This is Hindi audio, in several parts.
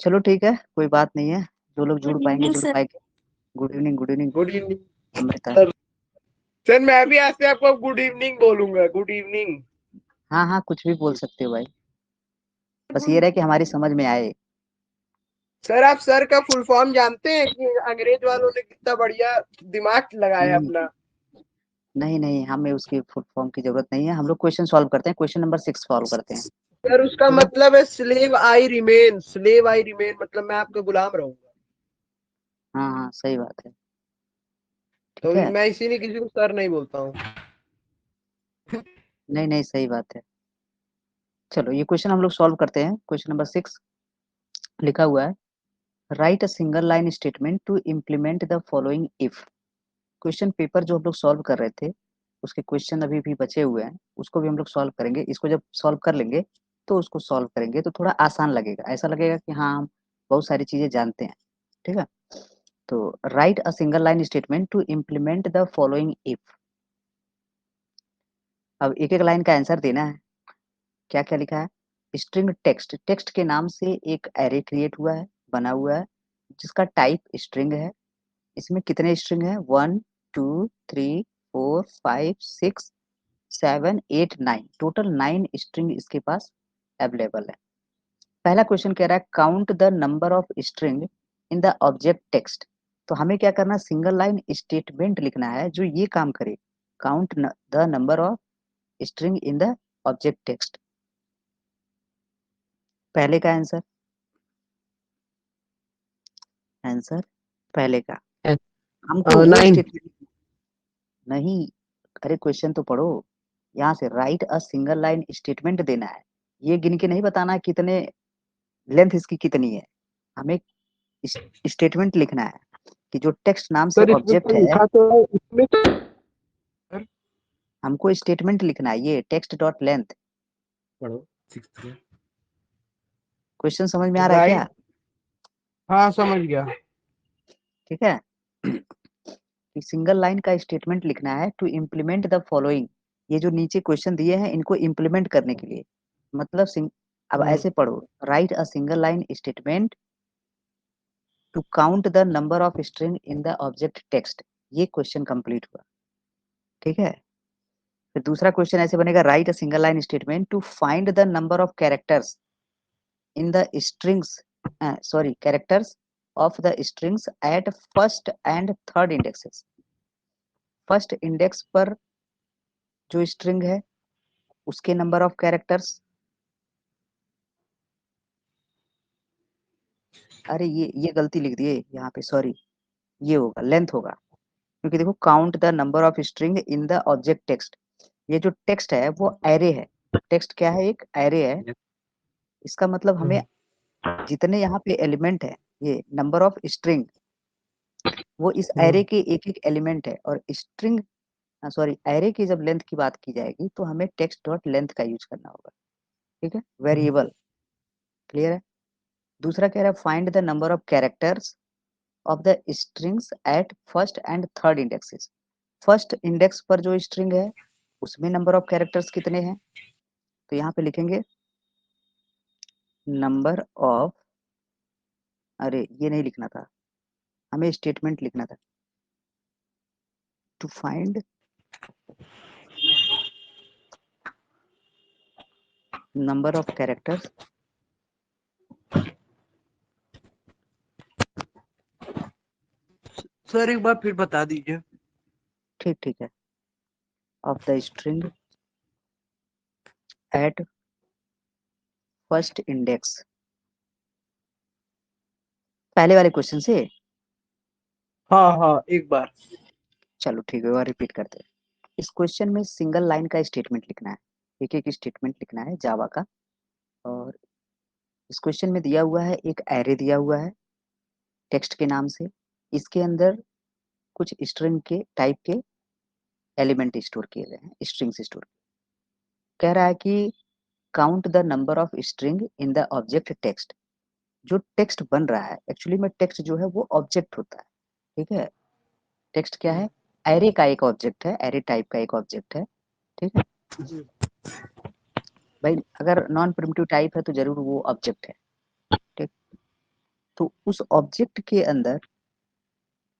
चलो ठीक है, कोई बात नहीं है, जो लोग जुड़ गुड पाएंगे इवनिंग जुड़ सर। पाएंगे। Good evening, good evening good evening Amrita. Sir. Sir मैं भी आज से आपको गुड इवनिंग बोलूंगा। Good evening. हाँ हाँ, कुछ भी बोल सकते हो भाई, बस ये रहे कि हमारी समझ में आए। सर आप सर का फुल फॉर्म जानते हैं कि अंग्रेज वालों ने कितना बढ़िया दिमाग लगाया नहीं अपना। नहीं नहीं, हमें उसकी फुल फॉर्म की जरूरत नहीं है, हम लोग क्वेश्चन सॉल्व करते हैं, क्वेश्चन नंबर 6 सॉल्व करते हैं। सर उसका ठीक है। मतलब है slave I remain. Slave I remain मतलब मैं आपका गुलाम रहूंगा। हाँ हाँ, सही बात है। तो ठीक है। मैं इसीलिए किसी को सर नहीं बोलता हूँ। नहीं नहीं, सही बात है। चलो ये क्वेश्चन हम लोग सॉल्व करते हैं। क्वेश्चन नंबर 6 लिखा हुआ है, write a single line statement to implement the following if. Question paper जो हम लोग सॉल्व कर रहे थे, उसके क्वेश्चन अभी भी बचे हुए हैं, उसको भी हम लोग सॉल्व करेंगे। इसको जब सॉल्व कर लेंगे तो उसको सॉल्व करेंगे तो थोड़ा आसान लगेगा, ऐसा लगेगा कि हाँ हम बहुत सारी चीजें जानते हैं। ठीक है। तो write a single line statement to implement the following if. अब एक एक लाइन का आंसर देना है। क्या क्या लिखा है? स्ट्रिंग टेक्स्ट, टेक्स्ट के नाम से एक एरे क्रिएट हुआ है, बना हुआ है, जिसका टाइप स्ट्रिंग है। इसमें कितने स्ट्रिंग है? 1 2 3 4 5 6 7 8 9, टोटल 9 स्ट्रिंग इसके पास अवेलेबल है। पहला क्वेश्चन कह रहा है count the number of string in the object text. तो हमें क्या करना है? सिंगल लाइन स्टेटमेंट लिखना है जो ये काम करे, count the number of string in the object text. पहले का आंसर, आंसर पहले का, हमको वो 9। स्टेटमेंट नहीं। अरे क्वेश्चन तो पढ़ो, यहाँ से right a single line statement देना है, ये गिन के नहीं बताना है कितने लेंथ इसकी कितनी है। हमें स्टेटमेंट लिखना है कि जो टेक्स्ट नाम से सर इसमें ऑब्जेक्ट तो है, लिखा तो है इसमें तो। सर हमको स्टेटमेंट लिखना है, ये टेक्स्ट डॉट लेंथ। पढ़ो 6 क्वेश्चन समझ में आ रहा है राइट। क्या? हाँ समझ गया। ठीक है। सिंगल लाइन का स्टेटमेंट लिखना है टू इम्प्लीमेंट द फॉलोइंग। ये जो नीचे क्वेश्चन दिए हैं इनको इम्प्लीमेंट करने के लिए, मतलब अब ऐसे पढ़ो, write a single line statement to count the number of string in the object text. ये क्वेश्चन कंप्लीट हुआ। ठीक है। फिर दूसरा क्वेश्चन ऐसे बनेगा, write a single line statement to find the number of characters in the strings, sorry characters of the strings at first and third indexes. First index पर जो स्ट्रिंग है उसके नंबर ऑफ कैरेक्टर्स, अरे ये गलती लिख दिए यहाँ पे, सॉरी, ये होगा लेंथ होगा, क्योंकि देखो count the number of string in the object text, ये जो टेक्स्ट है वो एरे है। टेक्स्ट क्या है? एक एरे है। इसका मतलब हमें जितने यहाँ पे एलिमेंट है, ये नंबर ऑफ स्ट्रिंग, वो इस एरे के एक एक एलिमेंट है। और स्ट्रिंग, सॉरी, एरे की जब लेंथ की बात की जाएगी तो हमें टेक्स्ट डॉट लेंथ का यूज करना होगा। ठीक है, वेरिएबल। क्लियर है। दूसरा कह रहा है find the number of characters of the strings at first and third indexes. First index पर जो स्ट्रिंग है उसमें नंबर ऑफ कैरेक्टर्स कितने हैं? तो यहाँ पे लिखेंगे नंबर ऑफ, अरे ये नहीं लिखना था, हमें स्टेटमेंट लिखना था, to find number of characters. Sir एक बार फिर बता दीजिए। ठीक ठीक है, of the string at first index, पहले वाले क्वेश्चन से। हाँ हाँ एक बार। चलो ठीक है, रिपीट करते हैं। इस क्वेश्चन में सिंगल लाइन का स्टेटमेंट लिखना है, एक एक स्टेटमेंट लिखना है जावा का। और इस क्वेश्चन में दिया हुआ है एक एरे दिया हुआ है टेक्स्ट के नाम से, इसके अंदर कुछ स्ट्रिंग के टाइप के एलिमेंट स्टोर किए गए हैं, स्ट्रिंग्स स्टोर। कह रहा है कि count the number of string in the object text. जो टेक्स्ट बन रहा है, एक्चुअली में टेक्स्ट जो है वो ऑब्जेक्ट होता है। ठीक है। टेक्स्ट क्या है? एरे का एक ऑब्जेक्ट है, एरे टाइप का एक ऑब्जेक्ट है। ठीक है भाई, अगर नॉन प्रिमिटिव टाइप है तो जरूर वो ऑब्जेक्ट है। ठीक। तो उस ऑब्जेक्ट के अंदर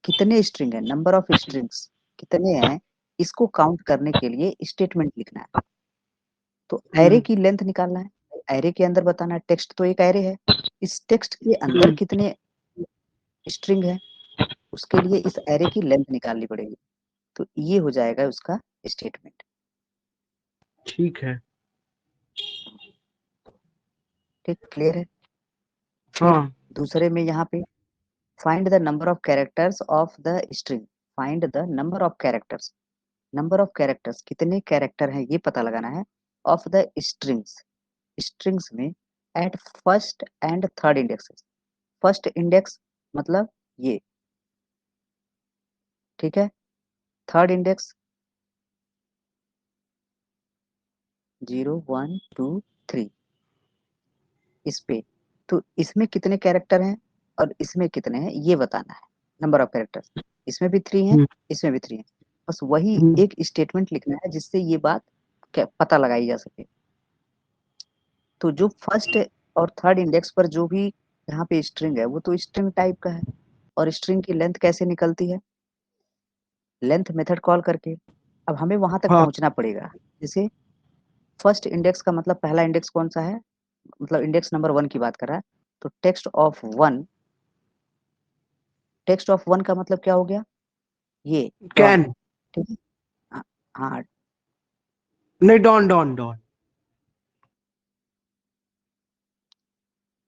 कितने स्ट्रिंग है, नंबर ऑफ स्ट्रिंग्स कितने हैं, इसको काउंट करने के लिए स्टेटमेंट लिखना है। तो एरे की लेंथ निकालना है, एरे के अंदर बताना है, टेक्स्ट तो एक एरे है, इस टेक्स्ट के अंदर कितने स्ट्रिंग है, उसके लिए इस एरे की लेंथ निकालनी पड़ेगी। तो ये हो जाएगा उसका स्टेटमेंट। ठीक है। ठीक, क्लियर है। हाँ। दूसरे में यहाँ पे find the number of characters of the string, find the number of characters, number of characters कितने कैरेक्टर हैं ये पता लगाना है, ऑफ द स्ट्रिंग्स, स्ट्रिंग्स में eight first and third indexes. First index मतलब ये, ठीक है, थर्ड इंडेक्स 0 1 2 3 इस पे। तो इसमें कितने कैरेक्टर हैं और इसमें कितने हैं ये बताना है, नंबर ऑफ कैरेक्टर्स। इसमें भी 3 है, इसमें भी 3 है, बस वही एक स्टेटमेंट लिखना है जिससे ये बात पता लगाई जा सके। तो जो फर्स्ट और थर्ड इंडेक्स पर जो भी यहाँ पे स्ट्रिंग है वो तो स्ट्रिंग टाइप का है, और स्ट्रिंग की लेंथ कैसे निकलती है, लेंथ मेथड कॉल करके। अब हमें वहां तक हाँ। पहुंचना पड़ेगा। जैसे फर्स्ट इंडेक्स का मतलब पहला इंडेक्स कौन सा है, मतलब इंडेक्स नंबर 1 की बात कर रहा है, तो टेक्स्ट ऑफ 1, टेक्स्ट ऑफ 1 का मतलब क्या हो गया, ये डॉन, कैन। ठीक है। हाँ हाँ, नहीं, done done done.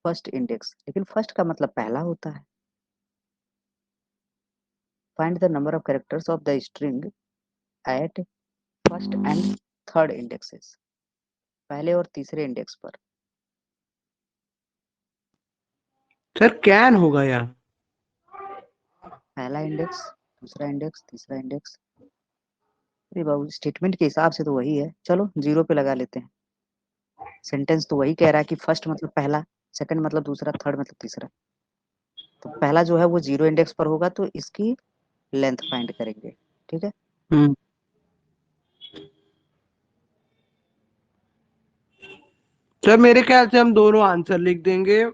First index, लेकिन फर्स्ट का मतलब पहला होता है। Find the number of characters of the string at first and third indexes, पहले और तीसरे इंडेक्स पर। सर कैन होगा यार। पहला इंडेक्स, दूसरा इंडेक्स, तीसरा इंडेक्स। अरे बाबू, स्टेटमेंट के हिसाब से तो वही है, चलो 0 पे लगा लेते हैं। सेंटेंस तो वही कह रहा है कि फर्स्ट मतलब पहला, सेकंड मतलब दूसरा, थर्ड मतलब तीसरा। तो पहला जो है वो 0 इंडेक्स पर होगा, तो इसकी लेंथ फाइंड करेंगे, ठीक है। हम्म। सर मेरे ख्याल से हम दोनों आंसर लिख देंगे।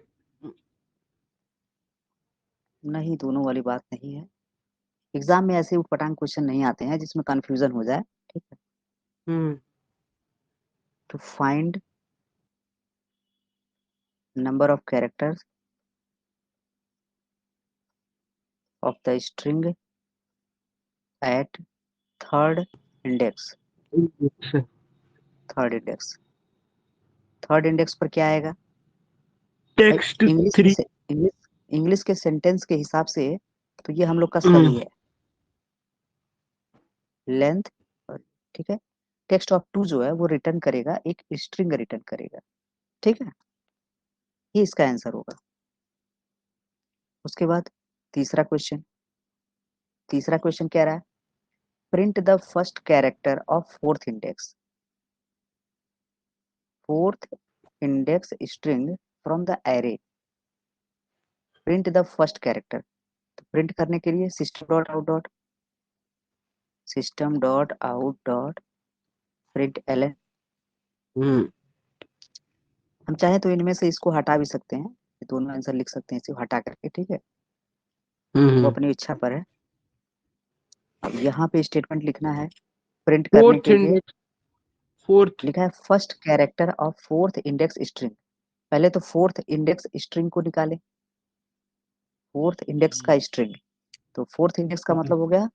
नहीं, दोनों वाली बात नहीं है। एग्जाम में ऐसे उटपटांग क्वेश्चन नहीं आते हैं जिसमें कंफ्यूजन हो जाए, ठीक है। हम्म। तो find number of characters of the string at third index, third index, third index पर क्या आएगा भाई, टेक्स्ट इंग्लिश के 3। इंग्लिश, इंग्लिश के सेंटेंस के हिसाब से तो ये हम लोग का सही है, लेंथ, ठीक है। टेक्स्ट ऑफ 2 जो है वो रिटर्न करेगा, एक स्ट्रिंग रिटर्न करेगा, ठीक है। ये इसका आंसर होगा। उसके बाद तीसरा क्वेश्चन, तीसरा क्वेश्चन कह रहा है print the first character of fourth index, fourth index string from the array, print the first character. तो प्रिंट करने के लिए system dot out dot println. Hmm. हम चाहे तो इनमें से इसको हटा भी सकते हैं, ये दोनों आंसर लिख सकते हैं इसे हटा करके, ठीक है, वो अपनी इच्छा पर है। अब यहाँ पे स्टेटमेंट लिखना है प्रिंट करने फोर्थ के लिए, इंडेक्स। फोर्थ। लिखा है first character of fourth index string. पहले तो फोर्थ इंडेक्स स्ट्रिंग को निकाले, फोर्थ इंडेक्स का स्ट्रिंग, तो फोर्थ इंडेक्स का मतलब हो गया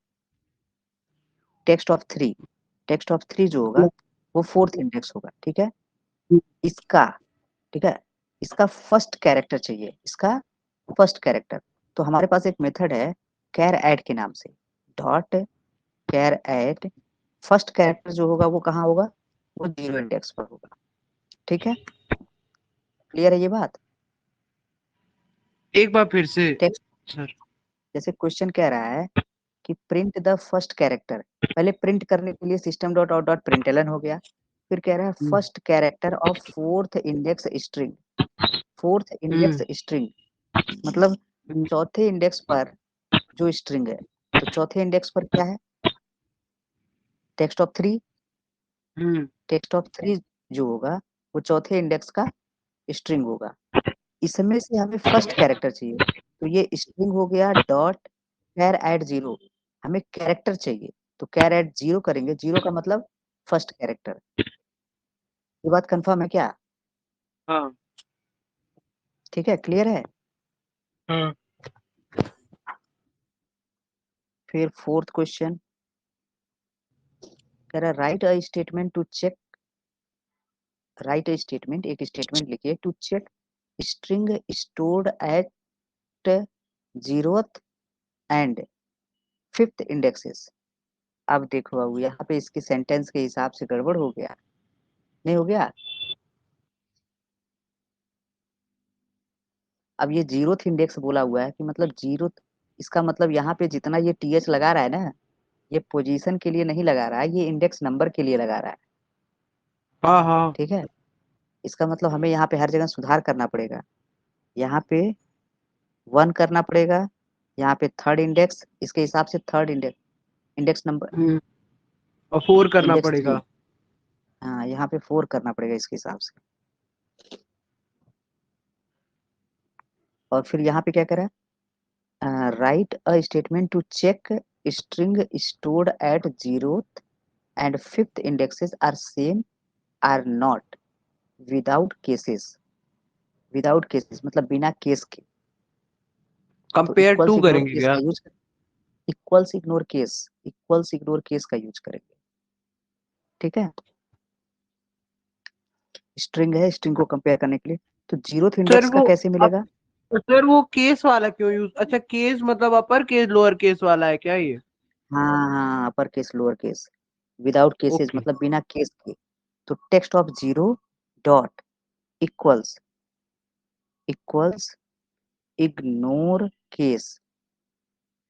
टेक्स्ट ऑफ 3, टेक्स्ट ऑफ 3 जो होगा वो फोर्थ इंडेक्स होगा, ठीक है। इसका, ठीक है, इसका फर्स्ट कैरेक्टर चाहिए, इसका फर्स्ट कैरेक्टर। तो हमारे पास एक मेथड है कैर ऐड के नाम से, dot char at, first character जो होगा वो कहाँ होगा, वो 0 इंडेक्स पर होगा, ठीक है। क्लियर है ये बात। एक बार फिर से। Text, sir. जैसे क्वेश्चन कह रहा है कि प्रिंट द फर्स्ट कैरेक्टर, पहले प्रिंट करने के लिए system dot out dot println हो गया, फिर कह रहा है first character of fourth index string, fourth index string मतलब चौथे इंडेक्स पर जो स्ट्रिंग है, तो चौथे इंडेक्स पर क्या है, टेक्स्ट ऑफ 3, टेक्स्ट ऑफ 3 जो होगा वो चौथे इंडेक्स का स्ट्रिंग होगा। इसमें से हमें फर्स्ट कैरेक्टर चाहिए, तो ये स्ट्रिंग हो गया डॉट कैर एट 0, हमें कैरेक्टर चाहिए, तो कैर एट 0 करेंगे, 0 का मतलब फर्स्ट कैरेक्टर। ये बात कंफर्म है क्या? हाँ ठीक है, क्लियर है? हाँ फिर फोर्थ क्वेश्चन कह रहा है write a statement to check, write a statement, एक स्टेटमेंट लिखिए to check string stored at 0th and 5th indexes. अब देखो बाबू, यहाँ पे इसके सेंटेंस के हिसाब से गड़बड़ हो गया, नहीं हो गया? अब ये 0th इंडेक्स बोला हुआ है कि मतलब 0, इसका मतलब यहाँ पे जितना ये टीएच लगा रहा है ना, ये पोजीशन के लिए नहीं लगा रहा है, ये इंडेक्स नंबर के लिए लगा रहा है। हाँ हाँ। ठीक है, इसका मतलब हमें यहाँ पे हर जगह सुधार करना पड़ेगा। यहाँ पे 1 करना पड़ेगा, यहाँ पे थर्ड इंडेक्स, इसके हिसाब से थर्ड इंडेक्स, इंडेक्स नंबर और 4 करना इंडेक्स 3, पड़ेगा। हाँ यहाँ पे 4 करना पड़ेगा इसके हिसाब से। और फिर यहाँ पे क्या करा, write a statement to check string stored at 0th and 5th indexes are same are not without cases, without cases मतलब बिना केस के, तो कंपेयर इक्वल्स टू इग्नोर करेंगे केस क्या? का use, equals ignore case, equals ignore case का यूज करेंगे। ठीक है, स्ट्रिंग है, स्ट्रिंग को कंपेयर करने के लिए, तो 0th सर इंडेक्स का वो कैसे मिलेगा? सर वो केस वाला क्यों यूज, अच्छा केस मतलब अपर केस लोअर केस वाला है क्या ये? हाँ हाँ, upper case lower case, without cases okay. मतलब बिना केस के, तो text of 0 dot equals, equals ignore case,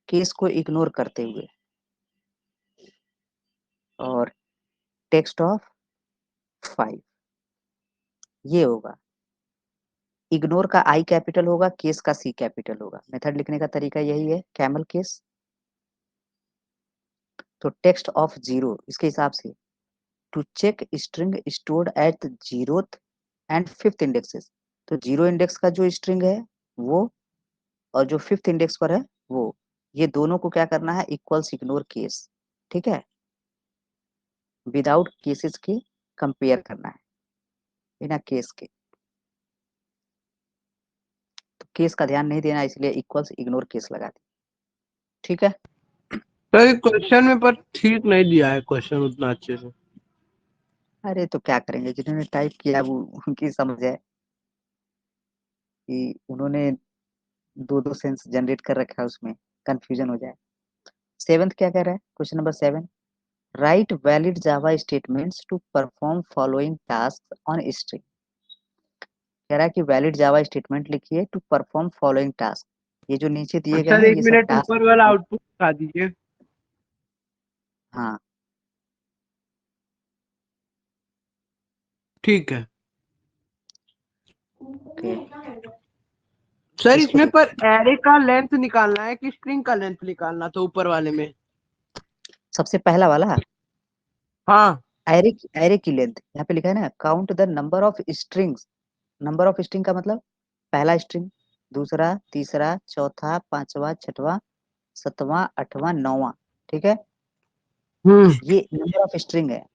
case को इग्नोर करते हुए, और टेक्स्ट ऑफ 5 ये होगा। इग्नोर का आई कैपिटल होगा, केस का सी कैपिटल होगा। मेथड लिखने का तरीका यही है, कैमल केस। तो टेक्स्ट ऑफ 0 इसके हिसाब से to check string stored at 0th and 5th indexes, तो 0 इंडेक्स का जो स्ट्रिंग है वो, और जो 5th इंडेक्स पर है वो, ये दोनों को क्या करना है, इक्वल्स इग्नोर केस। ठीक है, विदाउट केसेस के कंपेयर करना है, बिना केस के, तो केस का ध्यान नहीं देना, इसलिए इक्वल्स इग्नोर केस लगा दी। ठीक है, सर क्वेश्चन में पर ठीक नहीं दिया है क्वेश्चन उतना अच्छे से। अरे तो क्या करेंगे, जिन्होंने टाइप किया वो उनकी समझ है कि उन्होंने दो दो सेंस जनरेट कर रखा है, उसमें कंफ्यूजन हो जाए। सेवेंथ क्या कह रहा है, question number 7, write valid Java statements to perform following task on string. कह रहा है कि वैलिड जावा स्टेटमेंट लिखिए टू परफॉर्म फॉलोइंग टास्क, ये जो नीचे दिए गए सर हैं एक ये सब मिनट टास्क। ऊपर वाला आउटपुट दिखा दीजिए। हाँ ठीक है ओके, सर, इसको इसमें पर देखिए, एरे का लेंथ निकालना है कि स्ट्रिंग का लेंथ निकालना था ऊपर वाले में? सबसे पहला वाला हाँ। एरे की लेंथ, यहाँ पे लिखा है ना count the number of strings, number of string का मतलब पहला स्ट्रिंग, दूसरा, तीसरा, चौथा, पांचवा, छठवां, सातवां, आठवां, नौवां। ठीक है, हम्म। ये नंबर ऑफ स्ट्रिंग है।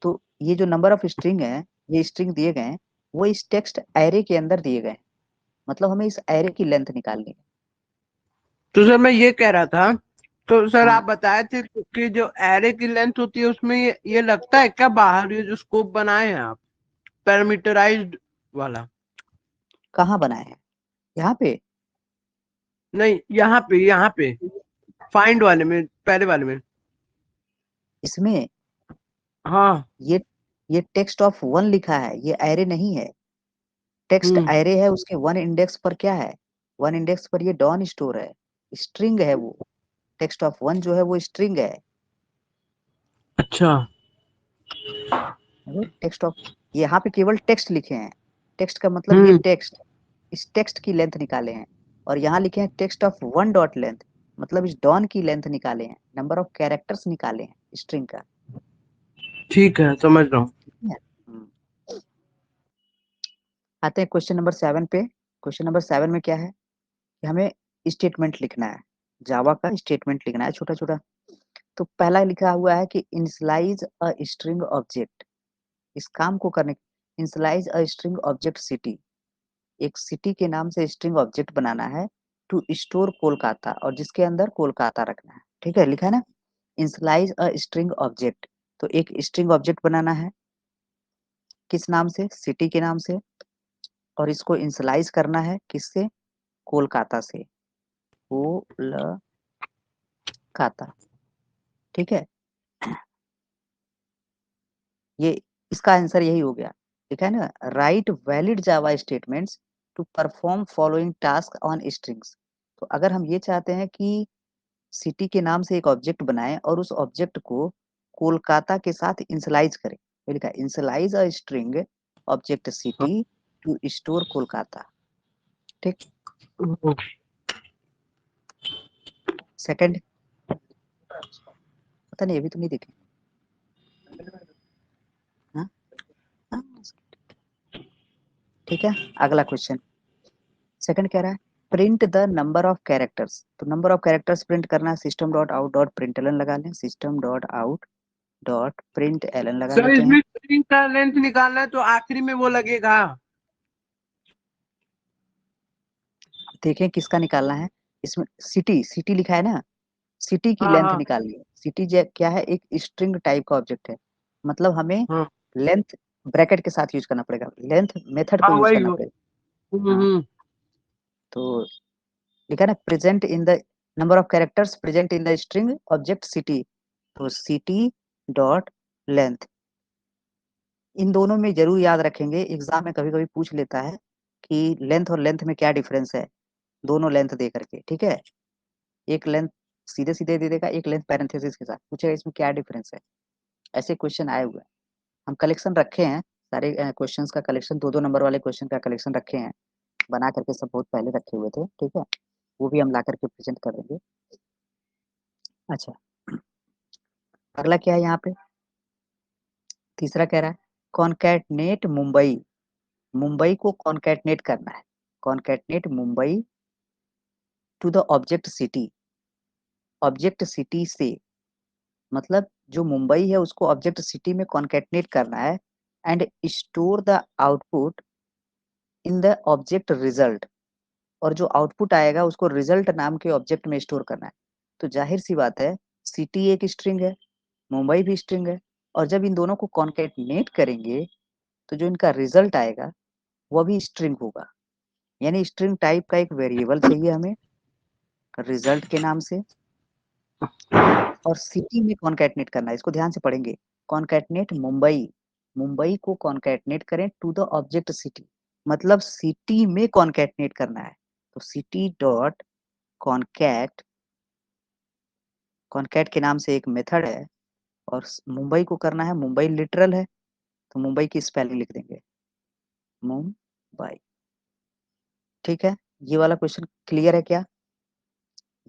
तो ये जो नंबर ऑफ स्ट्रिंग है, ये स्ट्रिंग दिए गए हैं, वो इस टेक्स्ट एरे के अंदर दिए गए हैं, मतलब हमें इस एरे की लेंथ निकालनी है। तो सर मैं ये कह रहा था, तो सर हाँ, आप बताए थे कि जो एरे की लेंथ होती है उसमें ये लगता है क्या बाहर, ये जो स्कोप बनाए हैं आप पैरामीटराइज्ड वाला? कहाँ बनाए हैं, यहाँ पे? नहीं, यहाँ पे फाइंड वाले में, पहले वाले में। इसमें हाँ। ये ये टेक्स्ट ऑफ 1 लिखा है, ये एरे नहीं है। टेक्स्ट हम्म। एरे है, उसके 1 इंडेक्स पर क्या है, 1 इंडेक्स पर ये डॉन स्टोर है, स्ट्रिंग है वो, टेक्स्ट ऑफ 1 जो है वो स्ट्रिंग है। अच्छा। टेक्स्ट ऑफ, यहाँ पे केवल टेक्स्ट लिखे हैं, टेक्स्ट का मतलब ये हम्म। टेक्स्ट, इस टेक्स्ट की लेंथ निकाले हैं। और यहाँ लिखे हैं टेक्स्ट ऑफ 1 डॉट लेंथ, मतलब इस डॉन की लेंथ निकाले हैं, नंबर ऑफ कैरेक्टर्स निकाले हैं स्ट्रिंग का। ठीक है, समझ रहा हूँ। ठीक है? आते हैं क्वेश्चन नंबर 7 पे। क्वेश्चन नंबर 7 में क्या है कि हमें स्टेटमेंट लिखना है, जावा का स्टेटमेंट लिखना है छोटा छोटा। तो पहला लिखा हुआ है कि इनिशियलाइज अ स्ट्रिंग ऑब्जेक्ट। इस काम को करने, initialize a string object city, एक सिटी के नाम से स्ट्रिंग ऑब्जेक्ट बनाना है टू स्टोर कोलकाता, और जिसके अंदर कोलकाता रखना है। ठीक है, लिखा है ना, इनिशियलाइज अ स्ट्रिंग ऑब्जेक्ट। तो एक स्ट्रिंग ऑब्जेक्ट बनाना है किस नाम से, सिटी के नाम से, और इसको इनिशियलाइज करना है किससे, कोलकाता से, कोलकाता। ठीक है, ये इसका आंसर यही हो गया। ठीक है ना, write valid Java statements to perform following task on strings. तो अगर हम ये चाहते हैं कि सिटी के नाम से एक ऑब्जेक्ट बनाएं और उस ऑब्जेक्ट को कोलकाता के साथ इनिशियलाइज करें, तो लिखा initialize a string object city to store Kolkata. ठीक, सेकंड, पता नहीं अभी तो नहीं देखे। हाँ हाँ, ठीक है, अगला क्वेश्चन सेकंड कह रहा है print the number of characters. तो नंबर ऑफ कैरेक्टर्स प्रिंट करना है, system dot out dot println लगा लें, system dot out dot println लगा सर लेते हैं। इसमें स्ट्रिंग का लेंथ निकालना है तो आखिरी में वो लगेगा। देखें किसका निकालना है, इसमें सिटी, सिटी लिखा है ना, सिटी की हाँ लेंथ हाँ निकालिए। सिटी क्या है, एक स्ट्रिंग टाइप का ऑब्जेक्ट है, मतलब हमें हाँ लेंथ ब्रैकेट के साथ यूज करना पड़ेगा, लेंथ मेथड को हाँ यूज वही करना वो। पड़ेगा। हाँ, हम्म। तो लिखा ना present in the number of characters present in the string object city, तो सिटी डॉट लेंथ। इन दोनों में जरूर याद रखेंगे, एग्जाम में कभी कभी पूछ लेता है कि लेंथ और लेंथ में क्या डिफरेंस है, दोनों लेंथ दे करके। ठीक है, एक लेंथ सीधे सीधे दे देगा, एक लेंथ पैरेंथेसिस के साथ पूछेगा इसमें क्या डिफरेंस है। ऐसे क्वेश्चन आए हुए हैं, हम कलेक्शन रखे हैं, सारे क्वेश्चंस का कलेक्शन, दो दो नंबर वाले क्वेश्चन का कलेक्शन रखे हैं बना करके, सब बहुत पहले रखे हुए थे। ठीक है, वो भी हम ला करके प्रेजेंट कर देंगे। अच्छा, अगला क्या है यहाँ पे, तीसरा कह रहा है कॉन्कैटनेट मुंबई। मुंबई को कॉन्कैटनेट करना है, concatenate Mumbai to the object city. Object city से मतलब जो मुंबई है उसको ऑब्जेक्ट सिटी में कॉन्कैटनेट करना है, and store the output in the object result, और जो आउटपुट आएगा उसको रिजल्ट नाम के ऑब्जेक्ट में स्टोर करना है। तो जाहिर सी बात है, सिटी एक स्ट्रिंग है, मुंबई भी स्ट्रिंग है, और जब इन दोनों को कॉन्कैटनेट करेंगे तो जो इनका रिजल्ट आएगा वो भी स्ट्रिंग होगा। यानी स्ट्रिंग टाइप का एक वेरिएबल चाहिए हमें रिजल्ट के नाम से, और सिटी में कॉन्कैटनेट करना है। इसको ध्यान से पढ़ेंगे, कॉन्कैटनेट मुंबई, मुंबई को कॉन्कैटनेट करें टू द ऑब्जेक्ट सिटी, मतलब सिटी में कॉन्कैटनेट करना है। तो सिटी डॉट कॉन्कैट, कॉन्कैट के नाम से एक मेथड है, और मुंबई को करना है, मुंबई लिटरल है तो मुंबई की स्पेलिंग लिख देंगे मुंबई। ठीक है, ये वाला क्वेश्चन क्लियर है क्या,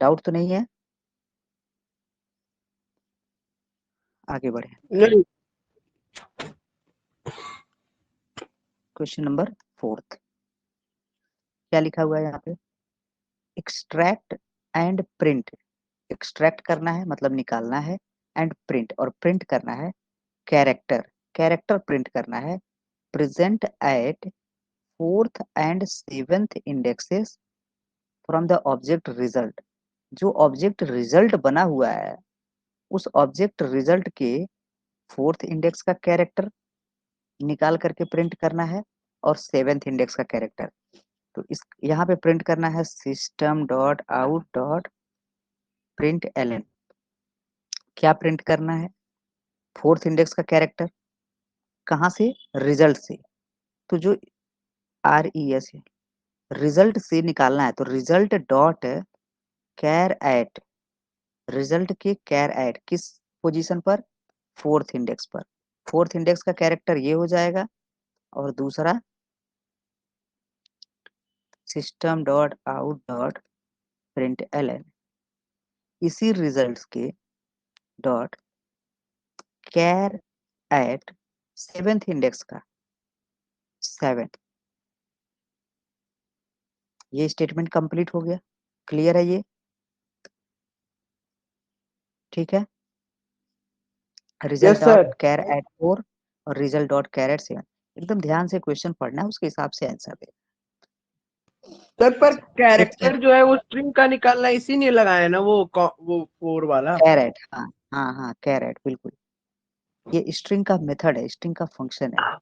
डाउट तो नहीं है, आगे बढ़े। नहीं। क्वेश्चन नंबर 4, क्या लिखा हुआ है यहाँ पे, एक्सट्रैक्ट एंड प्रिंट। एक्सट्रैक्ट करना है मतलब निकालना है, एंड प्रिंट और प्रिंट करना है कैरेक्टर, कैरेक्टर प्रिंट करना है present at fourth and seventh indexes from the object result. जो ऑब्जेक्ट रिजल्ट बना हुआ है उस ऑब्जेक्ट रिजल्ट के फोर्थ इंडेक्स का कैरेक्टर निकाल करके प्रिंट करना है, और सेवेंथ इंडेक्स का कैरेक्टर। तो इस यहाँ पे प्रिंट करना है system dot out dot println. क्या प्रिंट करना है, फोर्थ इंडेक्स का कैरेक्टर, कहाँ से, रिजल्ट से। तो जो आर ई एस है, रिजल्ट से निकालना है, तो result dot char at, result के कैर एट किस पोजीशन पर, फोर्थ इंडेक्स पर। फोर्थ इंडेक्स का कैरेक्टर ये हो जाएगा, और दूसरा system dot out dot println इसी रिजल्ट के dot char at seventh index का, सेवन। ये स्टेटमेंट कंप्लीट हो गया, क्लियर है ये? ठीक है, result yes sir. Dot char at 4 और रिजल्ट डॉट कैर एट 7। एकदम ध्यान से क्वेश्चन पढ़ना है, उसके हिसाब से आंसर दे। सर पर फिफ्थ कैरेक्टर जो है वो स्ट्रिंग का निकालना इसी नहीं लगाया ना, वो 4 वाला। कैर एट, हाँ हाँ हाँ, कैर एट बिल्कुल, ये स्ट्रिंग का मेथड है, स्ट्रिंग का फंक्शन है।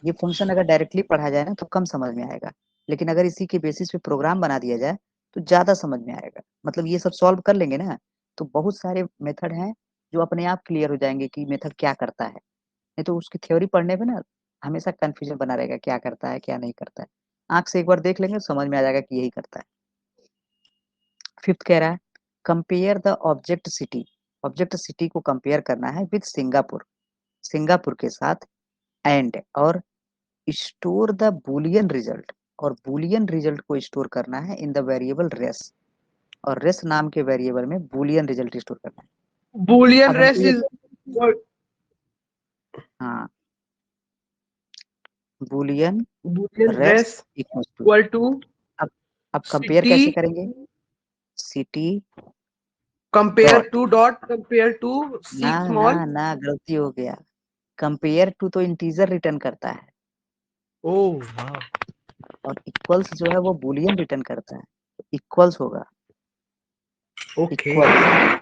ये फंक्शन अगर डायरेक्टली पढ़ा जाए ना तो कम समझ में आएगा, लेकिन अगर इसी के बेसिस पे प्रोग्राम बना दिया जाए तो ज्यादा समझ में आएगा। मतलब ये सब सॉल्व कर लेंगे ना तो बहुत सारे मेथड हैं जो अपने आप क्लियर हो जाएंगे कि मेथड क्या करता है। नहीं तो उसकी थ्योरी पढ़ने पे ना हमेशा कंफ्यूजन बना रहेगा, क्या करता है क्या नहीं करता है। आंख से एक बार देख लेंगे तो समझ में आ जाएगा कि यही करता है। फिफ्थ कह रहा है compare the object city. Object city को कंपेयर करना है विद सिंगापुर, सिंगापुर के साथ, एंड और स्टोर द बूलियन रिजल्ट, और बूलियन रिजल्ट को स्टोर करना है इन द वेरिएबल रेस, और रेस नाम के वेरिएबल में बूलियन रिजल्ट स्टोर करना है। बूलियन अब हमको रेस ये, इज हाँ, boolean boolean res res equal to, equal to अब अब कंपेयर सिटी कैसे करेंगे? City compare dot, to dot compare to ना सी ना स्मॉल। ना, गलती हो गया। कंपेयर टू तो इंटीजर रिटर्न करता है, ओह वाह, और इक्वल्स जो है वो बूलियन रिटर्न करता है। इक्वल्स होगा, ओके। इक्वल्स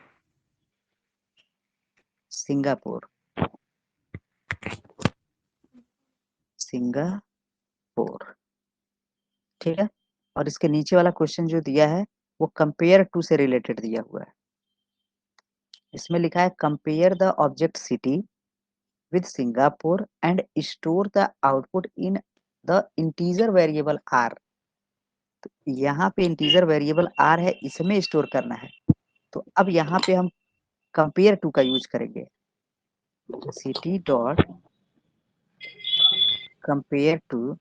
सिंगापुर, सिंगापुर, ठीक है। और इसके नीचे वाला क्वेश्चन जो दिया है वो कंपेयर टू से रिलेटेड दिया हुआ है। इसमें लिखा है compare the object city with Singapore and store the output in the integer variable R. तो यहाँ पे इंटीजर वेरिएबल आर है, इसमें स्टोर करना है। तो अब यहाँ पे हम कंपेयर टू का यूज करेंगे, सिटी डॉट कंपेयर टू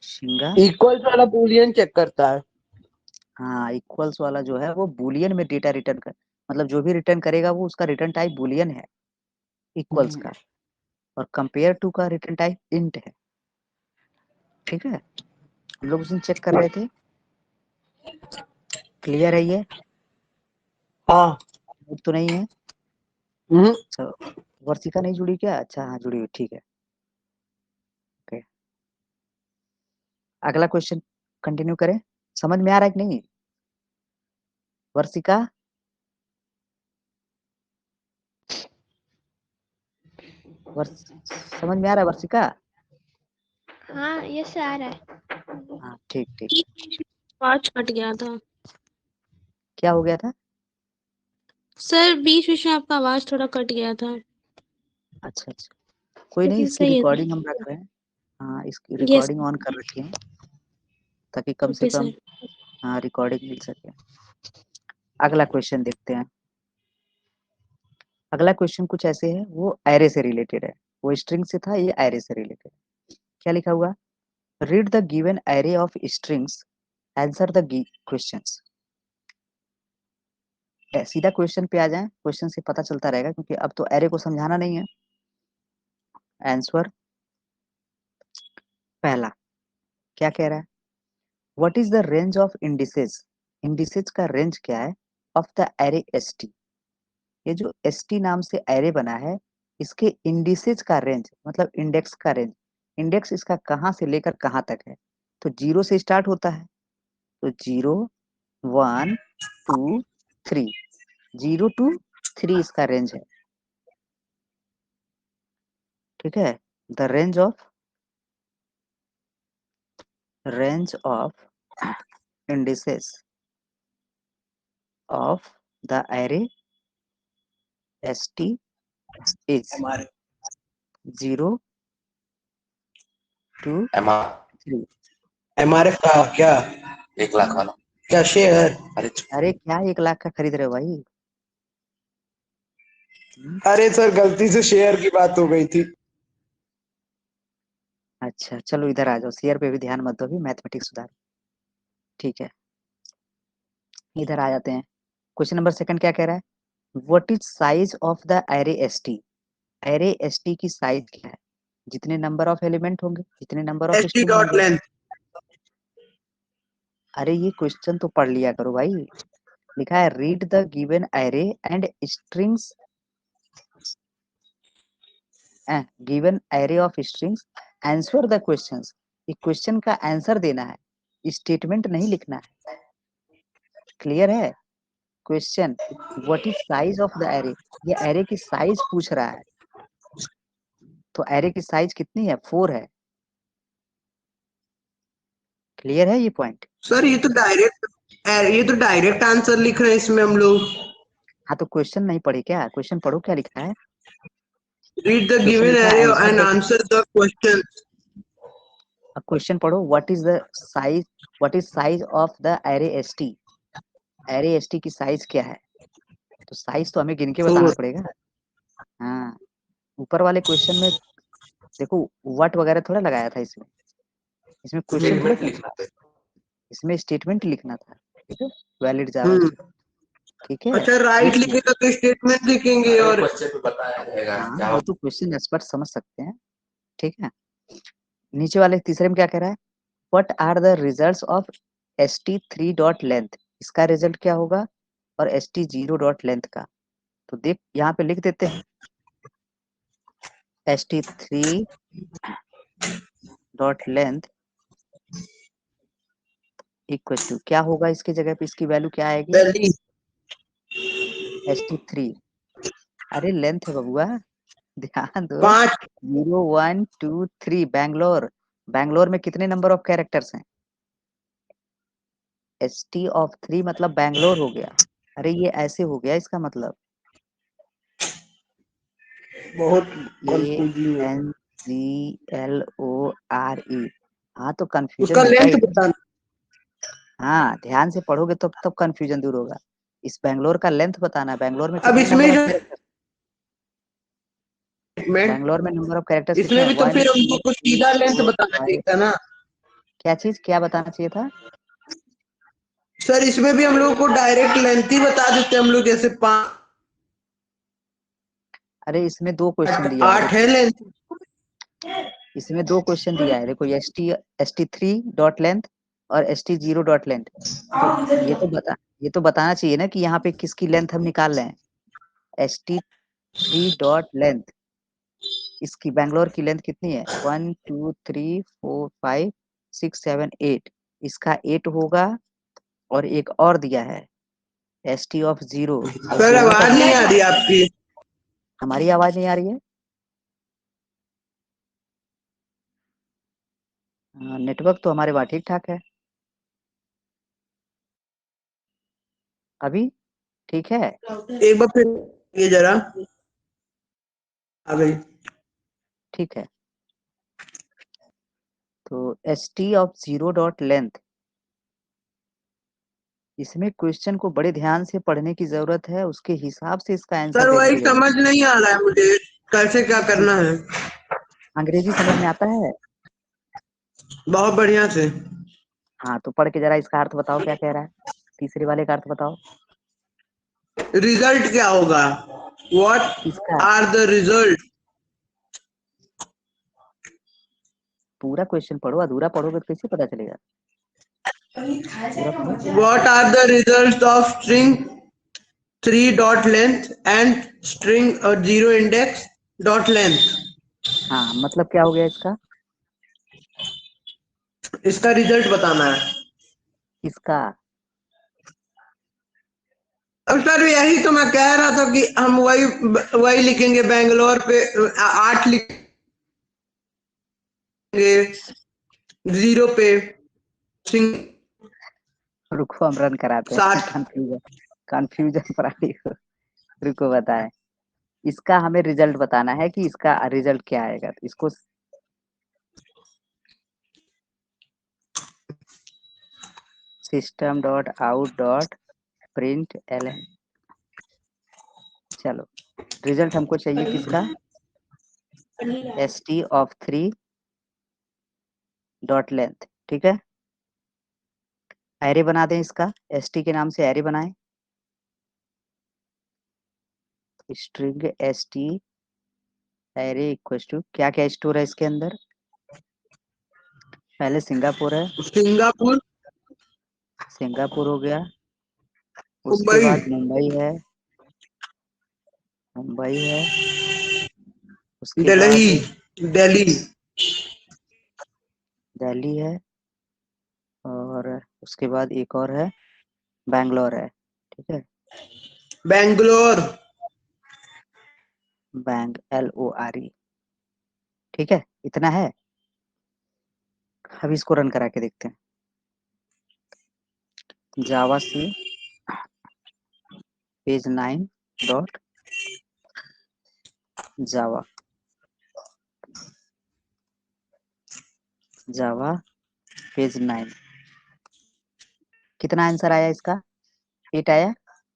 सिंगा, इक्वल्स वाला बूलियन चेक करता है। हाँ, इक्वल्स वाला जो है वो बूलियन में डेटा रिटर्न कर, मतलब जो भी रिटर्न करेगा वो उसका रिटर्न टाइप बूलियन है इक्वल्स का, और कंपेयर टू का रिटर्न टाइप इंट है। ठीक है, हम लोग उस दिन चेक कर रहे थे, क्लियर है ये? हाँ। वो तो नहीं है? हम्म। अच्छा, वर्षिका नहीं जुड़ी क्या? अच्छा हाँ जुड़ी हुई, ठीक है, ओके। अगला क्वेश्चन कंटिन्यू करें, समझ में आ रहा है कि नहीं वर्षिका? समझ में आ रहा है वर्षिका? हाँ यस आ रहा है। हाँ ठीक ठीक। आवाज कट गया था क्या हो गया था? सर, बीच बीच में आपका आवाज थोड़ा कट गया था, अच्छा अच्छा, कोई नहीं, लेकिन इसकी सही है रिकॉर्डिंग हम सर। रख रहे हैं। हाँ, इसकी यस रिकॉर्डिंग ऑन कर रखी है ताकि कम से ओके कम, सर। हाँ, रिकॉर्डिंग मिल सके। अगला क्वेश्चन देखते हैं। अगला क्वेश्चन कुछ ऐसे है, वो एरे से रिलेटेड है, वो स्ट्रिंग से था, ये एरे से रिलेटेड। क्या लिखा हुआ? Read the given array of strings, answer the questions. सीधा क्वेश्चन पे आ जाए, क्वेश्चन से पता चलता रहेगा क्योंकि अब तो एरे को समझाना नहीं है। आंसर पहला क्या कह रहा है? What is the range of indices, indices का रेंज क्या है ऑफ द एरे एसटी। ये जो एसटी नाम से एरे बना है, इसके इंडिसेस का रेंज मतलब इंडेक्स का रेंज, इंडेक्स इसका कहाँ से लेकर कहाँ तक है? तो जीरो से स्टार्ट होता है, तो 0 1 2 3, 0 to 3 इसका रेंज है। ठीक है, the range of indices of the array st is हमारे 0 to 3। एमआरएफ का क्या? 1 लाख वाला क्या शेयर? अरे क्या 1 लाख का खरीद रहे हो भाई? अरे सर गलती से शेयर की बात हो गई थी। अच्छा चलो इधर आ जाओ, शेयर पे भी ध्यान मत दो, भी मैथमेटिक्स सुधार। ठीक है, इधर आ जाते हैं। क्वेश्चन नंबर सेकंड क्या कह रहा है? What is size of the array st। Array st की साइज क्या है? जितने नंबर ऑफ एलिमेंट होंगे, जितने number of st string dot होंगे। लेंथ। अरे ये क्वेश्चन तो पढ़ लिया करो भाई। लिखा है read the given array and strings, given array of strings, answer the questions. ये क्वेश्चन का आंसर देना है, स्टेटमेंट नहीं लिखना है। क्लियर है? Question what is size of the array, ये एरे की साइज पूछ रहा है। तो एरे की साइज कितनी है? 4 है। क्लियर है ये पॉइंट? सर ये तो डायरेक्ट आंसर लिख रहे हैं इसमें हम लोग। हाँ तो क्वेश्चन नहीं पढ़े क्या? क्वेश्चन पढ़ो, क्या लिखा है? रीड द क्वेश्चन गिवन लिखा है array answer and the, answer the question. अब क्वेश्चन पढ़ो what is the size, what is size of the array st, array st की साइज क्या है? तो साइज तो हमें गिन के बताना 4। पड़ेगा। हाँ, ऊपर वाले क्वेश्चन में देखो व्हाट वगैरह थोड़ा लगाया था इसमें, इसमें क्वेश्चन थोड़ा पूछा, इसमें स्टेटमेंट लिखना था। ठीक है, वैलिड जावास्क्रिप्ट। ठीक है, अच्छा, ये राइट लिखेगा तो स्टेटमेंट लिखेंगे और हाँ वो तो क्वेश्चन एक्सपर्ट समझ सकते हैं। ठीक है, नीचे वाले तीसरे में क्या कह रहा है? What are the results of st3 dot length, इसका रिजल्ट क्या होगा? और st0 डॉट लेंथ का। तो देख यहाँ पे लिख देते हैं st3 dot length equal to, क्या होगा इसकी जगह पे, इसकी वैल्यू क्या आएगी? पहली st3, अरे लेंथ है बबुआ, ध्यान दो। 5। 0 1 2 3 बैंगलोर, बैंगलोर में कितने नंबर ऑफ कैरेक्टर्स हैं? st(3) मतलब बैंगलोर हो गया। अरे ये ऐसे हो गया इसका मतलब, बहुत ए कंफ्यूजिंग है। N G L O R E. हाँ तो कंफ्यूजन उसका होगा लेंथ ही। बताना। हाँ ध्यान से पढ़ोगे तो तब कंफ्यूजन दूर होगा। इस बैंगलोर का लेंथ बताना है, बैंगलोर में अब कितने इसमें नंबर ऑफ जो कैरेक्टर, स्टेटमेंट, बैंगलोर में नंबर ऑफ कैरेक्टर्स कितने इसमें हैं? भी तो 1 फिर 2 हमको कुछ 3 सीधा लेंथ 4 बताना चाहिए 5। था ना। क्या चीज, क्या बताना चाहिए था? सर इसमें भी हम लोग को डायरेक्ट लेंथ ही बता देते हम लोग, जैसे 5 अरे इसमें 2 क्वेश्चन दिया है 8 है देखो, लेंथ। इसमें 2 क्वेश्चन दिया है देखो, st3 डॉट लेंथ और st0 डॉट लेंथ। तो ये तो बताना चाहिए ना कि यहाँ पे किसकी लेंथ हम निकाल रहे हैं। st3 डॉट लेंथ, इसकी बैंगलोर की लेंथ कितनी है? 1 2 3 4 5 6 7 8, इसका 8 होगा। और एक और दिया है st ऑफ 0, अब सर दोनों का, आवाज नहीं आ रही आपकी। हमारी आवाज नहीं आ रही है? नेटवर्क तो हमारे वहाँ ठीक ठाक है अभी, ठीक है। एक बार फिर ये जरा आ गई। ठीक है, तो st ऑफ 0 डॉट लेंथ, इसमें क्वेश्चन को बड़े ध्यान से पढ़ने की जरूरत है, उसके हिसाब से इसका आंसर सर देने वही की जरूरत समझ नहीं आ रहा है मुझे, कैसे क्या है। करना है। अंग्रेजी समझ में आता है? बहुत बढ़िया से। हाँ तो पढ़ के जरा इसका अर्थ बताओ, क्या कह रहा है? तीसरे वाले का अर्थ बताओ रिजल्ट क्या होगा? व्हाट इसका। Are the result? पूरा क्वेश्चन पढ़ो, अधूरा पढ़ोगे तो कैसे पता चलेगा? पूरा पढ़ो। What are the result of string 3 dot length and string 0 index dot length? हाँ मतलब क्या हो गया इसका? इसका रिजल्ट बताना है। इसका अब सर यही तो मैं कह रहा था कि हम वही वही लिखेंगे, बैंगलोर पे 8 लिखेंगे, 0 पे सिंग रुको हम रन कराते हैं 7। कंफ्यूजन, कंफ्यूजन प्राणी को। रुको बताएं, इसका हमें रिजल्ट बताना है कि इसका रिजल्ट क्या आएगा। तो इसको system dot out dot print L, चलो रिजल्ट हमको चाहिए किसका? st of 3 dot length. ठीक है, एरे बना दें इसका, st के नाम से एरे बनाएं, string st array equals to क्या क्या स्टोर है इसके अंदर? पहले सिंगापुर है, सिंगापुर, सिंगापुर हो गया, उसके मुंबई, बाद मुंबई है, मुंबई है, उसके दिल्ली, बाद दिल्ली, दिल्ली है, और उसके बाद एक और है, बैंगलोर है। ठीक है, बेंगलोर, बैंक LORE। ठीक है, इतना है। अब इसको रन करा के देखते हैं। जावा सी पेज 9 डॉट जावा, जावा पेज 9, कितना आंसर आया इसका? 8 आया।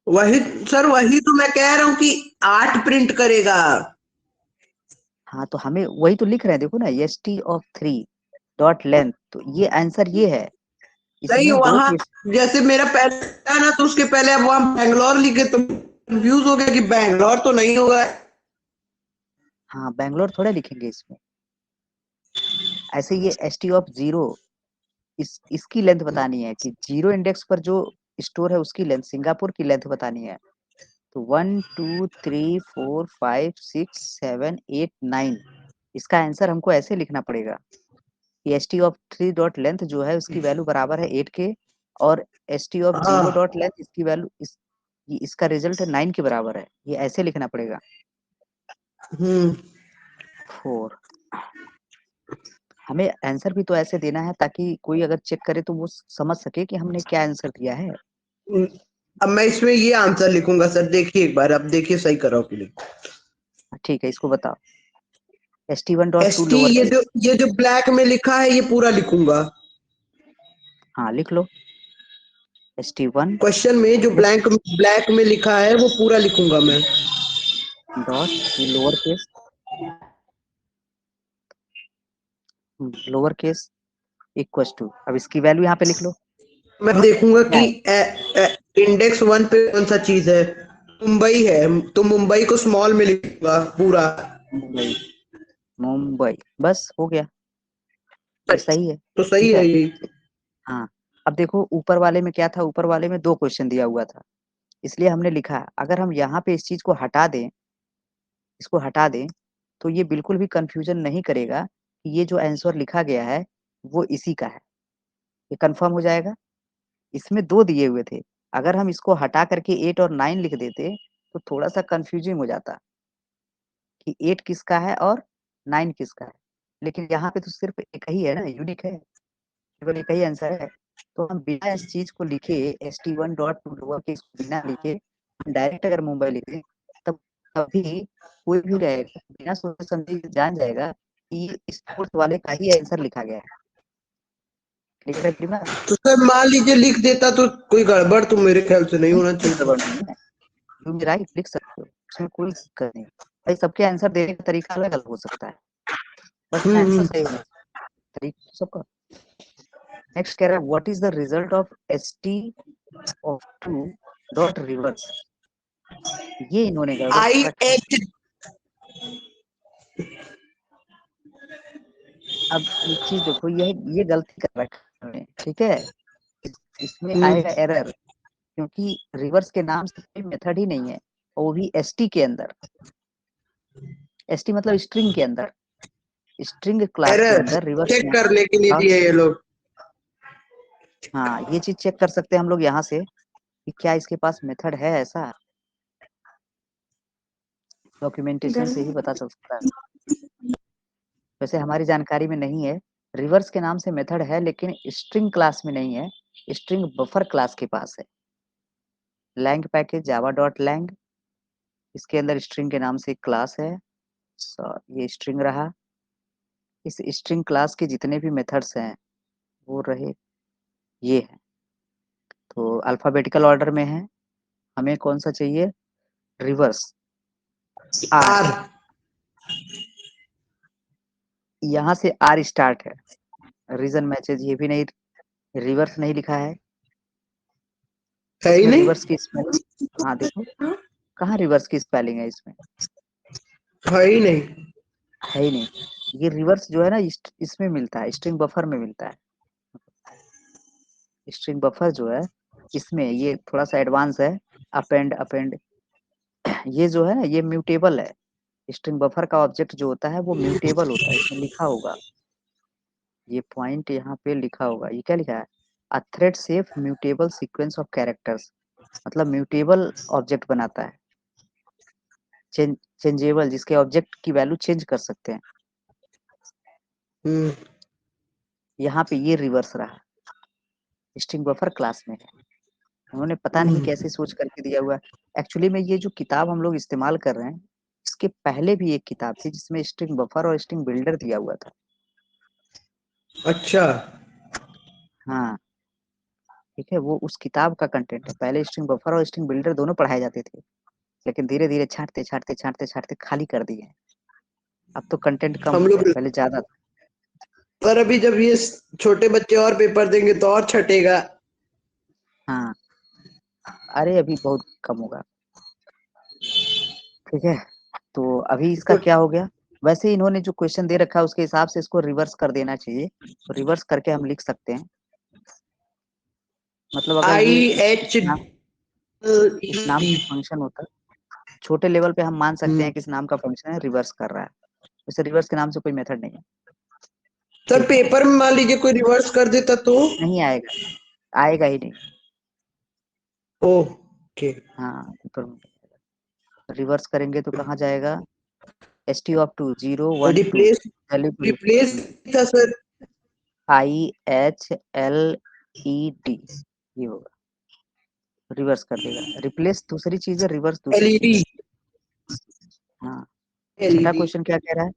वही सर, वही तो मैं कह रहा हूँ कि 8 प्रिंट करेगा। हाँ तो हमें वही तो लिख रहे हैं, देखो ना, st of 3 डॉट लेंथ, तो ये आंसर ये है। नहीं, इसमें दो वहां क्वेश्चन। जैसे मेरा पहले था ना, तो उसके पहले अब वहां बैंगलोर लिखे तो कंफ्यूज हो गया कि बैंगलोर तो नहीं होगा। हाँ, बैंगलोर थोड़ा लिखेंगे इसमें। ऐसे ये st of 0, इसकी लेंथ बतानी है कि 0 इंडेक्स पर जो स्टोर है उसकी लेंथ, सिंगापुर की लेंथ बतानी है। तो 1 2 3 4 5 6 7 8 9, इसका आंसर हमको ऐसे लिखना पड़ेगा कि st ऑफ 3 डॉट लेंथ जो है उसकी वैल्यू बराबर है 8 के, और st ऑफ 0 हाँ। डॉट लेंथ इसकी वैल्यू इसका रिजल्ट 9 के बराबर है। ये ऐसे लिखना पड़ेगा। 4, हमें आंसर भी तो ऐसे देना है ताकि कोई अगर चेक करे तो वो समझ सके कि हमने क्या आंसर दिया है। अब मैं इसमें ये आंसर लिखूंगा सर, देखिए एक बार, अब देखिए सही कर रहा हूँ कि नहीं। ठीक है, इसको बताओ। st1.2 ST, लोअर ये केस। जो ब्लैक में लिखा है ये पूरा लिखूंगा। हाँ, लिख लो st1 क्वेश्चन में जो ब्लैक में लिखा है वो पूरा लिखूंगा मैं। Dot lower case, lower case equals to, अब इसकी वैल्यू यहाँ पे लिख लो। मैं देखूंगा क्या कि है? इंडेक्स 1 पे कौन सा चीज है। मुंबई है तो मुंबई को स्मॉल में लिखूंगा पूरा। मुंबई, मुंबई, बस हो गया, ये सही है। तो सही ठीक है है। यही। हाँ, अब देखो ऊपर वाले में क्या था, ऊपर वाले में 2 क्वेश्चन दिया हुआ था, इसलिए हमने लिखा अगर हम यहाँ पे इस चीज को हटा दें, इसको हटा दें, तो ये बिल्कुल भी कंफ्यूजन नहीं करेगा कि ये जो आंसर लिखा गया है वो इसी का है। ये कंफर्म हो जाएगा। इसमें 2 दिए हुए थे, अगर हम इसको हटा करके 8 और 9 लिख देते तो थोड़ा सा कंफ्यूजिंग हो जाता कि 8 किसका है और 9 किसका है। लेकिन यहाँ पे तो सिर्फ एक ही है ना, यूनिक है, केवल एक ही आंसर है। तो हम बिना इस चीज को लिखे st1.2 लोअर केस बिना लिखे हम डायरेक्ट अगर मुंबई लिख दें, तब तभी कोई भी रहेगा बिना सोचे समझे जान जाएगा कि ये स्पोर्ट्स वाले का ही आंसर लिखा गया है। क्लियर है प्रीमा? तो सर मान लीजिए लिख देता तो कोई गड़बड़ तो मेरे ख्याल से नहीं होना कोई चाहिए। गड़बड़ नहीं है, तुम राइट लिख सकते हो, उसमें कोई दिक्कत नहीं। भाई सबके आंसर देने का तरीका अलग अलग हो सकता है, बस आंसर हम्म। सही होना चाहिए, तरीका सबका। नेक्स्ट कह रहा है what is the result of st of 2 dot reverse. ये इन्होंने गड़बड़ आई कर रखा है। एच अब एक चीज देखो, ये गलती कर रखा है, ठीक है। इसमें आएगा एरर, क्योंकि रिवर्स के नाम से कोई मेथड ही नहीं है, और वो भी st के अंदर। st मतलब स्ट्रिंग के अंदर, स्ट्रिंग क्लास के एरर अंदर रिवर्स चेक में। करने के लिए हाँ, दिए ये लोग। हाँ, ये चीज चेक कर सकते हैं हम लोग यहाँ से कि क्या इसके पास मेथड है ऐसा, डॉक्यूमेंटेशन से ही पता चल सकता है। वैसे हमारी जानकारी में नहीं है, रिवर्स के नाम से मेथड है लेकिन स्ट्रिंग क्लास में नहीं है, स्ट्रिंग बफर क्लास के पास है। Lang package Java dot lang, इसके अंदर स्ट्रिंग के नाम से एक क्लास है। ये स्ट्रिंग रहा, इस स्ट्रिंग क्लास के जितने भी मेथड्स हैं वो रहे ये है। तो अल्फाबेटिकल ऑर्डर में है, हमें कौन सा चाहिए, रिवर्स, आर। आर यहाँ से आर स्टार्ट है, रीजन मैचेज ये भी नहीं, रिवर्स नहीं लिखा है है ही इसमें, नहीं। रिवर्स की स्पेलिंग, हाँ देखो कहाँ रिवर्स की स्पेलिंग है इसमें। है ही नहीं। है ही नहीं। ये रिवर्स जो है ना इसमें मिलता है, स्ट्रिंग बफर में मिलता है। स्ट्रिंग बफर जो है इसमें ये थोड़ा सा एडवांस है। अपेंड अपेंड ये जो है ना ये म्यूटेबल है। स्ट्रिंग बफर का ऑब्जेक्ट जो होता है वो म्यूटेबल होता है। इसमें लिखा होगा, ये पॉइंट यहाँ पे लिखा होगा, ये क्या लिखा है, a thread safe mutable sequence of characters, मतलब म्यूटेबल ऑब्जेक्ट बनाता है, चेंजेबल, जिसके ऑब्जेक्ट की वैल्यू चेंज कर सकते हैं। हम्म यहाँ पे ये रिवर्स रहा, स्ट्रिंग बफर क्लास में है। उन्होंने पता नहीं कैसे सोच करके दिया हुआ है। एक्चुअली में ये जो किताब हम लोग इस्तेमाल कर रहे हैं, इसके पहले भी एक किताब थी जिसमें स्ट्रिंग बफर और स्ट्रिंग बिल्डर दिया हुआ था। अच्छा हाँ ठीक है, वो उस किताब का कंटेंट है। पहले स्ट्रिंग बफर और स्ट्रिंग बिल्डर दोनों पढ़ाए जाते थे, लेकिन धीरे धीरे छांटते छांटते छांटते छांटते खाली कर दिए हैं। अब तो कंटेंट कम हम हो लोग, गया, पहले ज्यादा था। पर अभी जब ये छोटे बच्चे और पेपर देंगे तो और छटेगा। हाँ अरे अभी बहुत कम होगा। ठीक है, तो अभी इसका क्या हो गया, वैसे इन्होंने जो क्वेश्चन दे रखा है उसके हिसाब से इसको रिवर्स कर देना चाहिए। तो रिवर्स करके हम लिख सकते हैं, मतलब अगर आई ये एच इस नाम का फंक्शन होता, छोटे लेवल पे हम मान सकते हैं कि इस नाम का फंक्शन है, रिवर्स कर रहा है। वैसे रिवर्स के नाम से कोई मेथड नहीं है। सर ठीक है, पेपर में मान लीजिए कोई रिवर्स कर देता तो? नहीं आएगा, आएगा ही नहीं। ओके, हाँ पेपर में रिवर्स करेंगे तो कहाँ जाएगा, st of 2 0 1 2 replace, value to replace था सर। IHLED, ये होगा, रिवर्स कर देगा। रिप्लेस दूसरी चीज है, रिवर्स दूसरी चीज एलईडी, है। हाँ छठा एलईडी। क्वेश्चन क्या कह रहा है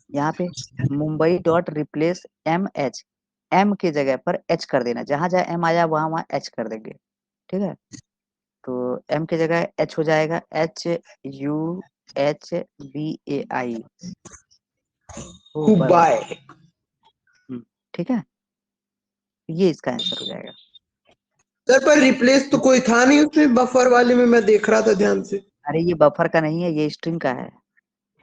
यहाँ पे, Mumbai dot replace MH, M की जगह पर H कर देना, जहां जहां M आया वहां वहां H कर देंगे। ठीक है, तो M की जगह H हो जाएगा, HUHBAI हो हुबाई। बाय। ठीक है, ये इसका आंसर हो जाएगा। सर पर रिप्लेस तो कोई था नहीं उसमें, बफर वाले में मैं देख रहा था ध्यान से। अरे ये बफर का नहीं है, ये स्ट्रिंग का है।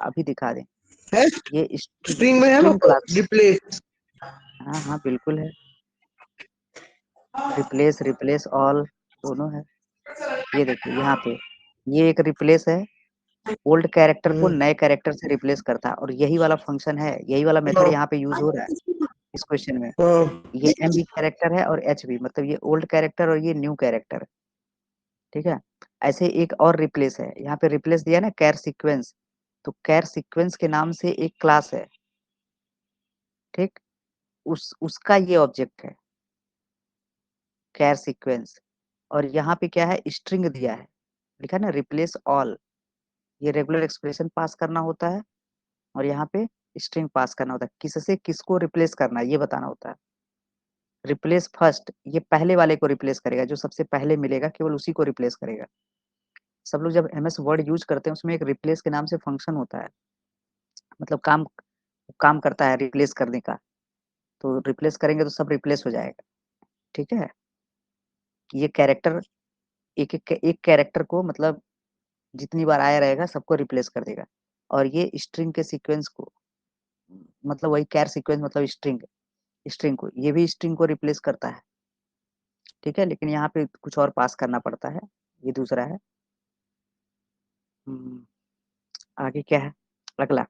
अभी दिखा दें, है ये स्ट्रिंग में है स्ट्रिंग बफर क्लास। रिप्लेस। हाँ हाँ बिल्कुल है, रिप्लेस रिप्लेस ऑल दोनों है। ये देखिए यहाँ पे, ये एक रिप्लेस है, ओल्ड कैरेक्टर को नए कैरेक्टर से रिप्लेस करता है, और यही वाला फंक्शन है, यही वाला मेथड यहाँ पे यूज हो रहा है इस क्वेश्चन में। ये एम भी कैरेक्टर है और एच भी, मतलब ये ओल्ड कैरेक्टर और ये न्यू कैरेक्टर। ठीक है, ऐसे एक और रिप्लेस है, यहाँ पे रिप्लेस दिया ना कैर सीक्वेंस, तो कैर सीक्वेंस के नाम से एक क्लास है। ठीक, उसका ये ऑब्जेक्ट है कैर सीक्वेंस, और यहाँ पे क्या है, स्ट्रिंग दिया है, लिखा ना रिप्लेस ऑल, ये रेगुलर एक्सप्रेशन पास करना होता है, और यहाँ पे स्ट्रिंग पास करना होता है, किससे किसको रिप्लेस करना है ये बताना होता है। रिप्लेस फर्स्ट, ये पहले वाले को रिप्लेस करेगा, जो सबसे पहले मिलेगा केवल उसी को रिप्लेस करेगा। सब लोग जब MS वर्ड यूज करते हैं उसमें एक रिप्लेस के नाम से फंक्शन होता है, मतलब काम काम करता है रिप्लेस करने का। तो रिप्लेस करेंगे तो सब रिप्लेस हो जाएगा। ठीक है, ये कैरेक्टर एक कैरेक्टर को मतलब जितनी बार आया रहेगा सबको रिप्लेस कर देगा, और ये स्ट्रिंग के सीक्वेंस को, मतलब वही कैर सीक्वेंस मतलब स्ट्रिंग, स्ट्रिंग को, ये भी स्ट्रिंग को रिप्लेस करता है। ठीक है, लेकिन यहाँ पे कुछ और पास करना पड़ता है, ये दूसरा है। आगे क्या है, अगला,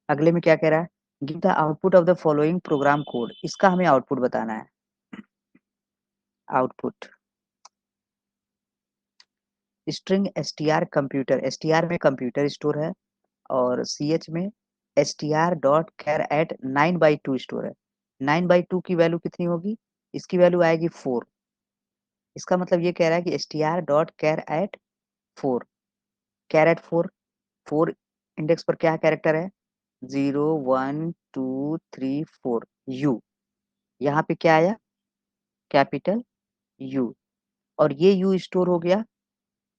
अगले में क्या कह रहा है, give the output of the following program code, इसका हमें आउटपुट बताना है। Output string str computer, str में कंप्यूटर स्टोर है, और ch में str.char@ 9/2 स्टोर है। 9/2 की वैल्यू कितनी होगी, इसकी वैल्यू आएगी 4। इसका मतलब ये कह रहा है कि str.char@ 4, कैरेट 4, 4 इंडेक्स पर क्या कैरेक्टर है, 0 1 2 3 4 u, यहाँ पे क्या आया, कैपिटल U, और ये U स्टोर हो गया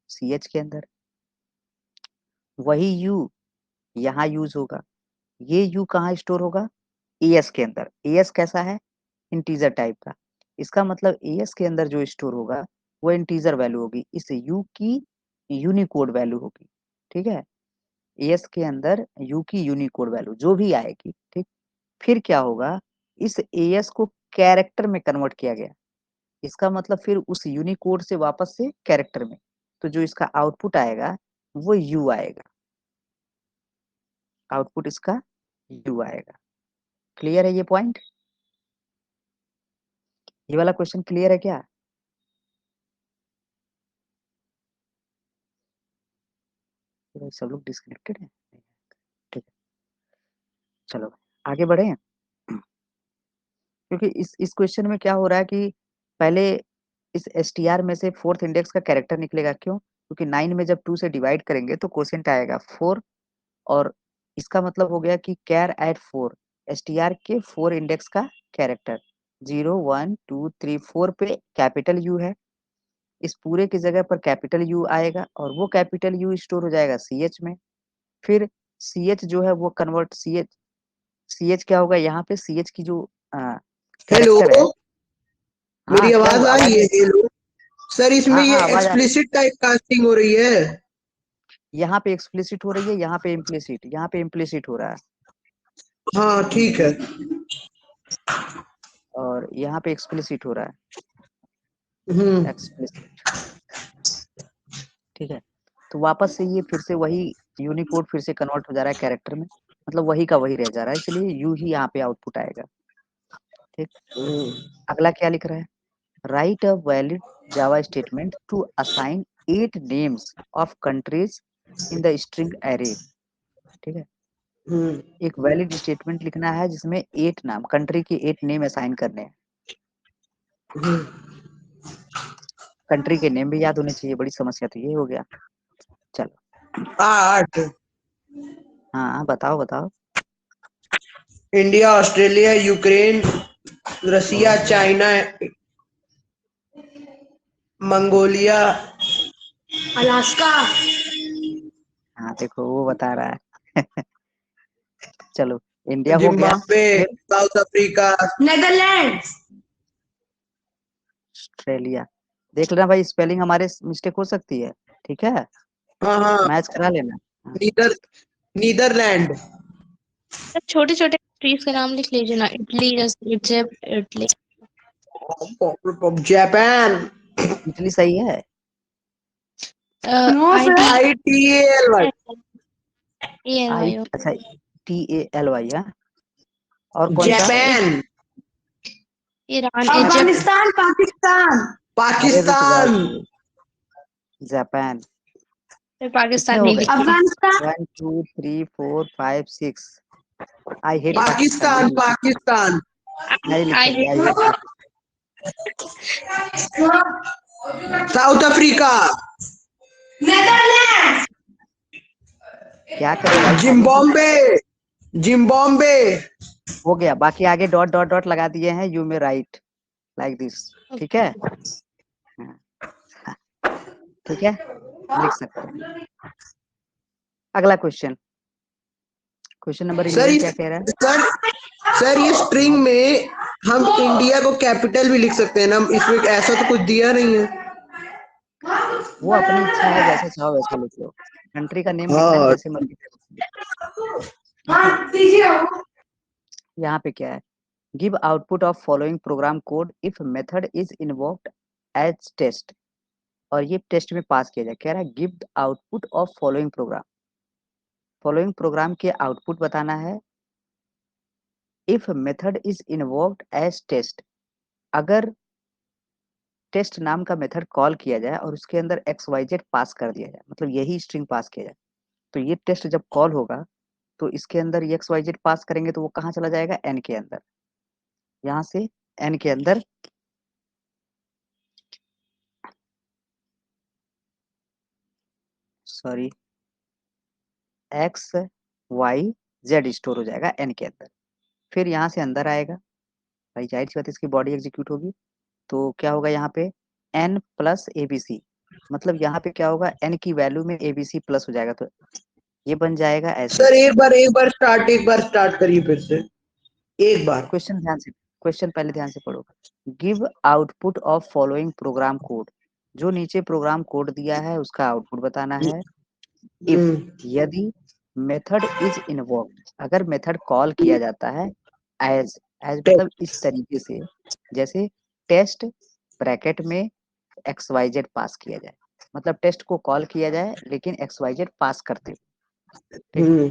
CH के अंदर, वही U यहाँ यूज होगा। ये U कहाँ स्टोर होगा, AS के अंदर। AS कैसा है, इंटीजर टाइप का, इसका मतलब AS के अंदर जो स्टोर होगा वो इंटीजर वैल्यू होगी, इस U की यूनिकोड वैल्यू होगी। ठीक है, एस के अंदर यू की यूनिकोड वैल्यू जो भी आएगी, ठीक। फिर क्या होगा, इस एस को कैरेक्टर में कन्वर्ट किया गया, इसका मतलब फिर उस यूनिकोड से वापस से कैरेक्टर में, तो जो इसका आउटपुट आएगा वो यू आएगा, आउटपुट इसका यू आएगा। क्लियर है ये पॉइंट? ये वाला क्वेश्चन क्लियर है क्या? सब लोग डिस्कनेक्टेड है, ठीक है, चलो आगे बढ़े। क्योंकि इस क्वेश्चन में क्या हो रहा है कि पहले इस एसटीआर में से फोर्थ इंडेक्स का कैरेक्टर निकलेगा, क्यों? क्योंकि 9 में जब 2 से डिवाइड करेंगे तो क्वोशिएंट आएगा 4, और इसका मतलब हो गया कि कैर एट 4, एसटीआर के 4 इंडेक्स का कैरेक्टर 0 1 2 3 4 पे कैपिटल यू है, इस पूरे की जगह पर कैपिटल यू आएगा और वो कैपिटल यू स्टोर हो जाएगा सी एच में। फिर सी एच जो है वो कन्वर्ट सी एच क्या होगा, यहाँ पे सी एच की जो हेलो, कैरेक्टर है। मेरी हाँ क्या आवाज हुआ, आ आवाज रही है? हेलो सर, इसमें हाँ ये हाँ आवाज आ रही है। एक्सप्लिसिट टाइप कास्टिंग हो रही है। यहाँ पे एक्सप्लिसिट हो रही है, यहाँ पे इम्प्लिसिट, यहाँ पे इम्प्लिसिट हो रहा है, हाँ ठीक है। और यहाँ पे एक्सप्लिसिट हो रहा है, हम्म एक्सप्लिसिट, ठीक है। तो वापस से ये फिर से वही यूनिकोड फिर से कन्वर्ट हो जा रहा है कैरेक्टर में, मतलब वही का वही रह जा रहा है, इसलिए यू ही यहाँ पे आउटपुट आएगा, ठीक। अगला क्या लिख रहा है, write a valid Java statement to assign 8 names of countries in the string array, ठीक है। एक वैलिड स्टेटमेंट लिखना है जिसमें 8 नाम, कंट्री के 8 नेम असाइन करने हैं। कंट्री के नेम भी याद होने चाहिए, बड़ी समस्या तो ये हो गया। चलो 8, हाँ बताओ बताओ। इंडिया, ऑस्ट्रेलिया, यूक्रेन, रसिया, चाइना, मंगोलिया, अलास्का, हाँ देखो वो बता रहा है चलो इंडिया हो गया, जिम्बाब्वे, फिर साउथ अफ्रीका, नेदरलैंड्स। ऑस्ट्रेलिया। देख लेना भाई, स्पेलिंग हमारे मिस्टेक हो सकती है, ठीक है, हाँ हाँ, मैच करा लेना। हाँ, नीदरलैंड, छोटे छोटे कंट्रीज के नाम लिख लीजिए ना, इटली, जैसे इजिप्ट, इटली। जापान, इटली सही है। ITALY, आई अच्छा TALY, हाँ। और कौन सा? जापान, ईरान, अफगानिस्तान, पाकिस्तान, अरे रुक जाओ, पाकिस्तान, जापान। कितने पाकिस्तान हो नहीं गए? लिखा। अफगानिस्तान, 1 2 3 4 5 6। आई हेट पाकिस्तान, पाकिस्तान, पाकिस्तान, नहीं लिखेंगे, I hate south Africa, Netherland, क्या करे भाई, आगे जिम्बाब्वे, जिम्बाब्वे, हो गया। बाकी आगे डॉट डॉट डॉट लगा दिए हैं, यू में राइट लाइक दिस, ठीक है। हाँ, ठीक है, लिख सकते हैं। अगला क्वेश्चन, क्वेश्चन नंबर सर 11 क्या कह रहा है? सर ये स्ट्रिंग में हम इंडिया को कैपिटल भी लिख सकते हैं ना, इसमें ऐसा तो कुछ दिया नहीं है। वो अपनी इच्छा है, जैसा चाहो वैसा लिख लो, कंट्री का नेम लिखना है हाँ जैसे मर्जी यहाँ पे क्या है, give output of following program code if method is invoked as test, और ये टेस्ट में पास किया जाए। कह रहा है give output of following program, following program के आउटपुट बताना है। If method is invoked as test, अगर टेस्ट नाम का मेथड कॉल किया जाए और उसके अंदर XYZ पास कर दिया जाए, मतलब यही स्ट्रिंग पास किया जाए, तो ये टेस्ट जब कॉल होगा तो इसके अंदर XYZ पास करेंगे तो वो कहाँ चला जाएगा, N के अंदर, यहाँ से N के अंदर सॉरी XYZ स्टोर हो जाएगा N के अंदर। फिर यहाँ से अंदर आएगा, भाई जाहिर सी बात इसकी बॉडी एग्जीक्यूट होगी, तो क्या होगा यहाँ पे N प्लस ABC, मतलब यहाँ पे क्या होगा, N की वैल्यू में ABC प्लस हो जाएगा, तो ये बन जाएगा ऐसे। सर एक बार स्टार्ट करिए फिर से, एक बार। क्वेश्चन पहले ध्यान से पढ़ो। Give output of following program code, जो नीचे प्रोग्राम कोड दिया है उसका आउटपुट बताना है। इफ, यदि मेथड इज इन्वोक्ड, अगर मेथड कॉल किया जाता है एज मतलब इस तरीके से, जैसे टेस्ट ब्रैकेट में XYZ पास किया जाए, मतलब टेस्ट को कॉल किया जाए लेकिन XYZ पास करते हुए, ठीक है।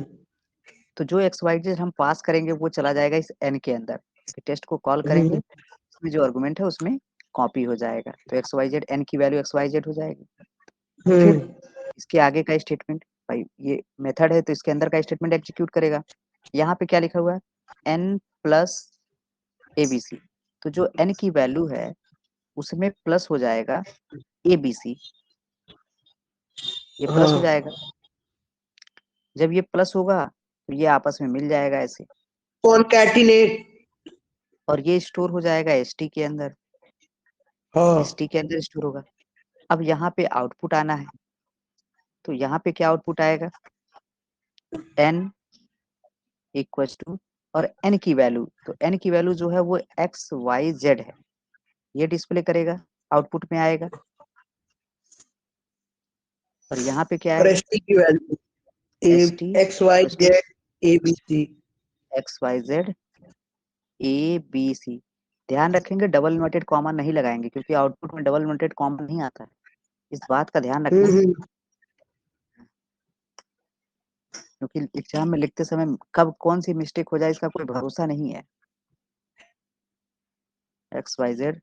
तो जो XYZ हम पास करेंगे वो चला जाएगा इस n के अंदर, टेस्ट को कॉल करेंगे, इसमें जो आर्गुमेंट है उसमें कॉपी हो जाएगा, तो XYZ n की वैल्यू XYZ हो जाएगी। फिर इसके आगे का स्टेटमेंट, भाई ये मेथड है तो इसके अंदर का स्टेटमेंट एग्जीक्यूट करेगा। यहाँ पे क्या लिखा हुआ है, n प्लस ABC, तो जो n की वैल्यू है उसमें प्लस हो जाएगा ABC, ये प्लस हो जाएगा। जब ये प्लस होगा तो ये आपस में मिल जाएगा ऐसे, कॉनकैटिनेट। और ये स्टोर हो जाएगा ST के अंदर, ST के अंदर स्टोर होगा। अब यहाँ पे आउटपुट आना है, तो यहाँ पे क्या आउटपुट आएगा, n इक्वल्स टू, और n की वैल्यू, तो n की वैल्यू जो है वो XYZ है, ये डिस्प्ले करेगा, आउटपुट में आएगा। और यहाँ पे क्या और है, ST की value ST XYZ ABC XYZ ABC। ध्यान रखेंगे डबल इन्वर्टेड कॉमा नहीं लगाएंगे, क्योंकि आउटपुट में डबल इन्वर्टेड कॉमा नहीं आता है, इस बात का ध्यान रखना, क्योंकि एग्जाम में लिखते समय कब कौन सी मिस्टेक हो जाए इसका कोई भरोसा नहीं है। XYZ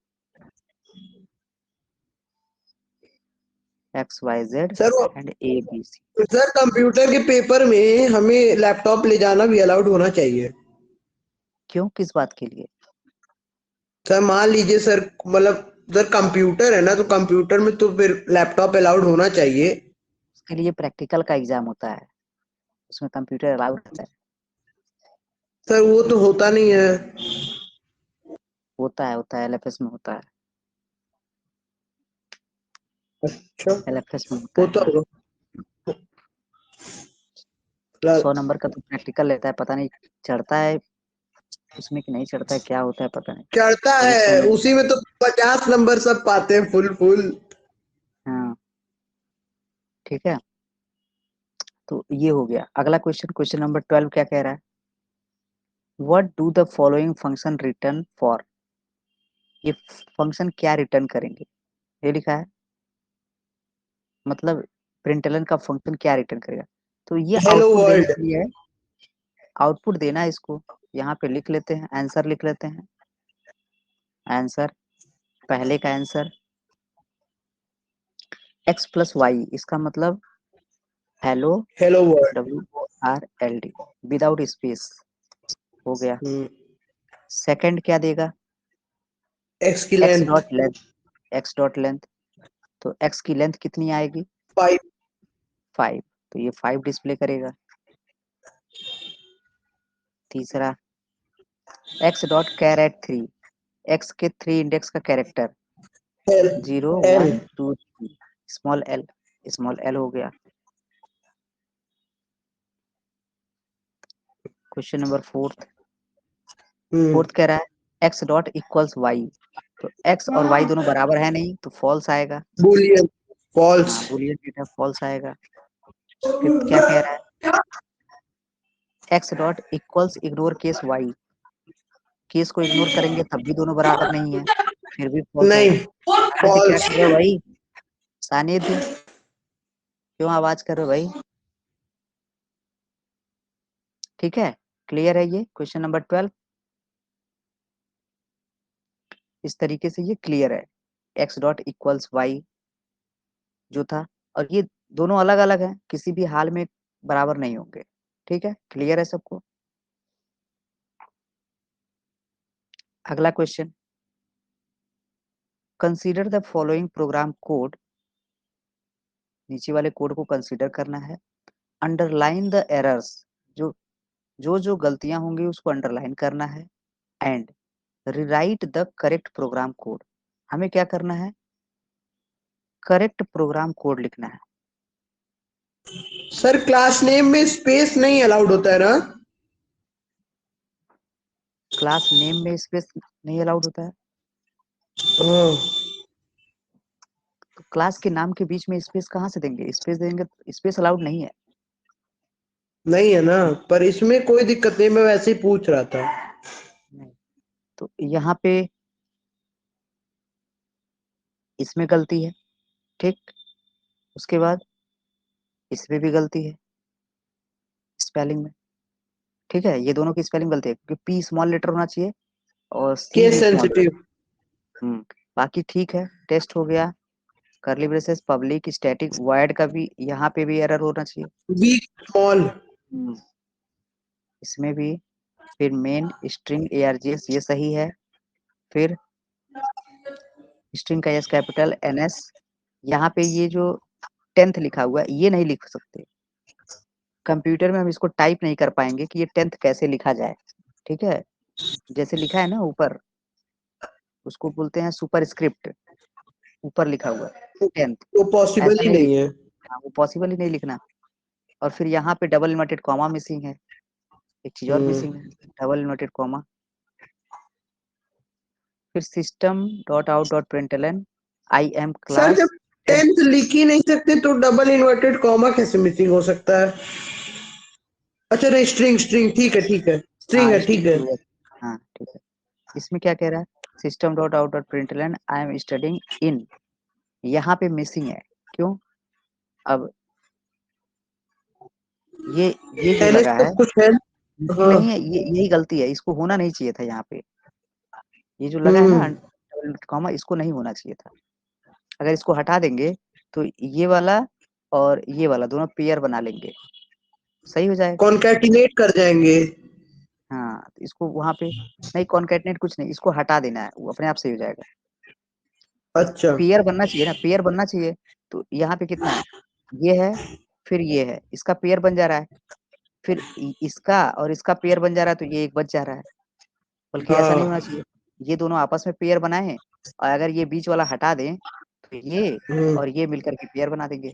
sir and ABC। Sir computer के पेपर में हमें लैपटॉप ले जाना भी अलाउड होना चाहिए। क्यों, किस बात के लिए? सर मान लीजिए सर, मतलब सर कंप्यूटर है ना, तो कंप्यूटर में तो फिर लैपटॉप अलाउड होना चाहिए। उसके लिए प्रैक्टिकल का एग्जाम होता है, उसमें कंप्यूटर अलाउड होता है। सर वो तो होता नहीं है। होता है LFS में होता है, अच्छा, LFS में होता होता है। होगा। 100 नंबर का तो प्रैक्टिकल लेता है, पता नहीं चढ़ता है उसमें कि नहीं चढ़ता है, क्या होता है पता नहीं। चढ़ता और है, इसमें उसी में तो 50 नंबर सब पाते हैं फुल फुल। हाँ ठीक है, तो ये हो गया। अगला क्वेश्चन, क्वेश्चन नंबर 12 क्या कह रहा है, what do the following function return for, ये फंक्शन क्या रिटर्न करेंगे, ये लिखा है, मतलब प्रिंटलन का फंक्शन क्या रिटर्न करेगा। तो ये हेलो आउटपुट देने वर्ल्ड। के लिए है, आउटपुट देना है इसको, यहाँ पे लिख लेते हैं, आंसर लिख लेते हैं। आंसर, पहले का आंसर x प्लस वाई, इसका मतलब hello hello world. WORLD without space, हो गया। सेकंड क्या देगा, एक्स की x length dot length, x dot length, तो x की लेंथ कितनी आएगी 5। 5, तो ये 5 डिस्प्ले करेगा। तीसरा x डॉट कैरेट 3, x के 3 इंडेक्स का कैरेक्टर, 0 एल 1 2 3, स्मॉल l हो गया। क्वेश्चन नंबर फोर्थ कह रहा है x डॉट इक्वल्स y, तो x और y दोनों बराबर है नहीं, तो फॉल्स आएगा। Boolean false. हाँ बुलियन डेटा फॉल्स आएगा। फिफ्थ क्या कह रहा है, x dot equals ignore case y, case को इग्नोर करेंगे तब भी दोनों बराबर नहीं है, फिर भी फॉल्स नहीं, आएगा। आवाज क्या फॉल्स। कर रहे हो भाई, सानिध्य क्यों आवाज कर रहे हो भाई? ठीक है, क्लियर है ये क्वेश्चन नंबर 12, इस तरीके से ये क्लियर है। x डॉट इक्वल्स वाई जो था, और ये दोनों अलग अलग हैं, किसी भी हाल में बराबर नहीं होंगे। ठीक है, क्लियर है सबको। अगला question, consider the following program code, नीचे वाले कोड को कंसीडर करना है। अंडरलाइन द एरर्स, जो जो गलतियां होंगी उसको अंडरलाइन करना है। And rewrite the correct program code, हमें क्या करना है, करेक्ट प्रोग्राम कोड लिखना है। सर क्लास नेम में स्पेस नहीं अलाउड होता है ना? क्लास नेम में स्पेस नहीं अलाउड होता है, हाँ। तो क्लास के नाम के बीच में स्पेस कहाँ से देंगे, स्पेस देंगे, स्पेस अलाउड नहीं है। नहीं है ना, पर इसमें कोई दिक्कत नहीं, मैं वैसे ही पूछ रहा था। नहीं, तो यहाँ पे इसमें गलती है, ठीक। उसके बाद इसमें भी गलती है स्पेलिंग में, ठीक है। ये दोनों की स्पेलिंग गलती है क्योंकि पी स्मॉल लेटर होना चाहिए और सी केस भी स्मॉल लेटर। सेंसिटिव। बाकी ठीक है, टेस्ट हो गया। Curly braces public static void का भी यहाँ पे भी एरर होना चाहिए। B small. हम्म, इसमें भी। फिर मेन स्ट्रिंग ARGS ये सही है। फिर स्ट्रिंग का एस कैपिटल NS, यहाँ पे ये जो 10th लिखा हुआ है ये नहीं लिख सकते। कंप्यूटर में हम इसको टाइप नहीं कर पाएंगे कि ये 10th कैसे लिखा जाए, ठीक है। जैसे लिखा है ना ऊपर, उसको बोलते हैं सुपर स्क्रिप्ट, ऊपर लिखा हुआ है 10th, वो पॉसिबल ऐसा ही नहीं नहीं है। लिखना, वो पॉसिबल ही नहीं लिखना। और फिर यहाँ पे डबल इन्वर्टेड कॉमा मिसिंग है, एक चीज और मिसिंग है, डबल इन्वर्टेड कॉमा। फिर system dot out dot println I am sir class जब 10th लिख ही नहीं सकते तो डबल इन्वर्टेड कॉमा कैसे मिसिंग हो सकता है? अच्छा नहीं, स्ट्रिंग स्ट्रिंग ठीक है, ठीक है, स्ट्रिंग हाँ है, ठीक स्ट्रिंग है। की वजह से, हाँ ठीक है। इसमें क्या कह रहा है, system dot out dot println I am studying in, यहाँ पे मिसिंग है, क्यों? अब ये जो एनएस लगा है सब कुछ है। मिसिंग हाँ। नहीं है, ये यही गलती है, इसको होना नहीं चाहिए था यहाँ पे। ये जो लगा है ना डबल कॉमा, इसको नहीं होना चाहिए था। अगर इसको हटा देंगे तो ये वाला और ये वाला दोनों पेयर बना लेंगे, सही हो जाएगा। कॉन्कैटिनेट कर जाएंगे। हाँ तो इसको वहां पे नहीं, कॉन्कैटनेट कुछ नहीं, इसको हटा देना है, वो अपने आप सही हो जाएगा। अच्छा। पेयर बनना चाहिए ना, पेयर बनना चाहिए। तो यहाँ पे कितना है, ये है, फिर ये है, इसका पेयर बन जा रहा है। फिर इसका और इसका पेयर बन जा रहा है, तो ये एक बच जा रहा है। बल्कि ऐसा नहीं होना हाँ। चाहिए, ये दोनों आपस में पेयर बनाए और अगर ये बीच वाला हटा दें तो ये हम्म। और ये मिलकर के पेयर बना देंगे।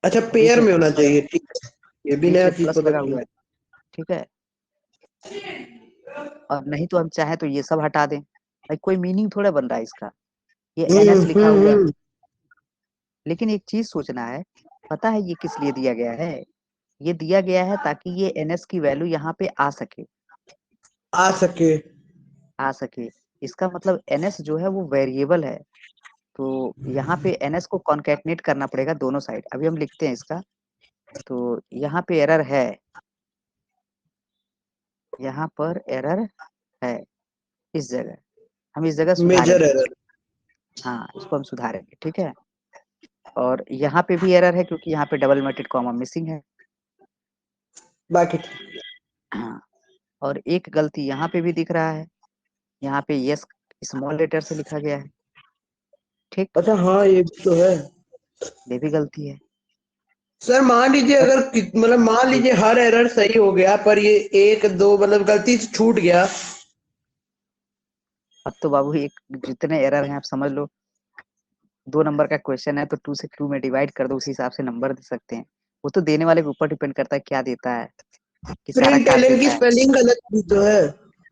अच्छा, बीच पेयर में में होना प्लस लगा, चाहिए, ठीक है। ये भी बीच नया में चीज प्लस पता लगा हुआ चला। है, ठीक है। और नहीं तो हम चाहे तो ये सब हटा दें, भाई कोई मीनिंग थोड़ा बन रहा है इसका, ये NS लिखा हुआ है। लेकिन एक चीज सोचना है, पता है ये किस लिए दिया गया है? ये दिया गया है ताकि ये NS की वैल्यू यहाँ पे आ सके, आ सके। आ सके। इसका मतलब NS जो है वो वेरिएबल है, तो यहाँ पे NS को कॉन्कैटनेट करना पड़ेगा दोनों साइड। अभी हम लिखते हैं इसका, तो यहाँ पे एरर है, यहाँ पर एरर है इस जगह, हम इस जगह मेजर सुधारेंगे। एरर। हाँ इसको हम सुधारेंगे, ठीक है। और यहाँ पे भी एरर है क्योंकि यहाँ पे डबल इन्वर्टेड कॉमा मिसिंग है। बाकी ठीक। हाँ, और एक गलती यहाँ पे भी दिख रहा है, यहाँ पे यस स्मॉल लेटर से लिखा गया है, ठीक, अच्छा हाँ, ये भी तो है। ये भी गलती है। सर मान लीजिए अगर मतलब मान लीजिए हर एरर सही हो गया पर ये एक दो मतलब गलती से छूट गया। अब तो बाबू एक जितने एरर हैं आप समझ लो, 2 नंबर का क्वेश्चन है तो 2 से 2 में डिवाइड कर दो, उसी हिसाब से नंबर दे सकते हैं। वो तो देने वाले के ऊपर डिपेंड करता है क्या देता है, किस सारा प्रिंट काट एलन की देता है। स्पेलिंग गलत भी तो है।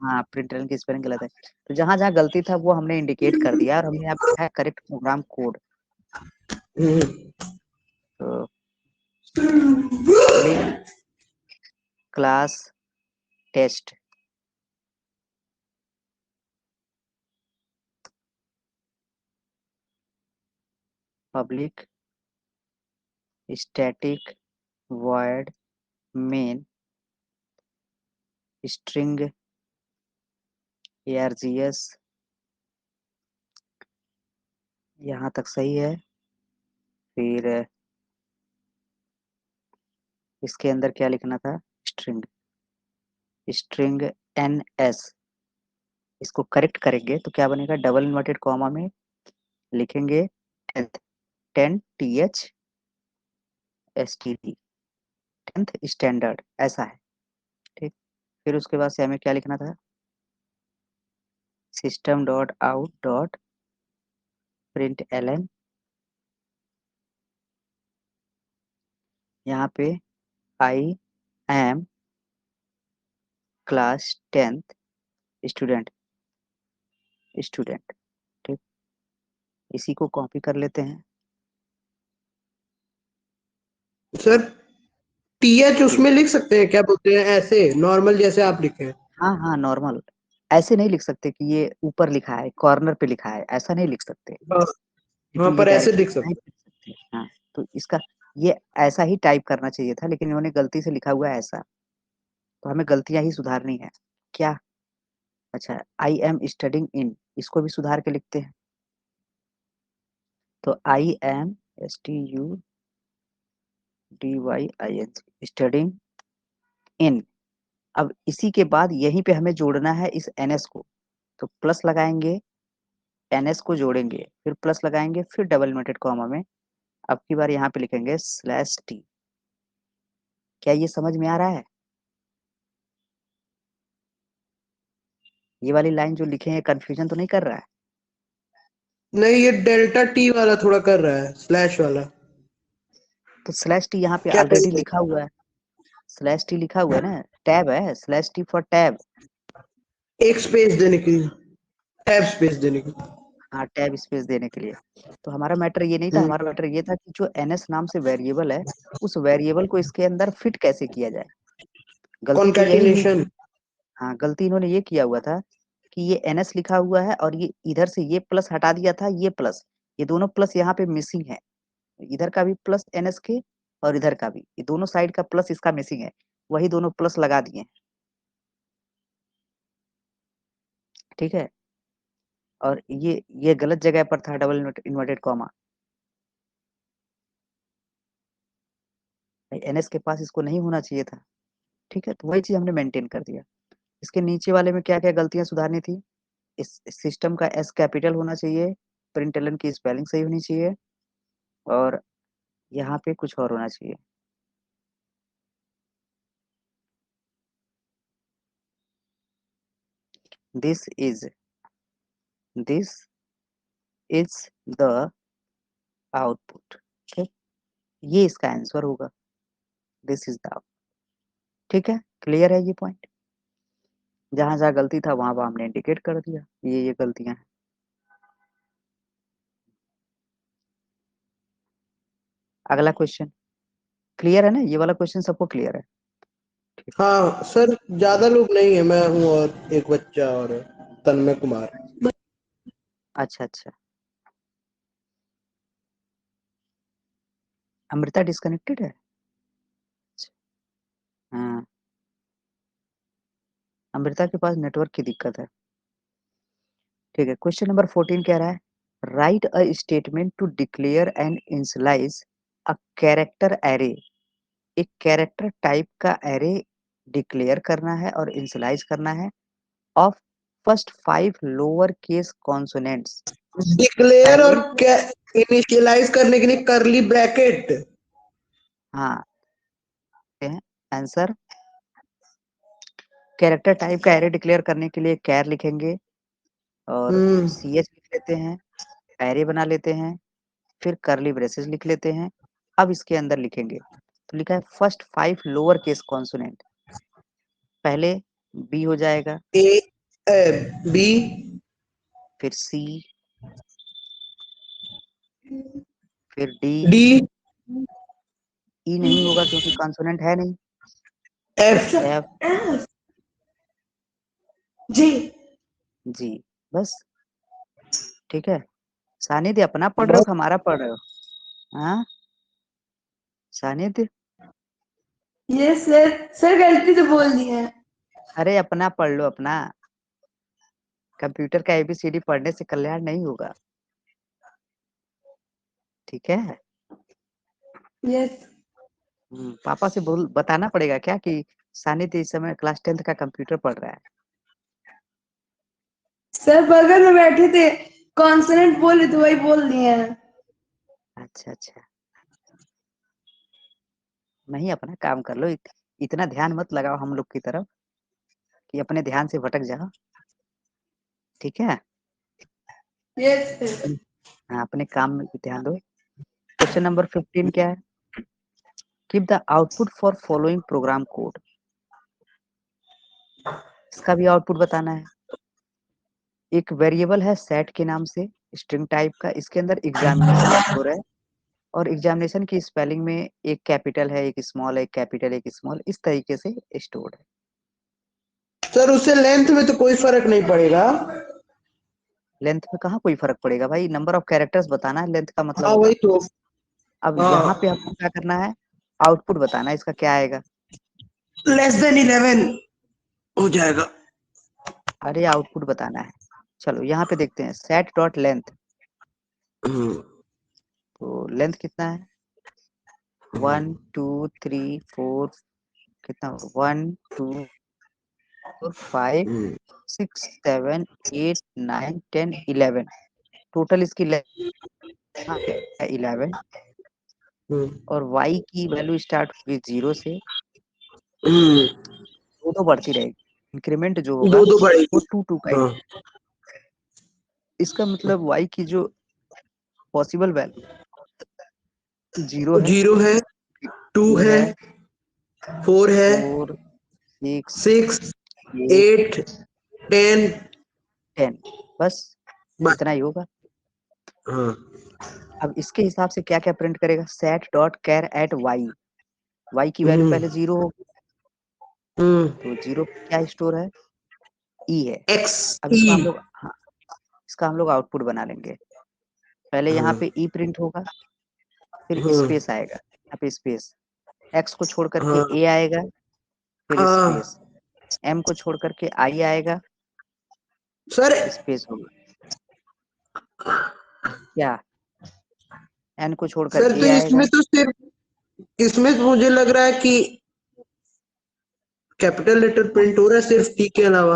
हाँ प्रिंटर की स्पेलिंग गलत है, तो जहां जहां गलती था वो हमने इंडिकेट कर दिया और हमने यहाँ पे लिखा है करेक्ट प्रोग्राम कोड। तो public class test, public static void main string ARGS, यहाँ तक सही है। फिर इसके अंदर क्या लिखना था, स्ट्रिंग, स्ट्रिंग NS, इसको करेक्ट करेंगे तो क्या बनेगा, डबल इन्वर्टेड कॉमा में लिखेंगे 10th, 10th स्टैंडर्ड, ऐसा है, ठीक। फिर उसके बाद से हमें क्या लिखना था, system dot out dot println, यहाँ पे I am class 10th student, student, ठीक। इसी को कॉपी कर लेते हैं। सर TH उसमें लिख सकते हैं, क्या बोलते हैं, ऐसे नॉर्मल जैसे आप लिखे हैं। हाँ हाँ नॉर्मल, ऐसे नहीं लिख सकते कि ये ऊपर लिखा है कॉर्नर पे लिखा है, ऐसा नहीं लिख सकते हाँ, क्योंकि ये पर ऐसे डायरेक्टली लिख सकते नहीं लिख सकते। हाँ, तो इसका ये ऐसा ही टाइप करना चाहिए था, लेकिन इन्होंने गलती से लिखा हुआ है ऐसा, तो हमें गलतियां ही सुधारनी है क्या। अच्छा, आई एम स्टडिंग इन, इसको भी सुधार के लिखते हैं। तो I am STUDYING studying in. अब इसी के बाद यहीं पे हमें जोड़ना है इस NS को, तो प्लस लगाएंगे, NS को जोड़ेंगे, फिर प्लस लगाएंगे, फिर डबल इन्वर्टेड कॉमा में अब की बार यहाँ पे लिखेंगे /T। क्या ये समझ में आ रहा है? ये वाली लाइन जो लिखे हैं कंफ्यूजन तो नहीं कर रहा है? नहीं, ये डेल्टा T वाला थोड़ा कर रहा है, स्लैश वाला। तो /T यहाँ पे क्या ऑलरेडी बोलते लिखा हुआ है, /T लिखा हुआ है ना, टैब है, /T फॉर टैब। हैं? एक स्पेस देने की, टैब स्पेस देने की। हाँ, टैब स्पेस देने के लिए। तो हमारा मैटर ये नहीं था, हमारा मैटर ये था कि जो NS नाम से वेरिएबल है, उस वेरिएबल को इसके अंदर फिट कैसे किया जाए। गलती तो यही हुई। कॉन्कैटिनेशन। हाँ, गलती इन्होंने ये किया हुआ था कि ये NS लिखा हुआ है और ये इधर से ये प्लस हटा दिया था, ये प्लस, ये दोनों प्लस यहाँ पे मिसिंग है, इधर का भी प्लस NS के और इधर का भी, ये दोनों साइड का प्लस इसका मिसिंग है, वही दोनों प्लस लगा दिए। ठीक है, और ये गलत जगह पर था डबल इन्वर्टेड कॉमा, NS के पास इसको नहीं होना चाहिए था। ठीक है, तो वही चीज हमने मेंटेन कर दिया। इसके नीचे वाले में क्या क्या गलतियां सुधारनी थी, इस सिस्टम का S कैपिटल होना चाहिए, प्रिंटलन की स्पेलिंग सही होनी चाहिए, और यहाँ पे कुछ और होना चाहिए। This is the output. ठीक, ये इसका आंसर होगा, दिस इज द। ठीक है, क्लियर है ये पॉइंट? जहां जहां गलती था वहां वहां हमने इंडिकेट कर दिया, ये गलतियां हैं। अगला क्वेश्चन क्लियर है ना, ये वाला क्वेश्चन सबको क्लियर है? हाँ सर, ज्यादा लोग नहीं है, मैं हूँ और एक बच्चा और तन्मय कुमार। अच्छा अच्छा, अमृता डिस्कनेक्टेड है? हाँ, अमृता के पास नेटवर्क की दिक्कत है। ठीक है, क्वेश्चन नंबर 14 कह रहा है, write a statement to declare and initialize a character array. एक कैरेक्टर टाइप का एरे डिक्लेयर करना है और इनिशियलाइज करना है of first 5 lower case consonants. Declare और पहले, क्या, इनिशियलाइज करने के लिए करली ब्रैकेट। हाँ, आंसर कैरेक्टर टाइप का एरे डिक्लेयर करने के लिए कैर लिखेंगे और CH लिख लेते हैं, एरे बना लेते हैं, फिर करली ब्रेसेस लिख लेते हैं। अब इसके अंदर लिखेंगे, तो लिखा है फर्स्ट 5 लोअर केस कॉन्सोनेंट, पहले B हो जाएगा, बी, फिर C, फिर D, डी, E नहीं होगा क्योंकि कॉन्सोनेंट है नहीं, एफ, F, जी। G, बस। ठीक है, सानिध्य अपना पढ़ रहे हो कि हमारा पढ़ रहे हो? हाँ सानिध्य, ये सर गलती से बोल दी है। अरे अपना पढ़ लो अपना, कंप्यूटर का ABCD पढ़ने से कल्याण नहीं होगा। ठीक है, यस पापा से बोल बताना पड़ेगा क्या कि सानिध्य इस समय क्लास 10th का कंप्यूटर पढ़ रहा है। सर, बगल में बैठे थे, कॉन्सोनेंट बोले तो वही बोल दिए हैं। अच्छा अच्छा, नहीं अपना काम कर लो, इतना ध्यान मत लगाओ हम लोग की तरफ कि अपने ध्यान से भटक जाओ। ठीक है, यस सर। हाँ, अपने काम में ध्यान दो। क्वेश्चन नंबर 15 क्या है, give the output for following program code. इसका भी आउटपुट बताना है। एक वेरिएबल है सेट के नाम से, स्ट्रिंग टाइप का, इसके अंदर एग्जामिनेशन स्कोर है और एग्जामिनेशन की स्पेलिंग में एक कैपिटल है, एक स्मॉल है, एक कैपिटल, एक स्मॉल, इस तरीके से स्टोर्ड है। सर उससे लेंथ में तो कोई फर्क नहीं पड़ेगा। लेंथ में कहाँ कोई फर्क पड़ेगा भाई, नंबर ऑफ कैरेक्टर्स बताना है लेंथ का मतलब हाँ होता वही है। तो। अब हाँ यहाँ पे आपको क्या करना है, आउटपुट बताना है, इसका क्या आएगा। लेस देन 11 हो जाएगा। अरे आउटपुट बताना है। चलो यहाँ पे देखते हैं सेट डॉट लेंथ, तो लेंथ कितना है 1 2 3 4, कितना 1 2 4 5 6 7 8 9 10 11, टोटल इसकी लेंथ है 11। और y की वैल्यू स्टार्ट होगी 0 से, दो तो बढ़ती रहेगी, इंक्रीमेंट जो होगा दो वो बढ़ेगी। 2 2 का हाँ इसका मतलब y की जो पॉसिबल वैल्यू 0 है, 0 है, 2 2 है, है, 4 है, 4 6 6 8 8 10। 10, बस बस। इतना ही होगा। हाँ अब इसके हिसाब से क्या क्या प्रिंट करेगा, set dot char at y की वैल्यू पहले 0 होगी, तो 0 क्या स्टोर है, ई है। एक्स अब ई। इसका हम लोग, हाँ, इसका हम लोग आउटपुट बना लेंगे। पहले यहाँ पे ई प्रिंट होगा, फिर स्पेस आएगा, यहाँ पे स्पेस, एक्स को छोड़ करके ए आएगा, फिर हाँ स्पेस, एम को छोड़ करके आई आएगा, सर स्पेस होगा, क्या एन को छोड़कर सर ए तो आएगा। इसमें तो सिर्फ इसमें तो मुझे लग रहा है कि कैपिटल लेटर प्रिंट हो रहा है सिर्फ टी के अलावा।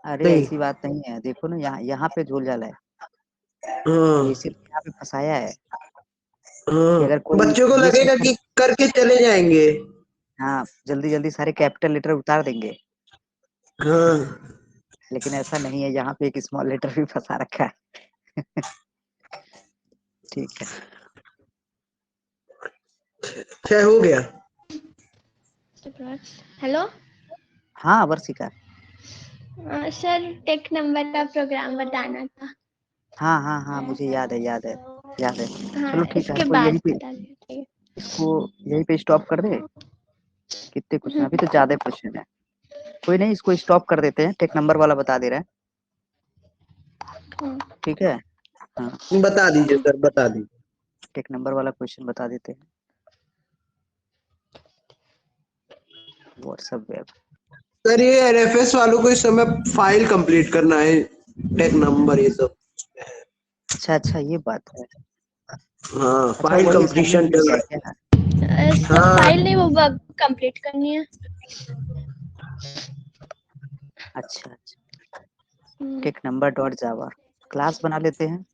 अरे नहीं। ऐसी बात नहीं है, देखो ना यहाँ यहाँ पे झोल झाला है, ये हाँ सिर्फ यहाँ पे फंसाया है कि हाँ अगर कोई बच्चों को ये लगेगा सोच कर, कि करके चले जाएंगे। हाँ जल्दी जल्दी सारे कैपिटल लेटर उतार देंगे, हाँ लेकिन ऐसा नहीं है, यहाँ पे एक स्मॉल लेटर भी फंसा रखा है। ठीक है, क्या हो गया। हेलो हाँ वर्षिका, सर टेक नंबर का प्रोग्राम बताना था। हाँ हाँ हाँ मुझे याद है, याद है, याद है। हाँ चलो ठीक है, इसके तो बाद यहीं पे बता दीजिए। इसको यहीं पे स्टॉप कर दे। कितने क्वेश्चन, अभी तो ज्यादा क्वेश्चन है, कोई नहीं, इसको स्टॉप कर देते हैं, टेक नंबर वाला बता दे रहे हैं, ठीक है। हाँ बता दीजिए सर, बता दीजिए। टेक नंबर वाला क्वेश्चन बता देते हैं, व्हाट्सएप वेब। सर ये एनएफएस वालों को इस समय फाइल कंप्लीट करना है, टेक नंबर ये सब। अच्छा अच्छा ये बात है, हाँ अच्छा फाइल वही कंप्लीशन असाइनमेंट चल मिल गया रहा क्या। सर हाँ फाइल नहीं, वो वर्क कंप्लीट करनी है। अच्छा अच्छा, tech number dot Java class बना लेते हैं,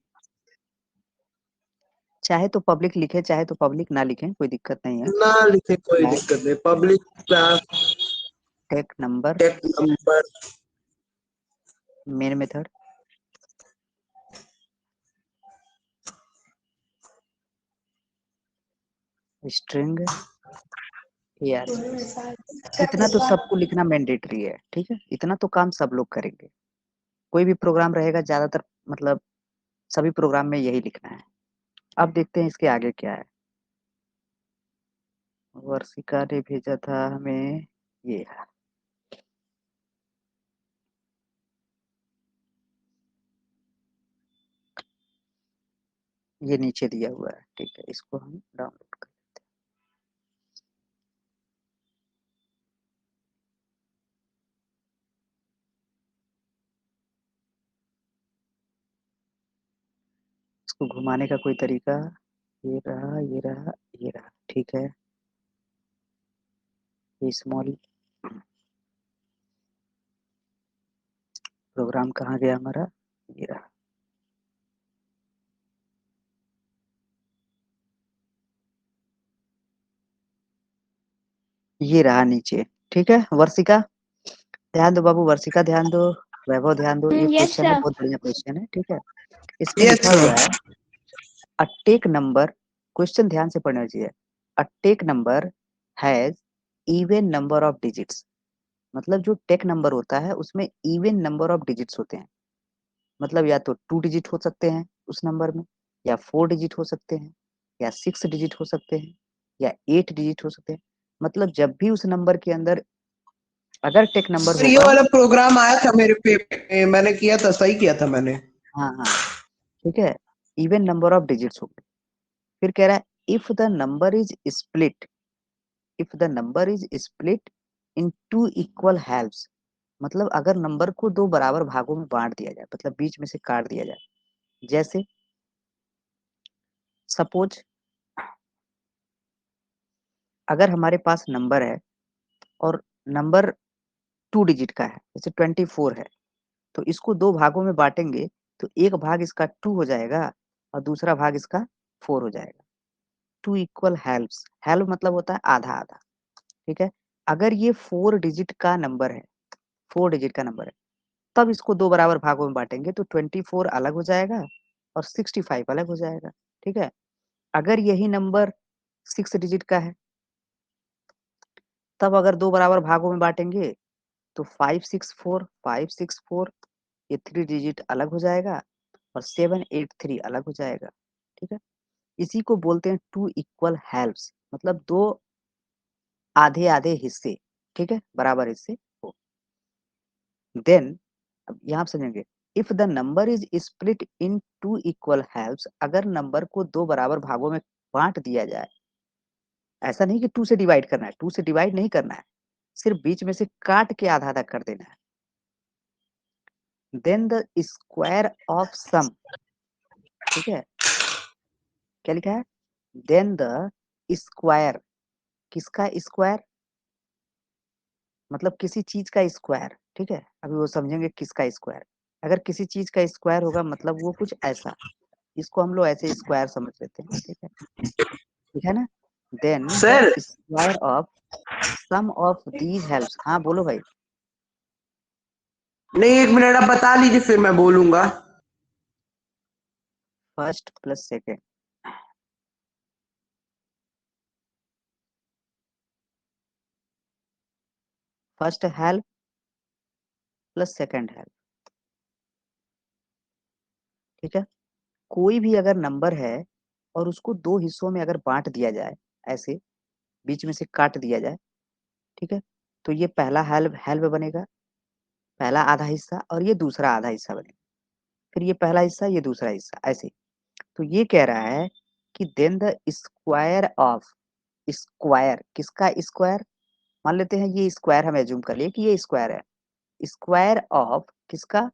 चाहे तो पब्लिक लिखे चाहे तो पब्लिक ना लिखें, कोई दिक्कत नहीं है। ना लिखे कोई दिक्कत नहीं। Public class tech number tech number main method, string यार, इतना तो सबको लिखना मैंडेटरी है, ठीक है, इतना तो काम सब लोग करेंगे, कोई भी प्रोग्राम रहेगा ज्यादातर, मतलब सभी प्रोग्राम में यही लिखना है। अब देखते हैं इसके आगे क्या है, वर्षिका ने भेजा था हमें ये है। ये नीचे दिया हुआ है, ठीक है, इसको हम डाउनलोड कर, इसको घुमाने का कोई तरीका, ये रहा ये रहा ये रहा, ठीक है, ये स्मॉल प्रोग्राम कहाँ गया हमारा, ये रहा। ये रहा नीचे, ठीक है। वर्षिका ध्यान दो, बाबू वर्षिका ध्यान दो, वैभव ध्यान दो, ये यस क्वेश्चन है, सर। बहुत बढ़िया क्वेश्चन है, ठीक है। इसमें यस लिखा सर। हुआ है अ टेक नंबर, क्वेश्चन ध्यान से पढ़ना चाहिए, a tech number has even number of digits, मतलब जो टेक नंबर होता है उसमें इवन नंबर ऑफ डिजिट्स होते हैं, मतलब या तो 2 डिजिट हो सकते हैं उस नंबर में, या 4 डिजिट हो सकते हैं, या 6 डिजिट हो सकते हैं या 8 डिजिट हो सकते हैं। मतलब जब भी उस नंबर के अंदर अगर टेक नंबर सर ये होगा, वाला प्रोग्राम आया था मेरे पे, मैंने किया था, सही किया था मैंने। हाँ हाँ ठीक है, इवन नंबर ऑफ डिजिट्स हो गए। फिर कह रहा है if the number is split, if the number is split in 2 equal halves, मतलब अगर नंबर को 2 बराबर भागों में बांट दिया जाए, मतलब बीच में से काट दिया जाए। जैसे सपोज अगर हमारे पास नंबर है और नंबर 2 डिजिट का है, जैसे 24 है, तो इसको 2 भागों में बांटेंगे तो एक भाग इसका 2 हो जाएगा और दूसरा भाग इसका 4 हो जाएगा। 2 इक्वल हाल्व्स, हाल्व मतलब होता है आधा आधा, ठीक है। अगर ये 4 डिजिट का नंबर है, 4 डिजिट का नंबर है, तब इसको 2 बराबर भागों में बांटेंगे तो 24 अलग हो जाएगा और 65 अलग हो जाएगा, ठीक है। अगर यही नंबर 6 डिजिट का है, तब अगर 2 बराबर भागों में बांटेंगे तो 564 ये 3 डिजिट अलग हो जाएगा और 783 अलग हो जाएगा, ठीक है। इसी को बोलते हैं 2 इक्वल हाल्व्स, मतलब 2 आधे आधे हिस्से, ठीक है, बराबर हिस्से हो। देन अब यहाँ आप समझेंगे, if the number is split in 2 equal halves, अगर नंबर को 2 बराबर भागों में बांट दिया जाए, ऐसा नहीं कि 2 से डिवाइड करना है, 2 से डिवाइड नहीं करना है, सिर्फ बीच में से काट के आधा आधा कर देना है। देन द स्क्वायर ऑफ सम, ठीक है, क्या लिखा है, देन द स्क्वायर, किसका स्क्वायर, मतलब किसी चीज का स्क्वायर, ठीक है। अभी वो समझेंगे किसका स्क्वायर। अगर किसी चीज का स्क्वायर होगा मतलब वो कुछ ऐसा, इसको हम लोग ऐसे स्क्वायर समझ लेते हैं, ठीक है ना। Then the sir square of sum of these halves, हाँ बोलो भाई। नहीं, 1 मिनट आप बता लीजिए फिर मैं बोलूंगा। First plus second, first half plus second help, ठीक है। कोई भी अगर नंबर है और उसको 2 हिस्सों में अगर बांट दिया जाए, ऐसे बीच में से काट दिया जाए, ठीक है, तो ये पहला हेल्प हेल्प बनेगा, पहला आधा हिस्सा, और ये दूसरा आधा हिस्सा बनेगा, फिर ये पहला हिस्सा, ये दूसरा हिस्सा, ऐसे। तो ये कह रहा है कि then the square of, square किसका स्क्वायर, मान लेते हैं ये स्क्वायर, हम एज्यूम कर लिए कि ये स्क्वायर है, स्क्वायर ऑफ किसका,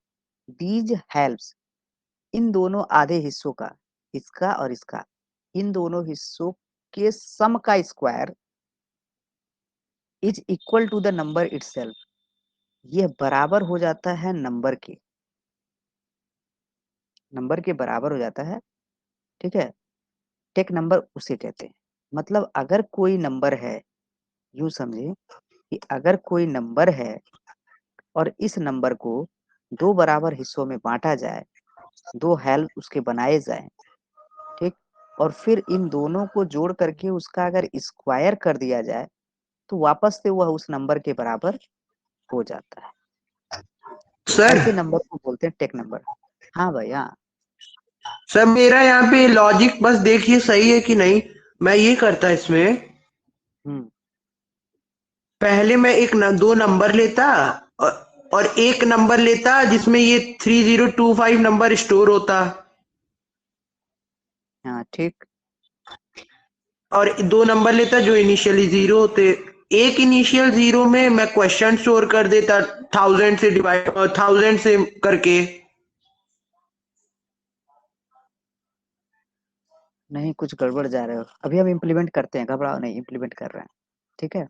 दीज हेल्प्स, इन दोनों आधे हिस्सों का, इसका और इसका, इन दोनों हिस्सों के सम का square is equal to the number itself, यह बराबर हो जाता है नंबर के, नंबर के बराबर हो जाता है, ठीक है। टेक नंबर उसे कहते हैं। मतलब अगर कोई नंबर है, यूं समझे कि अगर कोई नंबर है और इस नंबर को 2 बराबर हिस्सों में बांटा जाए, 2 हेल्प उसके बनाए जाए, ठीक, और फिर इन दोनों को जोड़ करके उसका अगर स्क्वायर कर दिया जाए तो वापस से वह उस नंबर के बराबर हो जाता है। तो सर ऐसे नंबर को बोलते हैं टेक नंबर। हाँ भाई हाँ। सर मेरा यहाँ पे लॉजिक बस देखिए सही है कि नहीं। मैं ये करता इसमें, हम्म, पहले मैं दो नंबर लेता और एक नंबर लेता जिसमें ये 3025 नंबर स्टोर होता, हाँ ठीक। और 2 नंबर लेता जो इनिशियली 0 होते। एक इनिशियल 0 में मैं क्वेश्चन स्टोर कर देता 1000 से डिवाइड, 1000 से करके। नहीं कुछ गड़बड़ जा रहे हो, अभी हम इम्प्लीमेंट करते हैं, घबराओ नहीं, इम्प्लीमेंट कर रहे हैं, ठीक है,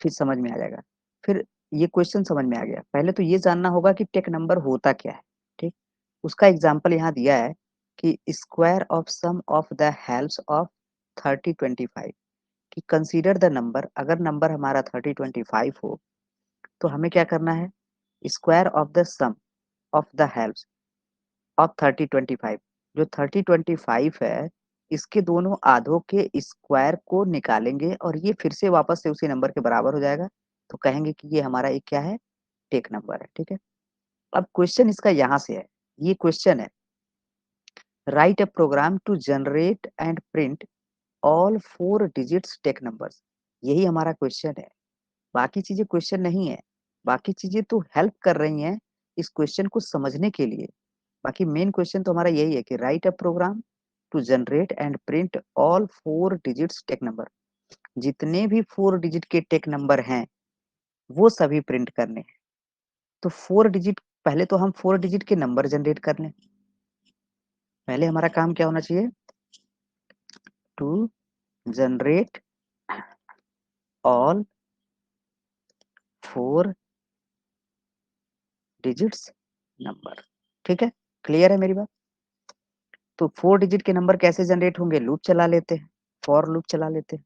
फिर समझ में आ जाएगा। फिर ये क्वेश्चन समझ में आ गया, पहले तो ये जानना होगा कि टेक नंबर होता क्या है, ठीक। उसका एग्जाम्पल यहाँ दिया है कि square of sum of the halves of 3025, कि कंसीडर द नंबर, अगर नंबर हमारा 3025 हो तो हमें क्या करना है, square of the sum of the halves of 3025, जो 3025 है इसके दोनों आधों के स्क्वायर को निकालेंगे और ये फिर से वापस से उसी नंबर के बराबर हो जाएगा, तो कहेंगे कि ये हमारा एक क्या है, टेक नंबर है, ठीक है। अब क्वेश्चन इसका यहाँ से है, ये क्वेश्चन है write a program to generate and print all 4 digits tech numbers. यही हमारा क्वेश्चन है, बाकी चीजें क्वेश्चन नहीं है, बाकी चीजें तो हेल्प कर रही हैं इस क्वेश्चन को समझने के लिए। बाकी मेन क्वेश्चन तो हमारा यही है कि write a program to generate and print all 4 digits tech number. जितने भी 4 डिजिट के टेक नंबर हैं वो सभी प्रिंट करने हैं। तो 4 डिजिट, पहले तो हम 4 डिजिट के नंबर जनरेट कर लें। पहले हमारा काम क्या होना चाहिए? To generate all 4 digits number. ठीक है, क्लियर है मेरी बात? तो 4 डिजिट के नंबर कैसे जनरेट होंगे? लूप चला लेते हैं, फॉर लूप चला लेते हैं।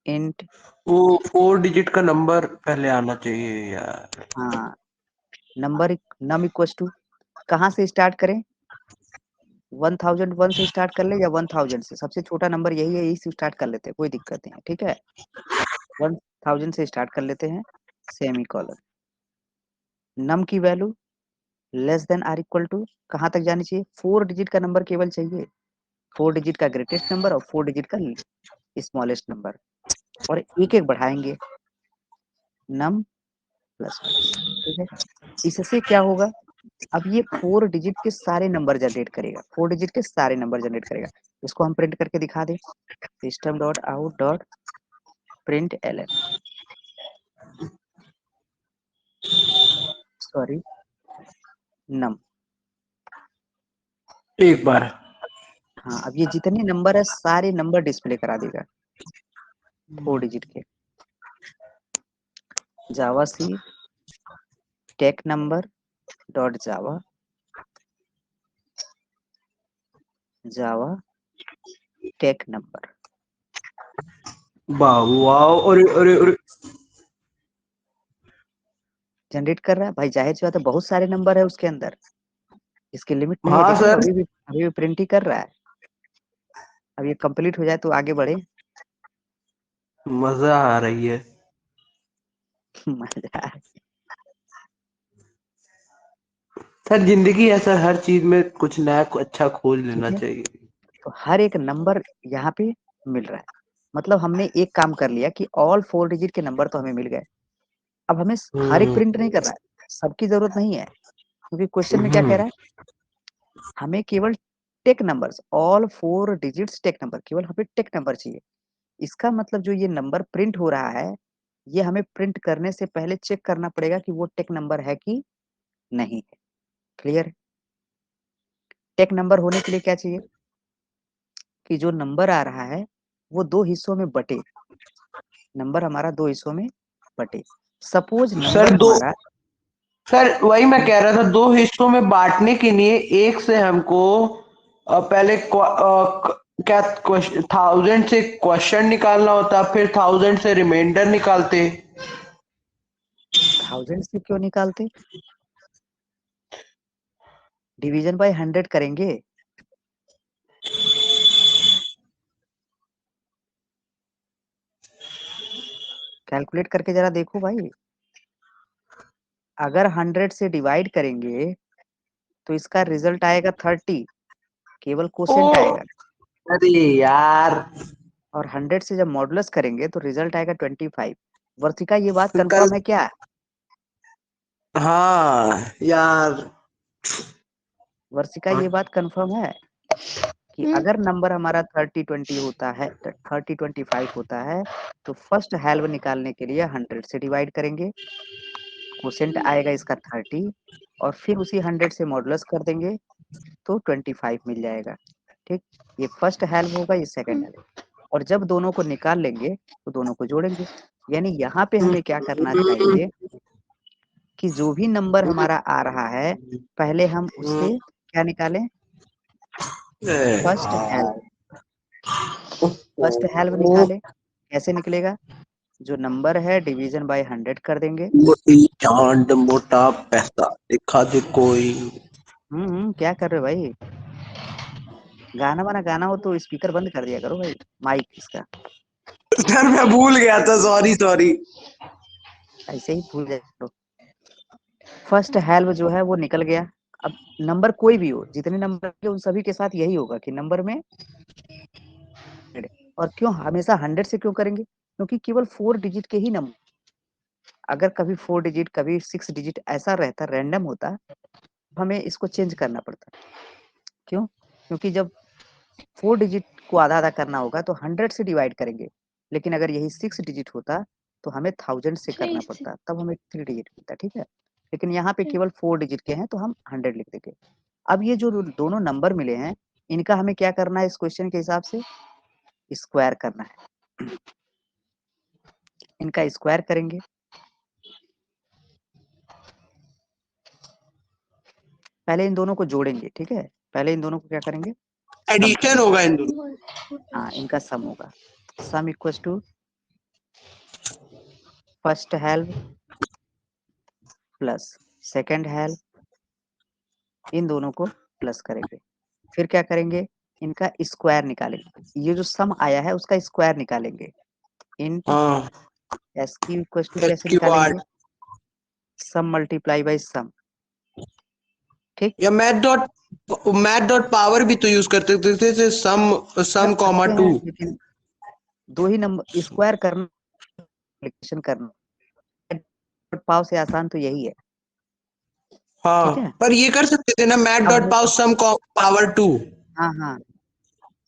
इंट, वो 4 डिजिट का नंबर पहले आना चाहिए यार। हाँ, नंबर नम इक्वल्स टू, कहाँ से स्टार्ट करें? 1001 से स्टार्ट कर ले या 1000 से? सबसे छोटा नंबर यही है, यही से स्टार्ट कर लेते हैं, कोई दिक्कत नहीं है। ठीक है, 1000 से स्टार्ट कर लेते हैं, सेमी कॉलन। नम की value less than or equal to, कहाँ तक जानी चाहिए? 4 डिजिट का नंबर केवल चाहिए, 4 डिजिट का ग्रेटेस्ट नंबर और 4 डिजिट का स्मॉलेस्ट नंबर, और एक एक बढ़ाएंगे, नम प्लस प्लस। ठीक है, इससे क्या होगा? अब ये 4 डिजिट के सारे नंबर जनरेट करेगा, 4 डिजिट के सारे नंबर जनरेट करेगा। इसको हम प्रिंट करके दिखा दें, system dot out dot println, sorry num. एक बार हाँ, अब ये जितने नंबर है सारे नंबर डिस्प्ले करा देगा 4 डिजिट के। जावा सी टेक नंबर डॉट जावा, जावा टेक नंबर। वाह वाह, अरे जनरेट कर रहा है भाई, जाहिर सी बात है, बहुत सारे नंबर है उसके अंदर, इसकी लिमिट नहीं है। हाँ देखिए सर, अभी भी प्रिंट ही कर रहा है। अब ये कंप्लीट हो जाए तो आगे बढ़े। मजा आ रही है। मजा है। सर जिंदगी है सर, हर चीज में कुछ नया अच्छा खोज लेना ठीक है, चाहिए। तो हर एक नंबर यहाँ पे मिल रहा है, मतलब हमने एक काम कर लिया कि ऑल 4 डिजिट के नंबर तो हमें मिल गए। अब हमें हर एक प्रिंट नहीं करना है, सबकी जरूरत नहीं है, क्योंकि क्वेश्चन में क्या कह रहा है? हमें केवल tech numbers, all 4 digits tech number, केवल हमें टेक नंबर चाहिए। इसका मतलब जो ये नंबर प्रिंट हो रहा है, ये हमें प्रिंट करने से पहले चेक करना पड़ेगा कि वो टेक नंबर है कि नहीं है। क्लियर? टेक नंबर होने के लिए क्या चाहिए? कि जो नंबर आ रहा है वो 2 हिस्सों में बटे, नंबर हमारा 2 हिस्सों में बटे। सपोज नंबर सर दो, हमारा, सर वही मैं कह रहा था, 2 हिस्सों में बांटने के लिए एक से हमको पहले क्या 1000 से क्वेश्चन निकालना होता, फिर 1000 से रिमाइंडर निकालते। 1000 से क्यों निकालते? डिवीजन बाय 100 करेंगे। कैलकुलेट करके जरा देखो भाई, अगर 100 से डिवाइड करेंगे तो इसका रिजल्ट आएगा 30, केवल क्वोशिएंट ओ आएगा। अरे यार, और 100 से जब मॉडुलस करेंगे तो रिजल्ट आएगा 25। वर्तिका, ये बात कल, कंफर्म है क्या? हाँ यार, वर्षिका, ये बात कंफर्म है कि अगर नंबर हमारा 30-20 होता है, 30-25 होता है, तो फर्स्ट हेल्व निकालने के लिए 100 से डिवाइड करेंगे, क्वोशिएंट आएगा इसका 30, और फिर उसी 100 से मॉडुलस कर देंगे तो 25 मिल जाएगा। ठीक, ये फर्स्ट हेल्व होगा, ये सेकंड हेल्व, और जब दोनों को निकाल लेंगे तो दोनों को जोड़ेंगे। यानी यहाँ पे हमें क्या करना चाहिए कि जो भी नंबर हमारा आ रहा है, पहले हम उससे क्या निकालें? First helv. फर्स्ट हेल्व निकाले, कैसे निकलेगा? जो नंबर है डिवीजन बाय 100 कर देंगे। मोटी चांद मोटा पैसा दिखा दे कोई। क्या कर रहे हो भाई? गाना वाना गाना हो तो स्पीकर बंद कर दिया करो भाई, माइक इसका। सर मैं भूल गया था, सॉरी सॉरी। ऐसे ही भूल जाए करो। फर्स्ट हेल्व जो है वो निकल गया, अब नंबर कोई भी हो, जितने नंबर के उन सभी के साथ यही होगा कि नंबर में 100 और क्यों हमेशा 100 से क्यों करेंगे? क्योंकि केवल 4 डिजिट के ही नंबर, अगर कभी 4 डिजिट कभी 6 डिजिट ऐसा रहता, रैंडम होता, हमें इसको चेंज करना पड़ता। क्यों? क्योंकि जब 4 डिजिट को आधा-आधा करना होगा तो 100 से डिवाइड करेंगे, लेकिन अगर यही 6 डिजिट होता तो हमें 1000 से करना पड़ता, तब हमें 3 डिजिट मिलता, ठीक है? लेकिन यहाँ पे केवल 4 डिजिट के हैं तो हम 100 लिख देंगे। अब ये जो दोनों नंबर मिले हैं, इनका हमें क्या करना है इस क्वेश्चन के हिसाब से? स्क्वायर करना है। इनका स्क्वायर करेंगे। पहले इन दोनों को जोड़ेंगे, ठीक है? पहले इन दोनों को क्या करेंगे? सम एडिशन करेंगे। होगा इन दोनों। हाँ, इनका सम होगा। Sum equals to first half plus second half, इन दोनों को प्लस करेंगे। फिर क्या करेंगे? इनका स्क्वायर निकालेंगे। ये जो सम आया है उसका स्क्वायर निकालेंगे। इंट हाँ एस क्यू इक्वल्स टू कैसे SQ निकालेंगे? सम मल्टीप्लाई बाई सम, ठीक? या मैथ डॉट पावर भी तो यूज करते थे, जैसे सम कॉमा सकते 2। हैं, लेकिन दो ही नंबर स्क्वायर करना, मल्टीप्लिकेशन करना पाव से आसान तो यही है, हाँ ठीक है? पर ये कर सकते थे ना, मैथ अब डॉट पावर सम पावर 2। हाँ हाँ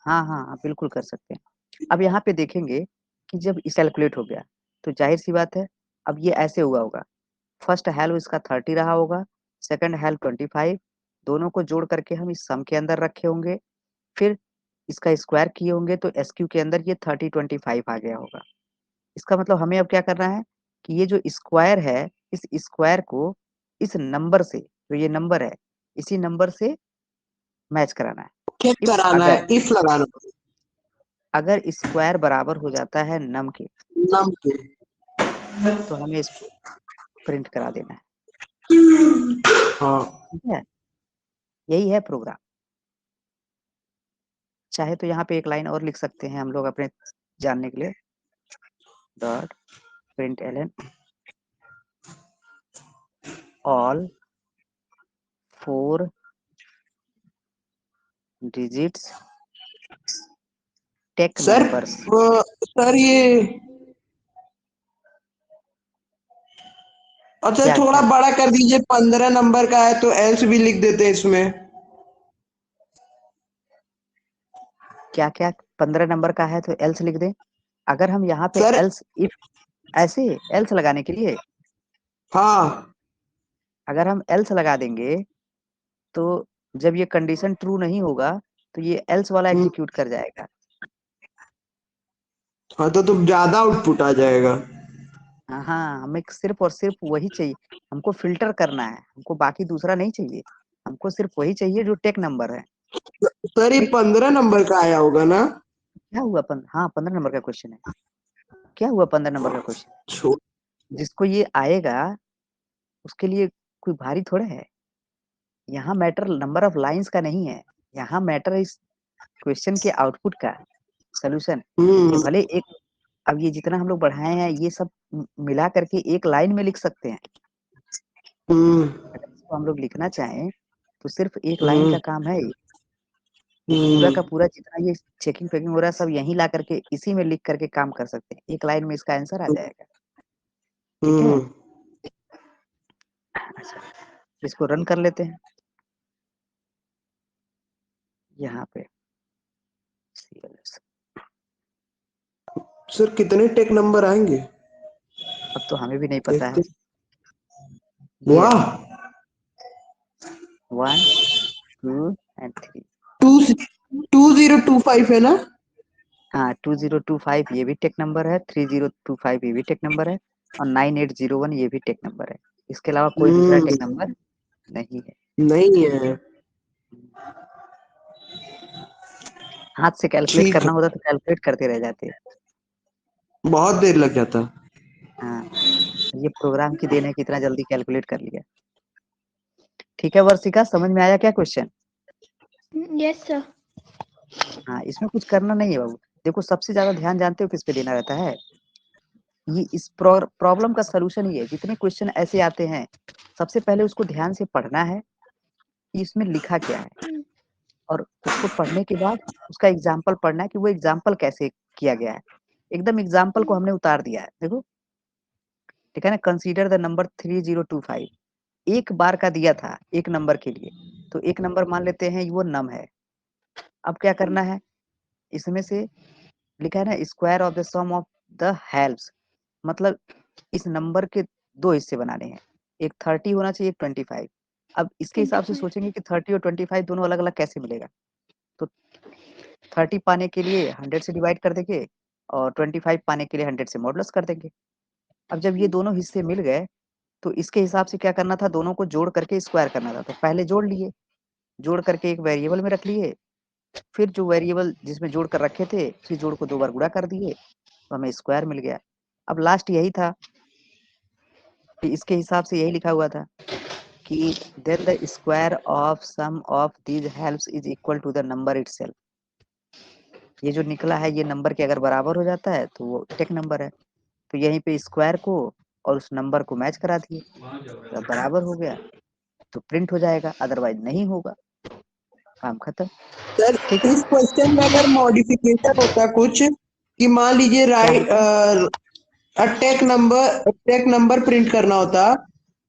हाँ हाँ हाँ, बिल्कुल कर सकते हैं। अब यहाँ पे देखेंगे कि जब कैलकुलेट हो गया तो जाहिर सी बात है, अब ये ऐसे हुआ होगा, फर्स्ट हेल्प इसका 30 रहा होगा, सेकंड हेल्प 25, दोनों को जोड़ करके हम इस सम के अंदर रखे होंगे, फिर इसका स्क्वायर किए होंगे तो एसक्यू के अंदर ये 30 25 आ गया होगा। इसका मतलब हमें अब क्या करना है कि ये जो स्क्वायर है, इस स्क्वायर को इस नंबर से, जो ये नंबर है, इसी नंबर से मैच कराना है। क्या इफ कराना अगर है? इफ लगाना अगर स्क्वायर बराबर हो जाता है नम के, नम के। तो हमें इसको प्रिंट करा देना है, हाँ ठीक है? यही है प्रोग्राम। चाहे तो यहाँ पे एक लाइन और लिख सकते हैं हम लोग अपने जानने के लिए, dot println all 4 digits tech sir numbers. Sir ये अच्छा क्या थोड़ा क्या बड़ा कर दीजिए, 15 नंबर का है तो एल्स भी लिख देते हैं इसमें। क्या क्या 15 नंबर का है तो एल्स लिख दें। अगर हम यहाँ पे सर एल्स इफ ऐसे एल्स लगाने के लिए, हाँ अगर हम एल्स लगा देंगे तो जब ये कंडीशन ट्रू नहीं होगा तो ये एल्स वाला एग्जीक्यूट कर जाएगा। हाँ तो ज्यादा आउटपुट आ जाएगा। हाँ, हमें सिर्फ और सिर्फ वही चाहिए, हमको फिल्टर करना है, हमको बाकी दूसरा नहीं चाहिए, हमको सिर्फ वही चाहिए जो टेक नंबर है। सर ये ठीक? 15 नंबर का आया होगा ना? क्या हुआ? हाँ, 15 नंबर का क्वेश्चन है। क्या हुआ 15 नंबर का क्वेश्चन? छोड़ जिसको ये आएगा उसके लिए कोई भारी थोड़ा है। यहाँ मैटर नंबर ऑफ लाइंस का नहीं है, यहाँ मैटर इस क्वेश्चन के आउटपुट का, सॉल्यूशन। ये भले एक, अब ये जितना हम लोग बढ़ाए हैं ये सब मिला करके एक लाइन में लिख सकते हैं। अगर इसको हम लोग लिखना चाहें तो सिर्फ एक लाइन का काम है ये। पूरा का पूरा जितना ये चेकिंग फेकिंग हो रहा है सब यहीं ला करके इसी में लिख करके काम कर सकते हैं, एक लाइन में इसका आंसर आ जाएगा, ठीक है? अच्छा, इसको रन कर लेते हैं यहाँ पे। CLS सर कितने टेक नंबर आएंगे? अब तो हमें भी नहीं पता है। ये वाह 1 2 एंड 3। 2025 है ना? हाँ, 2025 ये भी टेक नंबर है, 3025 ये भी टेक नंबर है, और 9801 ये भी टेक नंबर है। इसके अलावा कोई दूसरा टेक नंबर नहीं है। नहीं है। हाथ से कैलकुलेट ठीक है, करना होता तो कैलकुलेट करते रह जाते। बहुत देर लग जाता। हाँ, ये प्रोग्राम की देन है कि इतना जल्दी कैलकुलेट कर लिया। ठीक है वर्षिका, समझ में आया क्या क्वेश्चन? Yes sir. हाँ, इसमें कुछ करना नहीं है बाबू। देखो सबसे ज्यादा ध्यान जानते हो किस पे देना रहता है? ये इस प्रॉब्लम का सलूशन ही है। जितने क्वेश्चन ऐसे आते हैं सबसे पहले उसको ध्यान से पढ़ना है, कि इसमें लिखा क्या है, और उसको पढ़ने के बाद उसका एग्जाम्पल पढ़ना है कि वो एग्जाम्पल कैसे किया गया है। एकदम एग्जाम्पल को हमने उतार दिया है, देखो ठीक है ना। कंसीडर द नंबर 3025, एक बार का दिया था एक नंबर के लिए, तो एक नंबर मान लेते हैं वो नम है। अब क्या करना है, इसमें से लिखा है ना square of the sum of the halves, मतलब इस नंबर के दो हिस्से बनाने हैं, एक 30 होना चाहिए, एक 25। अब इसके हिसाब से 25 सोचेंगे कि 30 और 25 दोनों अलग अलग कैसे मिलेगा, तो 30 पाने के लिए 100 से डिवाइड कर देंगे और 25 पाने के लिए 100 से मॉडुलस कर देंगे। अब जब ये दोनों हिस्से मिल गए तो इसके हिसाब से क्या करना था, दोनों को जोड़ करके स्क्वायर करना था। तो पहले जोड़ लिए, जोड़ करके एक वेरिएबल में रख लिए, फिर जो वेरिएबल जिसमें जोड़ कर रखे थे उसी जोड़ को 2 बार गुणा कर दिए, तो हमें स्क्वायर मिल गया। अब लास्ट यही था कि इसके हिसाब से यही लिखा हुआ था कि then the square of sum of these halves is equal to the number itself. ये जो निकला है ये नंबर के अगर बराबर हो जाता है तो वो टेक नंबर है। तो यहीं पे स्क्वायर को और उस नंबर को मैच करा दिए, जब बराबर हो गया तो प्रिंट हो जाएगा, अदरवाइज नहीं होगा, काम खत्म। सर ठीक है, इस क्वेश्चन में अगर मॉडिफिकेशन होता कुछ कि मान लीजिए क्या राइट होता? टेक नंबर प्रिंट करना होता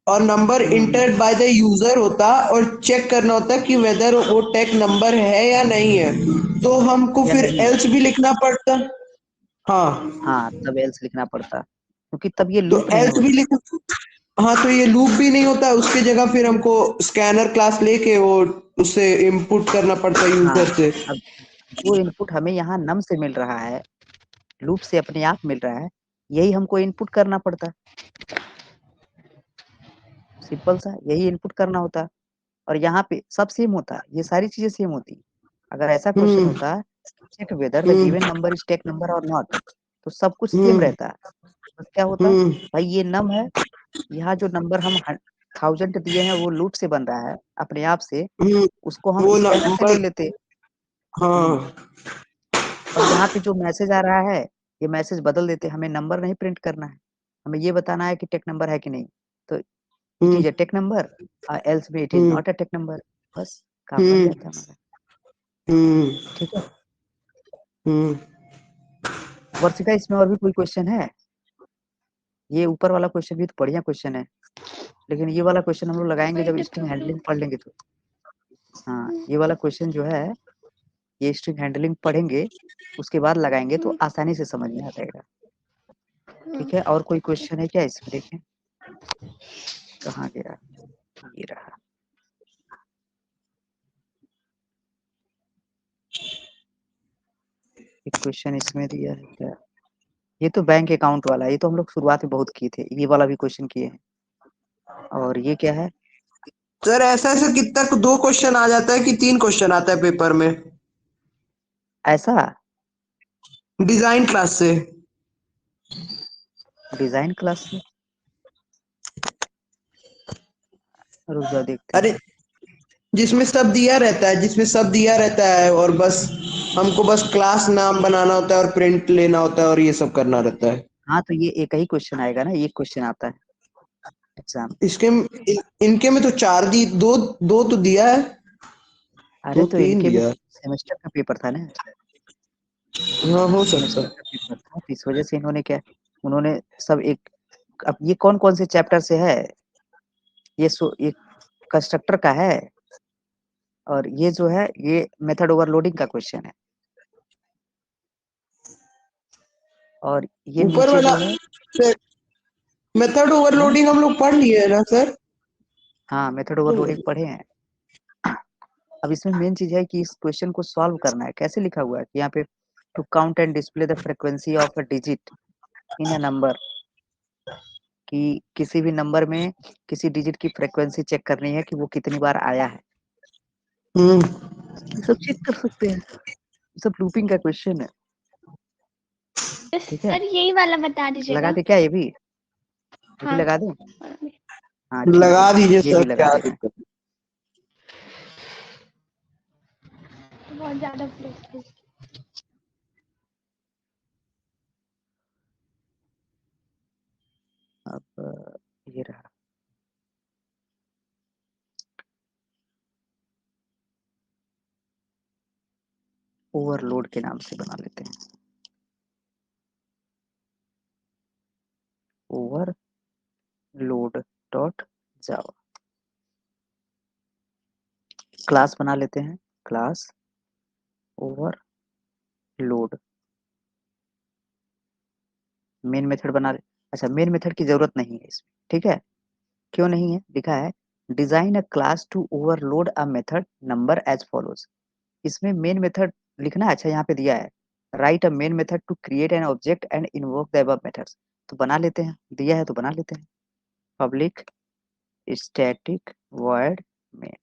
और number entered by the user होता और चेक करना होता कि वेदर वो टेक नंबर है या नहीं है, तो हमको या फिर नहीं है, एल्स भी लिखना पड़ता। हाँ, हाँ तब एल्स लिखना पड़ता, क्योंकि तब ये तो लूप नहीं एल्स भी होता। लिख हाँ तो ये लूप भी नहीं होता, उसकी जगह फिर हमको स्कैनर क्लास लेके वो उससे इनपुट करना पड़ता हाँ, यूजर से। अब जो इनपुट हमें यहाँ नम से मिल रहा है, लूप से अपने आप मिल रहा है, यही हमको इनपुट करना पड़ता, सिंपल सा यही इनपुट करना होता। और यहाँ पे सब सेम होता, ये सारी चीजें सेम होती। अगर ऐसा क्वेश्चन हम्म होता check whether the hmm given number is tech number or not, तो सब कुछ सेम हम्म रहता। बस क्या होता, हम्म भाई ये नम है, यहाँ जो नंबर हम 1000 दिए हैं वो लूप से बन रहा है अपने आप से, हम्म उसको हम वो स्कैनर से ले नंबर। लेते। हम्म, हाँ। और यहाँ पे जो मैसेज आ रहा है ये मैसेज बदल देते, हमें नंबर नहीं प्रिंट करना है, हमें ये बताना है कि टेक नंबर है कि नहीं। तो it hmm is a tech number, else में it is hmm not a tech number, बस काम बन हम्म जाता हमारा। हम्म ठीक है हम्म वर्षिका, इसमें और भी कोई क्वेश्चन है? ये ऊपर वाला क्वेश्चन भी तो बढ़िया क्वेश्चन है, लेकिन ये वाला क्वेश्चन हम लोग लगाएंगे वही जब तो स्ट्रिंग प्रॉब्लम। हैंडलिंग पढ़ लेंगे तो। हाँ ये वाला क्वेश्चन जो है ये स्ट्रिंग हैंडलिंग पढ़ेंगे उसके बाद लगाएंगे तो आसानी से समझ में आ जाएगा। ठीक है, और कोई क्वेश्चन है क्या इसमें? देखें कहाँ गया, ये रहा। एक क्वेश्चन इसमें दिया है क्या, ये तो बैंक अकाउंट वाला है, ये तो हम लोग शुरुआत में बहुत किए थे, ये वाला भी क्वेश्चन किए हैं। और ये क्या है, सर ऐसा ऐसा कितना 2 क्वेश्चन आ जाता है कि 3 क्वेश्चन आता है पेपर में ऐसा डिजाइन क्लास से। डिजाइन क्लास से, रुक जाओ देखते अरे हैं। जिसमें सब दिया रहता है और बस हमको बस क्लास नाम बनाना होता है और प्रिंट लेना होता है और ये सब करना रहता है। हाँ तो ये एक ही क्वेश्चन आएगा ना, एक क्वेश्चन आता है एग्जाम। इसके इनके में तो 4 दी, दो दो तो दिया है, अरे दो तो तीन इनके में दिया है। सेमेस्टर का पेपर था ना, हाँ हो सकता सेमेस्टर है। का पेपर था, तो इस वजह से इन्होंने क्या, उन्होंने सब एक, अब ये कौन कौन से चैप्टर से है, ये कंस्ट्रक्टर का है, और ये जो है ये मेथड ओवरलोडिंग का क्वेश्चन है, और ये ऊपर नीचे वाला जो है, मेथड हाँ ओवरलोडिंग हम लोग पढ़ लिए है ना सर? हाँ मेथड ओवरलोडिंग पढ़े हैं। अब इसमें मेन चीज है कि इस क्वेश्चन को सॉल्व करना है। कैसे लिखा हुआ है कि यहाँ पे to count and display the frequency of a digit in a number, कि किसी भी नंबर में किसी डिजिट की फ्रीक्वेंसी चेक करनी है कि वो कितनी बार आया है, हम्म ये सब चेक कर सकते हैं, ये सब लूपिंग का क्वेश्चन है। ठीक है, सर यही वाला बता लगा दीजिएगा। दे क्या, ये भी हाँ लगा दें? हाँ ठीक है, लगा दीजिए ये भी सर, लगा क्या दे रहे हैं। दिक्कत बहुत ज्यादा प्लेस। अब ये रहा, ओवरलोड के नाम से बना लेते हैं, ओवरलोड डॉट जावा। क्लास बना लेते हैं, क्लास ओवरलोड। मेन मेथड बना ले। अच्छा, मेन मेथड की जरूरत नहीं है इसमें, ठीक है। क्यों नहीं है? लिखा है design a class to overload a method number as follows. इसमें मेन मेथड लिखना है। अच्छा, यहाँ पे दिया है write a main method to create an object and invoke the above methods. तो बना लेते हैं, दिया है तो बना लेते हैं। Public static void main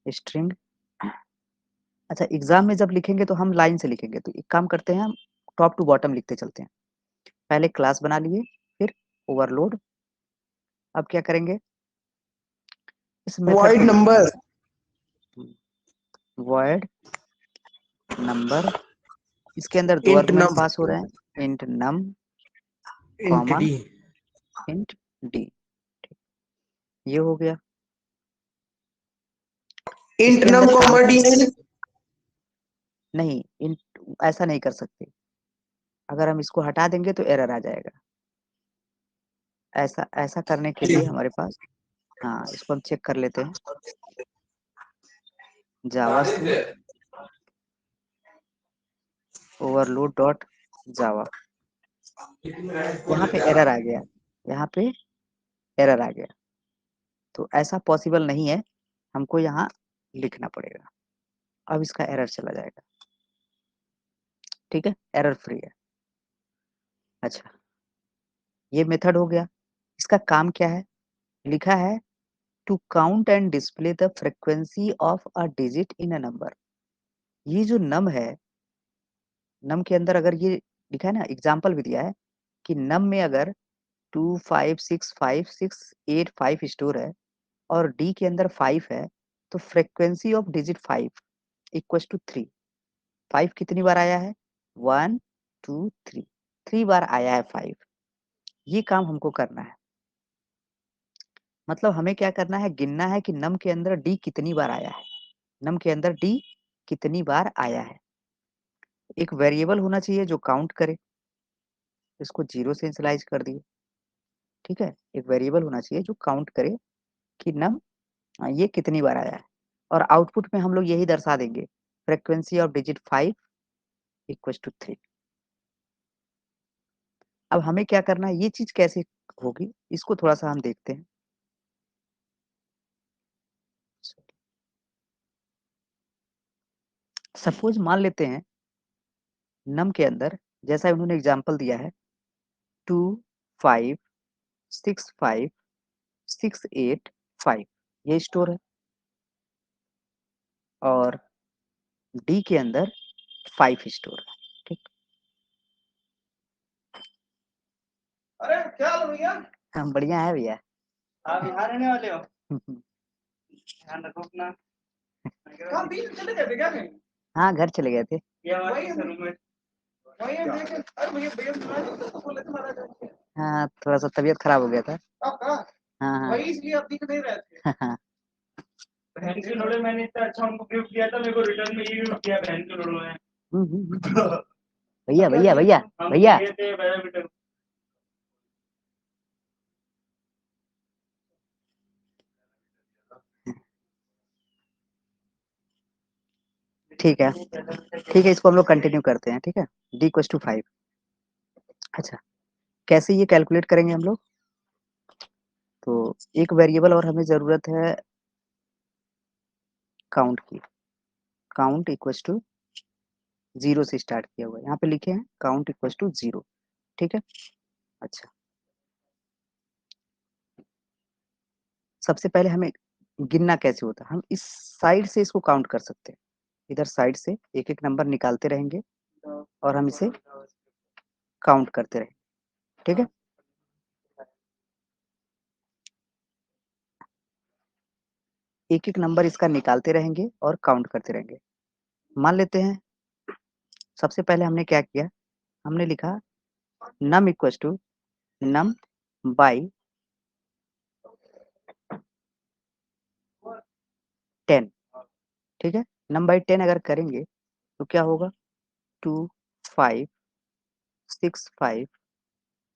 string. अच्छा, एग्जाम में जब लिखेंगे तो हम लाइन से लिखेंगे, तो एक काम करते हैं, हम टॉप टू बॉटम लिखते चलते हैं। पहले क्लास बना लिए, फिर ओवरलोड। अब क्या करेंगे, इस मेथड वाइड को नंबर वॉइड नंबर, इसके अंदर दो इंट आर्गुमेंट नम पास हो रहे हैं, int num int comma d int d. ये हो गया। इंट इसके नम अंदर कॉमा डी नहीं, इंट ऐसा नहीं कर सकते। अगर हम इसको हटा देंगे तो एरर आ जाएगा। ऐसा ऐसा करने के लिए हमारे पास, हाँ, इसको हम चेक कर लेते हैं जावा से ओवरलोड डॉट जावा। यहाँ पे एरर आ गया, यहाँ पे एरर आ गया। तो ऐसा पॉसिबल नहीं है, हमको यहाँ लिखना पड़ेगा। अब इसका एरर चला जाएगा, ठीक है, एरर फ्री है। अच्छा, ये मेथड हो गया। इसका काम क्या है? लिखा है to count and display the frequency of a digit in a number. ये जो नम है, नम के अंदर अगर ये लिखा है ना, एग्जाम्पल भी दिया है कि नम में अगर 2565685 स्टोर है और डी के अंदर 5 है, तो frequency of digit 5 equal to 3। 5 कितनी बार आया है? 1 2 3, 3 बार आया है 5। ये काम हमको करना है। मतलब हमें क्या करना है, गिनना है कि नम के अंदर डी कितनी बार आया है, नम के अंदर डी कितनी बार आया है। एक वेरिएबल होना चाहिए जो काउंट करे, इसको 0 से इनिशियलाइज कर दिए, ठीक है। एक वेरिएबल होना चाहिए जो काउंट करे कि नम ये कितनी बार आया है, और आउटपुट में हम लोग यही दर्शा देंगे frequency of digit 5 equal to 3। अब हमें क्या करना है, ये चीज कैसे होगी, इसको थोड़ा सा हम देखते हैं। सपोज मान लेते हैं नम के अंदर, जैसा उन्होंने एग्जांपल दिया है, 2 5 6 5 6 8 5 ये स्टोर है, और डी के अंदर 5 स्टोर है, ठीक। अरे क्या हाल भैया? हम बढ़िया है भैया। आप बिहार रहने वाले हो? ध्यान रखो अपना। कहाँ बीच में चले गए थे क्या कहीं? हाँ, घर चले गए थे। ये हमारे रूम में। वही हम देखे। अरे भैया भैया तो बोले थे महाराज। हाँ, थोड़ा सा तबीयत खराब हो गया था। आपका? हाँ हाँ वही इसलिए आप दिख नहीं रहे थे। बहन के लोड़े मैंने इतना अच्छा उनको गिफ्ट दिया था, मेरे को रिटर्न में ये गिफ्ट दिया बहन के लोड़ों में। भैया भैया भैया हम भैया गए थे बैडमिंटन। ठीक है, ठीक है, इसको हम लोग कंटिन्यू करते हैं, ठीक है। D equal to 5। अच्छा, कैसे ये कैलकुलेट करेंगे हम लोग? तो एक वेरिएबल और हमें जरूरत है काउंट की। काउंट इक्वल टू 0 से स्टार्ट किया हुआ है, यहाँ पे लिखे हैं काउंट इक्वल टू 0, ठीक है। अच्छा, सबसे पहले हमें गिनना कैसे होता है, हम इस साइड से इसको काउंट कर सकते हैं। इधर साइड से एक एक नंबर निकालते रहेंगे और हम इसे काउंट करते रहेंगे, ठीक है। एक एक नंबर इसका निकालते रहेंगे और काउंट करते रहेंगे। मान लेते हैं सबसे पहले हमने क्या किया, हमने लिखा num equal to num by 10, ठीक है। नम बाई 10 अगर करेंगे तो क्या होगा 2 5 6 5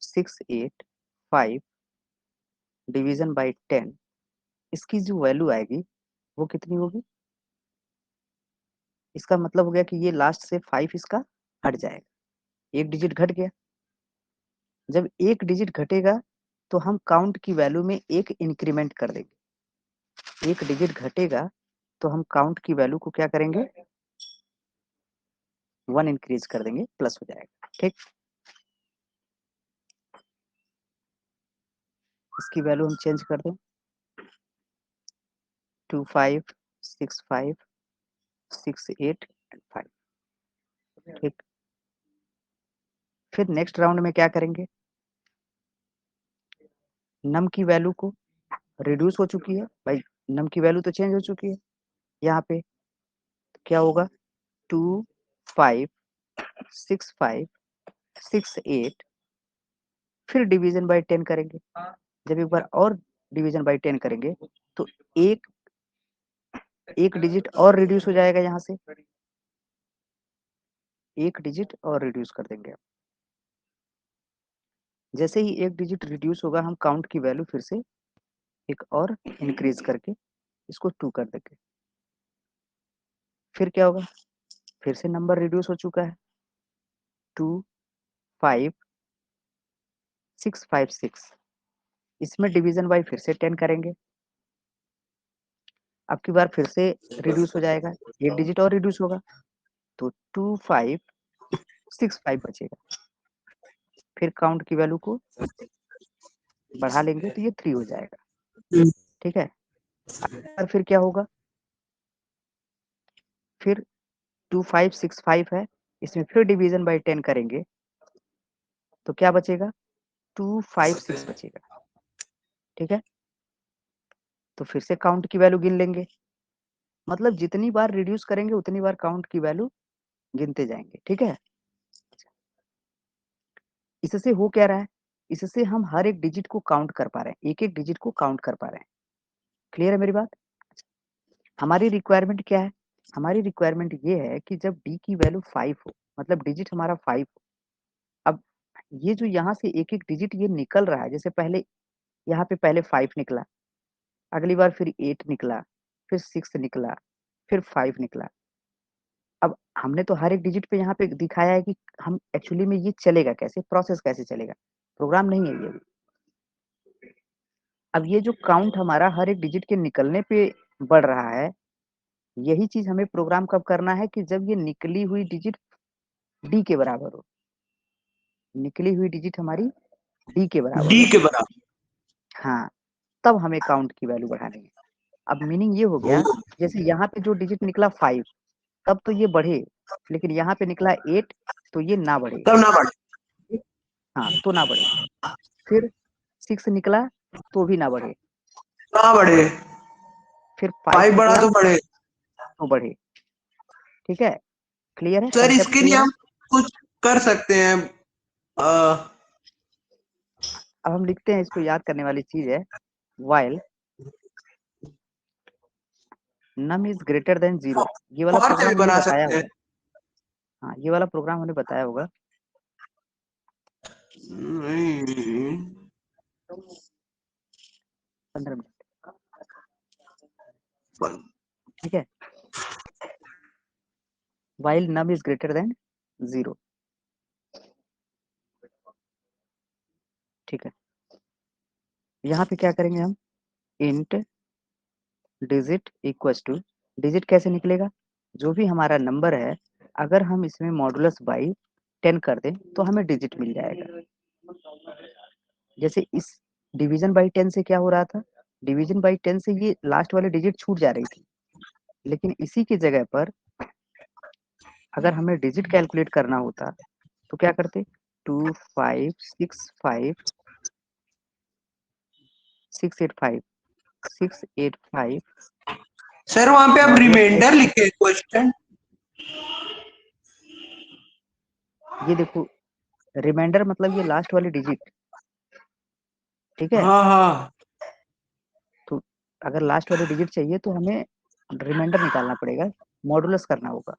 6 8 5 डिवीजन बाई 10, इसकी जो वैल्यू आएगी वो कितनी होगी? इसका मतलब हो गया कि ये लास्ट से 5 इसका हट जाएगा, एक डिजिट घट गया। जब एक डिजिट घटेगा तो हम काउंट की वैल्यू में एक इंक्रीमेंट कर देंगे। एक डिजिट घटेगा तो हम काउंट की वैल्यू को क्या करेंगे 1 इंक्रीज कर देंगे, प्लस हो जाएगा। ठीक, इसकी वैल्यू हम चेंज कर दें 2 5 6 5 6 8 एंड 5। ठीक, फिर नेक्स्ट राउंड में क्या करेंगे, नम की वैल्यू को रिड्यूस हो चुकी है भाई, नम की वैल्यू तो चेंज हो चुकी है यहाँ पे, तो क्या होगा 2 5 6 5 6 8, फिर डिवीजन बाय 10 करेंगे। जब एक बार और डिवीजन बाय 10 करेंगे तो एक डिजिट और रिड्यूस हो जाएगा, यहाँ से एक डिजिट और रिड्यूस कर देंगे। जैसे ही एक डिजिट रिड्यूस होगा हम काउंट की वैल्यू फिर से एक और इंक्रीज करके इसको 2 कर देंगे। फिर क्या होगा, फिर से नंबर रिड्यूस हो चुका है 2 5 6 5 6, इसमें डिवीजन बाय फिर से 10 करेंगे। अब की बार फिर से रिड्यूस हो जाएगा, एक डिजिट और रिड्यूस होगा तो 2 5 6 5 बचेगा। फिर काउंट की वैल्यू को बढ़ा लेंगे तो ये 3 हो जाएगा। ठीक है, और फिर क्या होगा, फिर 2 5 6 5 है, इसमें फिर डिवीजन बाय 10 करेंगे तो क्या बचेगा 2 5 6 बचेगा। ठीक है, तो फिर से काउंट की वैल्यू गिन लेंगे, मतलब जितनी बार रिड्यूस करेंगे उतनी बार काउंट की वैल्यू गिनते जाएंगे। ठीक है, इससे हो क्या रहा है, इससे हम हर एक डिजिट को काउंट कर पा रहे हैं, एक एक डिजिट को काउंट कर पा रहे हैं। क्लियर है मेरी बात? हमारी रिक्वायरमेंट क्या है, हमारी रिक्वायरमेंट ये है कि जब डी की वैल्यू 5 हो, मतलब डिजिट हमारा 5 हो, अब ये जो यहाँ से एक एक डिजिट ये निकल रहा है, जैसे पहले यहाँ पे पहले 5 निकला, अगली बार फिर 8 निकला, फिर 6 निकला, फिर 5 निकला। अब हमने तो हर एक डिजिट पे यहाँ पे दिखाया है कि हम एक्चुअली में ये चलेगा कैसे, प्रोसेस कैसे चलेगा, प्रोग्राम नहीं है ये। अब ये जो काउंट हमारा हर एक डिजिट के निकलने पे बढ़ रहा है, यही चीज हमें प्रोग्राम कब करना है कि जब ये निकली हुई डिजिट डी के बराबर हो, निकली हुई डिजिट हमारी डी के बराबर डी हो, के बराबर। हाँ, तब हमें काउंट की वैल्यू बढ़ानी है। अब मीनिंग ये हो गया, जैसे यहाँ पे जो डिजिट निकला 5, तब तो ये बढ़े, लेकिन यहाँ पे निकला 8 तो ये ना बढ़े। तब ना बढ़े, हाँ, तो ना बढ़े। फिर 6 निकला तो भी ना बढ़े, ना बढ़े, फिर 5 5 बढ़ा निकला तो बढ़े। तो बढ़े। ठीक है, क्लियर है, सर कंसेप्ट इसके लिए क्लियर है? हम कुछ कर सकते हैं। अब हम लिखते हैं, इसको याद करने वाली चीज है, while num is greater than 0। ये वाला और से प्रोग्राम भी हमने बना बताया सकते हैं। होगा, हाँ, ये वाला प्रोग्राम हमने बताया होगा। नहीं, 15 मिनट। ठीक है, while num is greater than 0। ठीक है, यहाँ पे क्या करेंगे हम, int digit equals to, digit कैसे निकलेगा, जो भी हमारा नंबर है अगर हम इसमें मॉडुलस बाई 10 कर दें तो हमें डिजिट मिल जाएगा। जैसे इस डिवीजन बाई 10 से क्या हो रहा था, डिवीजन बाई 10 से ये लास्ट वाली डिजिट छूट जा रही थी, लेकिन इसी की जगह पर अगर हमें डिजिट कैलकुलेट करना होता तो क्या करते, 2 5 6 5 6 8 5 6 8 5 सर वहां पे आप मॉडुलस रिमाइंडर लिखे क्वेश्चन। ये देखो, रिमाइंडर मतलब ये लास्ट वाली डिजिट। ठीक है, हाँ हाँ, तो अगर लास्ट वाली डिजिट चाहिए तो हमें रिमाइंडर निकालना पड़ेगा मॉडुलस करना होगा।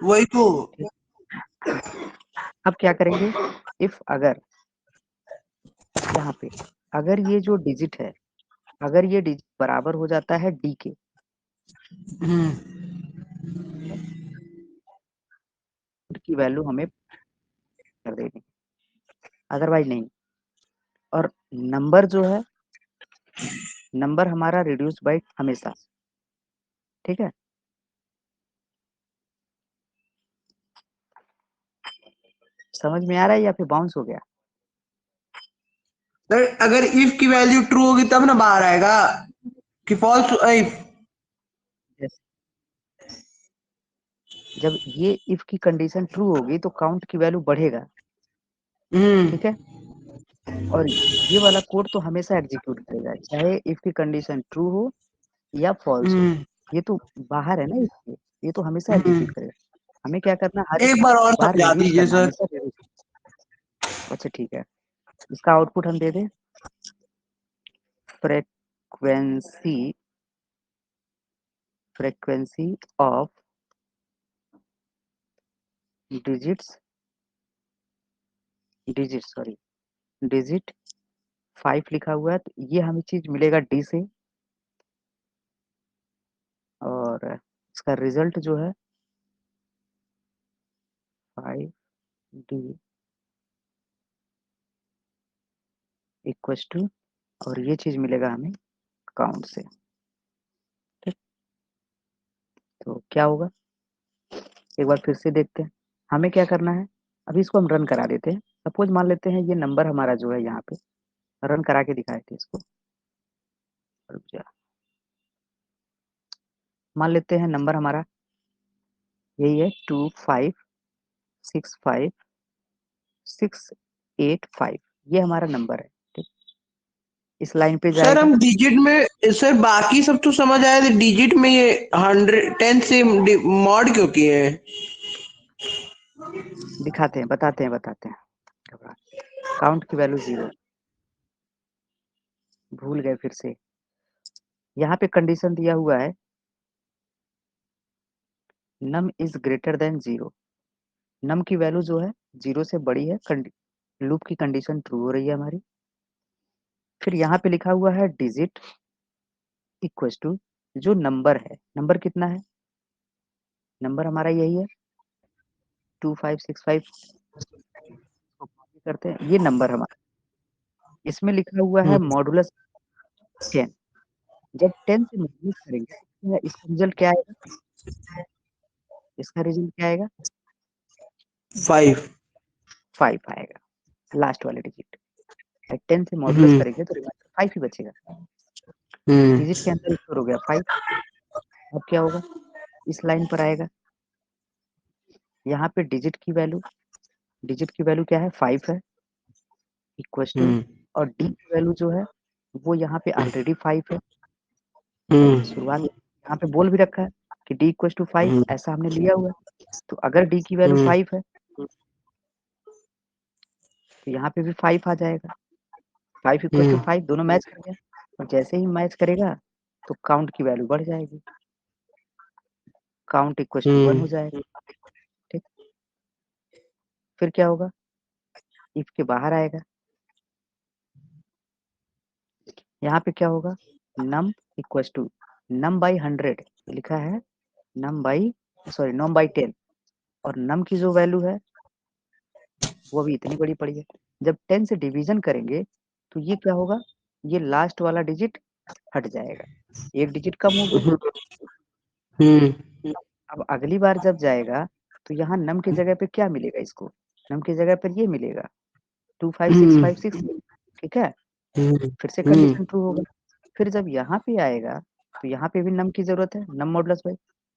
वही तो। अब क्या करेंगे, इफ अगर यहाँ पे अगर ये जो डिजिट है, अगर ये डिजिट बराबर हो जाता है डी के, की वैल्यू हमें कर देनी, अदरवाइज नहीं। और नंबर जो है, नंबर हमारा रिड्यूस बाय हमेशा, ठीक है। समझ में आ रहा है या फिर बाउंस हो गया? सर अगर इफ की वैल्यू ट्रू होगी तब ना बाहर आएगा कि फॉल्स इफ। Yes. जब ये इफ की कंडीशन ट्रू होगी तो काउंट की वैल्यू बढ़ेगा, ठीक है। और ये वाला कोड तो हमेशा एग्जीक्यूट करेगा, चाहे इफ की कंडीशन ट्रू हो या फॉल्स हो। ये तो बाहर है ना इसके, ये तो हमेशा एग्जीक्यूट करेगा। हमें क्या करना, हर एक बार और बार समझा रिड्यूस दीजिए करना, सर। हमेशा रिड्यूस। अच्छा ठीक है, इसका आउटपुट हम दे दें, फ्रीक्वेंसी ऑफ डिजिट 5 लिखा हुआ है, तो ये हमें चीज मिलेगा डी से, और इसका रिजल्ट जो है 5D इक्वल्स टू, और ये चीज मिलेगा हमें काउंट से, ठीक। तो क्या होगा, एक बार फिर से देखते हैं। हमें क्या करना है, अभी इसको हम रन करा देते हैं। सपोज मान लेते हैं ये नंबर हमारा जो है यहाँ पे, रन करा के दिखाए थे इसको, रुक जा। मान लेते हैं नंबर हमारा यही है 2565685, ये हमारा नंबर है, ठीक। इस लाइन पे सर जाएगा, हम डिजिट में, सर बाकी सब तो समझ आया था, डिजिट में ये 110 से मॉड क्यों किए हैं? दिखाते हैं, बताते हैं। काउंट की वैल्यू 0, भूल गए फिर से। यहाँ पे कंडीशन दिया हुआ है नम इज ग्रेटर देन 0, नम की वैल्यू जो है 0 से बड़ी है, लूप की कंडीशन ट्रू हो रही है हमारी। फिर यहाँ पे लिखा हुआ है डिजिट इक्वल टू जो नंबर है, नंबर कितना है, नंबर हमारा यही है 2565, करते हैं, ये नंबर हमारा। इसमें लिखा हुआ है मॉडुलस 10, जब 10 से मॉडुलस करेंगे तो इसका रिजल्ट क्या आएगा, इसका रिजल्ट क्या आएगा, 5 आएगा, लास्ट वाले डिजिट। 10 से मॉडुलस करेंगे तो रिमाइंडर 5 ही बचेगा, डिजिट के अंदर स्टोर हो गया 5। अब क्या होगा, इस लाइन पर आएगा, यहाँ पे डिजिट की वैल्यू क्या है, 5 है, इक्वल टू, और डी की वैल्यू जो है वो यहाँ पे ऑलरेडी 5 है। शुरुआत यहाँ पे बोल भी रखा है कि डी इक्वल टू 5, ऐसा हमने लिया हुआ है। तो अगर डी की वैल्यू 5 है तो यहाँ पे भी 5 आ जाएगा, 5 इक्वल टू 5, दोनों मैच कर गया। और जैसे ही मैच करेगा तो काउंट की वैल्यू बढ़ जाएगी, काउंट इक्वल टू 1 हो जाएगा, ठीक। फिर क्या होगा, इफ के बाहर आएगा, यहाँ पे क्या होगा, num equal to num by 100 लिखा है, नम बाई 10, और नम की जो वैल्यू है वो भी इतनी बड़ी पड़ी है। जब 10 से डिवीजन करेंगे तो ये क्या होगा, ये लास्ट वाला डिजिट हट जाएगा, एक डिजिट कम हो गया। अब अगली बार जब जाएगा तो यहाँ नम की जगह पे क्या मिलेगा, इसको नम की जगह पर ये मिलेगा 25656, ठीक है। फिर से कंडीशन ट्रू होगा। फिर जब यहाँ पे आएगा तो यहाँ पे भी नम की जरूरत है, नम मॉडुलस बाई,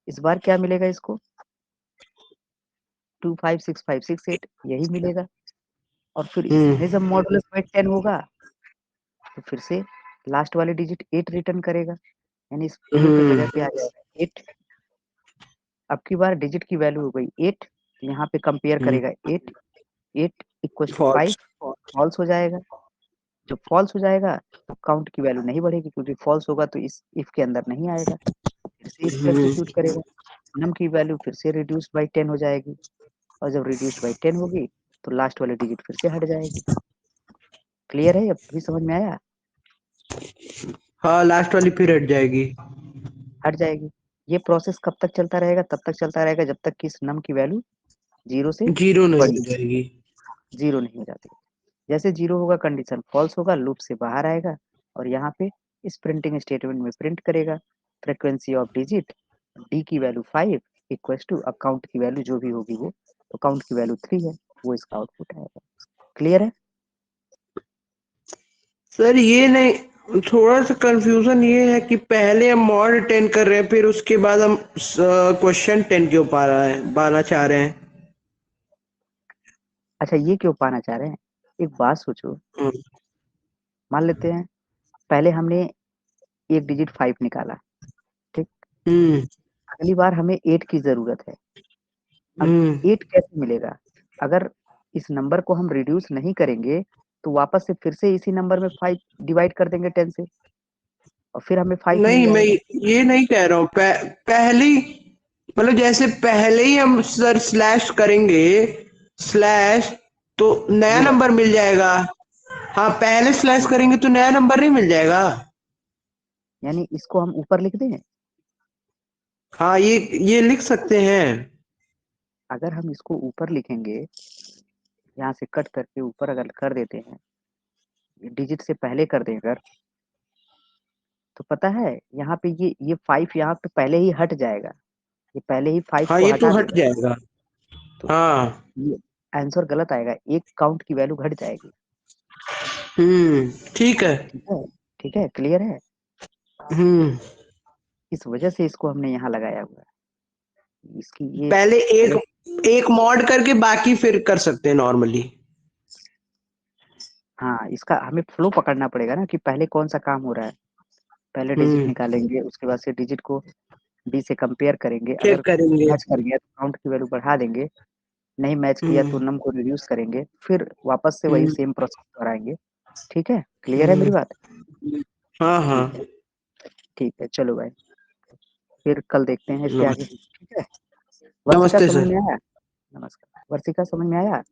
इस बार क्या मिलेगा इसको, 2566568 यही मिलेगा। और फिर इसमें जब मॉडुलस बाई 10 होगा तो फिर से लास्ट वाले डिजिट 8 रिटर्न करेगा, यानी इस पूरे की जगह पे आ जाएगा 8। अब की बार डिजिट की वैल्यू हो गई 8, तो यहाँ पे कंपेयर करेगा 8 इक्वल टू 5, फॉल्स हो जाएगा। जब फॉल्स हो जाएगा तो काउंट की वैल्यू नहीं बढ़ेगी, क्योंकि फॉल्स होगा तो इस इफ के अंदर नहीं आएगा। फिर से इसको एग्जीक्यूट करेगा, नम की वैल्यू फिर से रिड्यूस्ड बाय 10 हो जाएगी, और जब रिड्यूस्ड बाय 10 होगी तो लास्ट वाली डिजिट फिर से हट जाएगी। क्लियर है? अभी समझ में आया? हाँ, लास्ट वाली फिर हट जाएगी। हट जाएगी। ये प्रोसेस कब तक चलता रहेगा? तब तक चलता रहेगा जब तक कि इस नम की वैल्यू 0 से जीरो नहीं बड़ी हो जाएगी। 0 नहीं हो जाती। जैसे 0 होगा कंडीशन फॉल्स होगा, लूप से बाहर आएगा और यहाँ पे इस प्रिंटिंग स्टेटमेंट में प्रिंट करेगा फ्रीक्वेंसी ऑफ डिजिट डी की वैल्यू 5 इक्वल्स टू अकाउंट की वैल्यू जो भी होगी वो, तो काउंट की वैल्यू 3 है, वो इसका आउटपुट आएगा। क्लियर है? सर ये नहीं, थोड़ा सा कंफ्यूजन ये है कि पहले हम मॉड 10 कर रहे हैं, फिर उसके बाद हम क्वेश्चन 10 क्यों पाना चाह रहे हैं? अच्छा, ये क्यों पाना चाह रहे हैं? एक बात सोचो, मान लेते हैं पहले हमने एक डिजिट 5 निकाला, ठीक? हम्म अगली बार हमें 8 की जरूरत है। अब हम्म 8 कैसे मिलेगा? अगर इस नंबर को हम रिड्यूस नहीं करेंगे तो वापस से फिर से इसी नंबर में 5 डिवाइड कर देंगे 10 से और फिर हमें 5 मिल नहीं, मैं जाएगा। ये नहीं कह रहा हूँ। पहली मतलब जैसे पहले ही हम सर स्लैश करेंगे, स्लैश, तो नया ये नंबर वाला, मिल जाएगा। हाँ, पहले स्लैश हाँ, करेंगे तो नया नंबर नहीं मिल जाएगा। यानी इसको हम ऊपर लिख दें। हाँ, ये लिख सकते हैं। अगर हम इसको ऊपर लिखेंगे, यहाँ से कट करके ऊपर अगर कर देते हैं, डिजिट से पहले कर दें अगर, तो पता है यहाँ पे ये 5 यहाँ पे पहले ही हट जाएगा, ये पहले ही 5 हाँ, को ये तो हटा हट देगा। जाएगा। तो हाँ। ये आंसर गलत आएगा, एक काउंट की वैल्यू घट जाएगी। ठीक है। ठीक है? ठीक है, क्लियर है? हम्म इस वजह से इसको हमने यहाँ लगाया हुआ है। इसकी ये पहले अगर एक मॉड करके बाकी फिर कर सकते हैं नॉर्मली। हाँ, इसका हमें फ्लो पकड़ना पड़ेगा ना कि पहले कौन सा काम हो रहा है। पहले डिजिट हम्म निकालेंगे, उसके बाद से डिजिट को डी से कंपेयर करेंगे, चेक अगर करेंगे। मैच कर गया तो काउंट की वैल्यू बढ़ा देंगे, नहीं मैच किया तो हम्म नम को रिड्यूस करेंगे, फिर वापस से वही हम्म सेम प्रोसेस दोहराएंगे। ठीक है? क्लियर है हम्म मेरी बात? हाँ हाँ। ठीक है, ठीक है, चलो भाई, फिर कल देखते हैं इसके आगे। नमस्ते। ठीक है? वर्षिका नमस्ते समझ सर। में आया? नमस्कार, वर्षिका समझ में आया?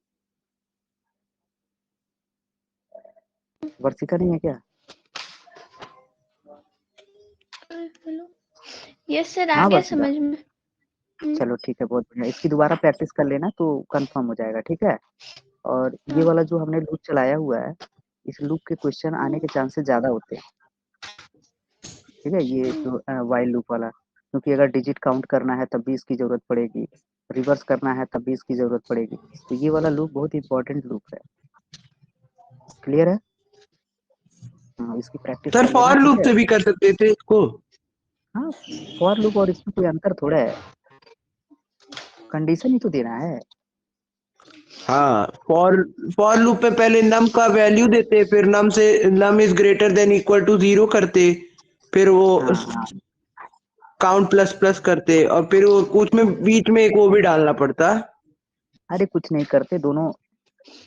वर्षिका नहीं है क्या? हेलो। यस सर, आ हाँ गया वर्षिका, समझ में। चलो ठीक है, बहुत बढ़िया। इसकी दोबारा प्रैक्टिस कर लेना तो कंफर्म हो जाएगा। ठीक है? और ये हाँ। वाला जो हमने लूप चलाया हुआ है, इस लूप के क्वेश्चन आने के चांसेस ज्यादा होते हैं। ठीक है? ये जो व्हाइल लूप वाला, क्योंकि अगर डिजिट काउंट करना है तब भी इसकी जरूरत पड़ेगी, रिवर्स करना है तब भी इसकी जरूरत पड़ेगी, तो ये वाला लूप बहुत इंपॉर्टेंट लूप है। क्लियर है? हाँ, इसकी प्रैक्टिस सर कर लेना। फॉर ठीक लूप है? से भी कर सकते थे इसको। हाँ, फॉर लूप और इसमें कोई अंतर थोड़ा है, कंडीशन ही तो देना है। हाँ, फॉर लूप में पहले नम का वैल्यू देते, फिर num is greater than equal to 0 करते, फिर वो हाँ हाँ, काउंट प्लस प्लस करते, और फिर वो उसमें बीच में एक वो भी डालना पड़ता। अरे कुछ नहीं करते, दोनों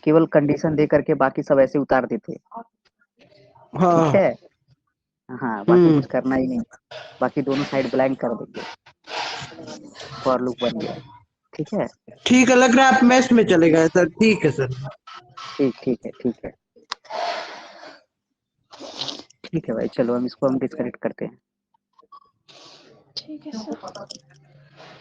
केवल कंडीशन दे करके बाकी सब ऐसे उतार देते। ठीक हाँ। है? हाँ, बाकी हम्म कुछ करना ही नहीं, बाकी दोनों साइड ब्लैंक कर देंगे, फॉर लूप बन गया। ठीक है? ठीक है, लग रहा है आप मैथ्स में चले गए सर। ठीक है सर। ठीक ठीक है, ठीक है, ठीक है भाई, चलो हम इसको डिस्कनेक्ट करते हैं। ठीक है सर।